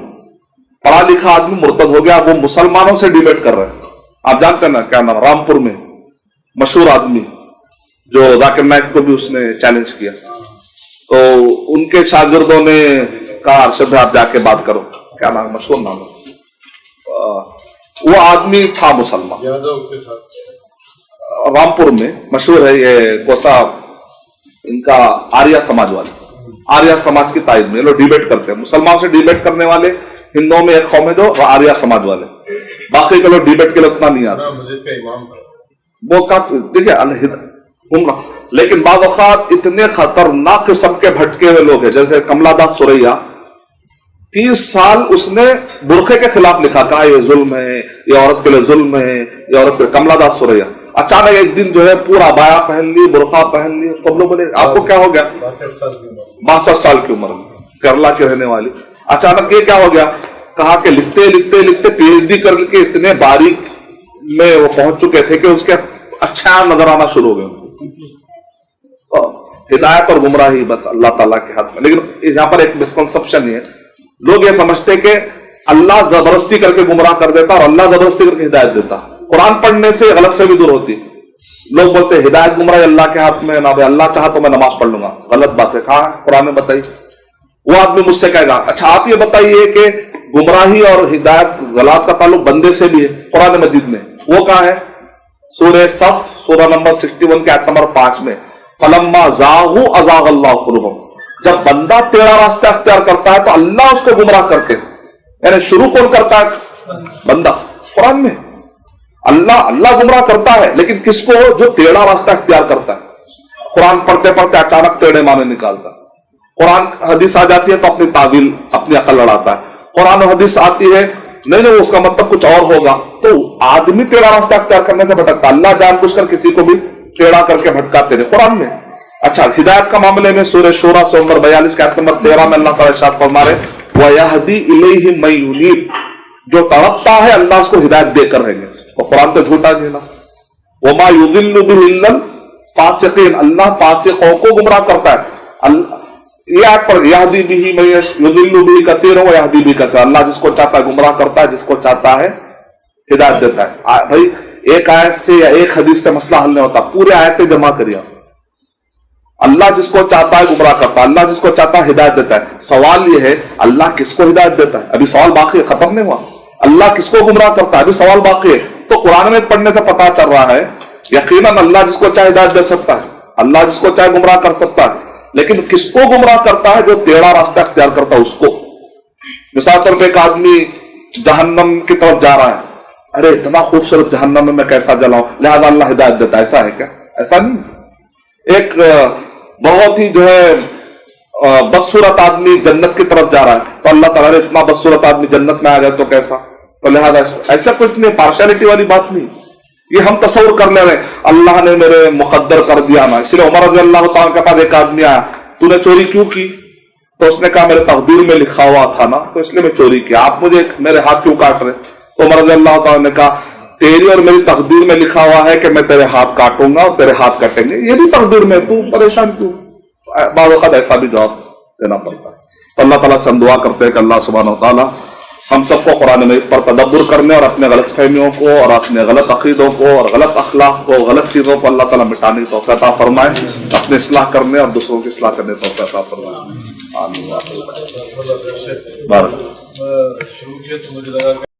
पढ़ा लिखा आदमी मुर्तद हो गया, वो मुसलमानों से डिबेट कर रहे हैं। आप जानते हैं ना क्या नाम, रामपुर में मशहूर आदमी जो जाकिर नाइक को भी उसने चैलेंज किया, तो उनके शागिर्दों ने कहा अरशद आप जाके बात करो, क्या नाम, मशहूर नाम है, वो आदमी था मुसलमान, रामपुर में मशहूर है, ये कोसा इनका आर्या समाज वाले, आर्या समाज की ताईद में लोग डिबेट करते हैं। मुसलमान से डिबेट करने वाले हिंदुओं में एक कौम है जो आर्या समाज वाले, बाकी के लोग डिबेट के लिए उतना नहीं आते। मस्जिद का इमाम वो काफी देखिए गुमराह, लेकिन बाद औक़ात इतने खतरनाक किस्म के भटके हुए लोग हैं, जैसे कमला दास सुरैया 30 साल उसने बुरखे के खिलाफ लिखा, कहा ये जुल्म है, ये औरत के लिए जुल्म है, ये औरत के लिए, कमला दास सुरैया। अचानक एक दिन जो है पूरा बाया पहन ली, बुरखा पहन ली, सब लोग बोले आपको क्या हो गया, 62 साल की उम्र में, केरला की रहने वाली, अचानक ये क्या हो गया, कहा कि लिखते लिखते लिखते पीएचडी करके इतने बारीक में वो पहुंच चुके थे कि उसके अच्छा नजर आना शुरू हो गए। हिदायत और गुमराही बस अल्लाह ताला के हाथ में। लेकिन यहाँ पर एक मिसकंसेप्शन है, लोग ये समझते कि अल्लाह जबरदस्ती करके गुमराह कर देता और अल्लाह जबरदस्ती करके हिदायत देता। कुरान पढ़ने से गलतफहमी दूर होती। लोग बोलते हैं हिदायत गुमराही अल्लाह के हाथ में है ना, भाई अल्लाह चाहा तो मैं नमाज पढ़ लूंगा, गलत बात है। कहा कुरान में बताइए। वो आदमी मुझसे कहेगा अच्छा आप ये बताइए कि गुमराही और हिदायत गलात का ताल्लुक बंदे से भी है कुरान मजीद में, वो कहा है सूरह सफ सूरह नंबर 61 के आयत नंबर 5 में, फलम्मा ज़ागू अज़ाग अल्लाहु कुलूबहुम, जब बंदा टेढ़ा रास्ता अख्तियार करता है तो अल्लाह उसको गुमराह करते हैं। यानी शुरू कौन करता है, बंदा। कुरान में अल्लाह गुमराह करता है, लेकिन किसको, जो टेढ़ा रास्ता अख्तियार करता है। कुरान पढ़ते पढ़ते अचानक टेढ़े माने निकालता है, कुरान हदीस आ जाती है तो अपनी तावील अपनी अकल लड़ाता है, कुरान और हदीस आती है नहीं उसका मतलब कुछ और होगा, तो आदमी टेढ़ा रास्ता अख्तियार करने से भटकता। अल्लाह जानबूझकर किसी को भी टेढ़ा करके भटकाते रहे कुरान में। अच्छा हिदायत का मामले में सूरह शूरा नंबर 42 के आयत नंबर 13 में अल्लाह ताला इरशाद फरमा रहे वयहदी इलैहि मन युनीब, जो तड़पता है अल्लाह उसको हिदायत देकर रहेंगे। और कुरान तो झूठा नहीं ना, वमा युदिल्लु बिही इल्लल फासिकीन, अल्लाह फासिकों को गुमराह करता है। ये आयत पर यहदी बिही मन युदिल्लु बिही कसीरन व यहदी बिही कसीरन, अल्लाह जिसको चाहता है गुमराह करता है, जिसको चाहता है हिदायत देता है। भाई एक आयत से या एक हदीस से मसला हल नहीं होता, पूरे आयतें जमा करिए। अल्लाह जिसको चाहता है गुमराह करता है, अल्लाह जिसको चाहता है हिदायत देता है। सवाल यह है अल्लाह किसको हिदायत देता है, अभी सवाल बाकी है, खत्म नहीं हुआ। अल्लाह किसको गुमराह करता है, अभी सवाल बाकी है। तो कुरान में पढ़ने से पता चल रहा है यकीनन अल्लाह जिसको चाहे हिदायत दे सकता है, अल्लाह जिसको चाहे गुमराह कर सकता है, लेकिन किसको गुमराह करता है, जो टेढ़ा रास्ता अख्तियार करता है उसको। मिसाल तौर पर एक आदमी जहन्नम की तरफ जा रहा है, अरे इतना खूबसूरत जहन्नम में मैं कैसा जलाऊं, लिहाजा अल्लाह हिदायत देता है, ऐसा है क्या? ऐसा नहीं। एक बहुत ही जो है बदसूरत आदमी जन्नत की तरफ जा रहा है, तो अल्लाह ताला इतना बदसूरत आदमी जन्नत में आ जाए तो कैसा, तो लिहाजा ऐसा कुछ नहीं, पार्शियलिटी वाली बात नहीं। ये हम तस्वर कर ले रहे अल्लाह ने मेरे मुकद्दर कर दिया ना। इसलिए उमर रज़ी अल्लाह ताला के पास एक आदमी आया, तूने चोरी क्यों की? तो उसने कहा मेरे तकदीर में लिखा हुआ था ना, तो इसलिए मैं चोरी किया। आप मुझे मेरे हाथ क्यों काट रहे? तो उमर रज़ी अल्लाह ताला ने कहा तेरी और मेरी तकदीर में लिखा हुआ है कि मैं तेरे हाथ काटूंगा और तेरे हाथ कटेंगे, ये भी तकदीर में, तू परेशान क्यों? बाद वक़्त ऐसा भी जवाब देना पड़ता है। तो अल्लाह ताला से हम दुआ करते हैं कि अल्लाह सुब्हानहू व तआला हम सबको कुरान मजीद पर तदब्बुर करने और अपने गलत फहमियों को और अपने गलत अकीदों को और गलत अखलाक को, गलत चीजों को अल्लाह ताला मिटाने की तौफीक अता फरमाए, अपनी इस्लाह करने और दूसरों की इस्लाह करने की तौफीक अता फरमाए। आमीन।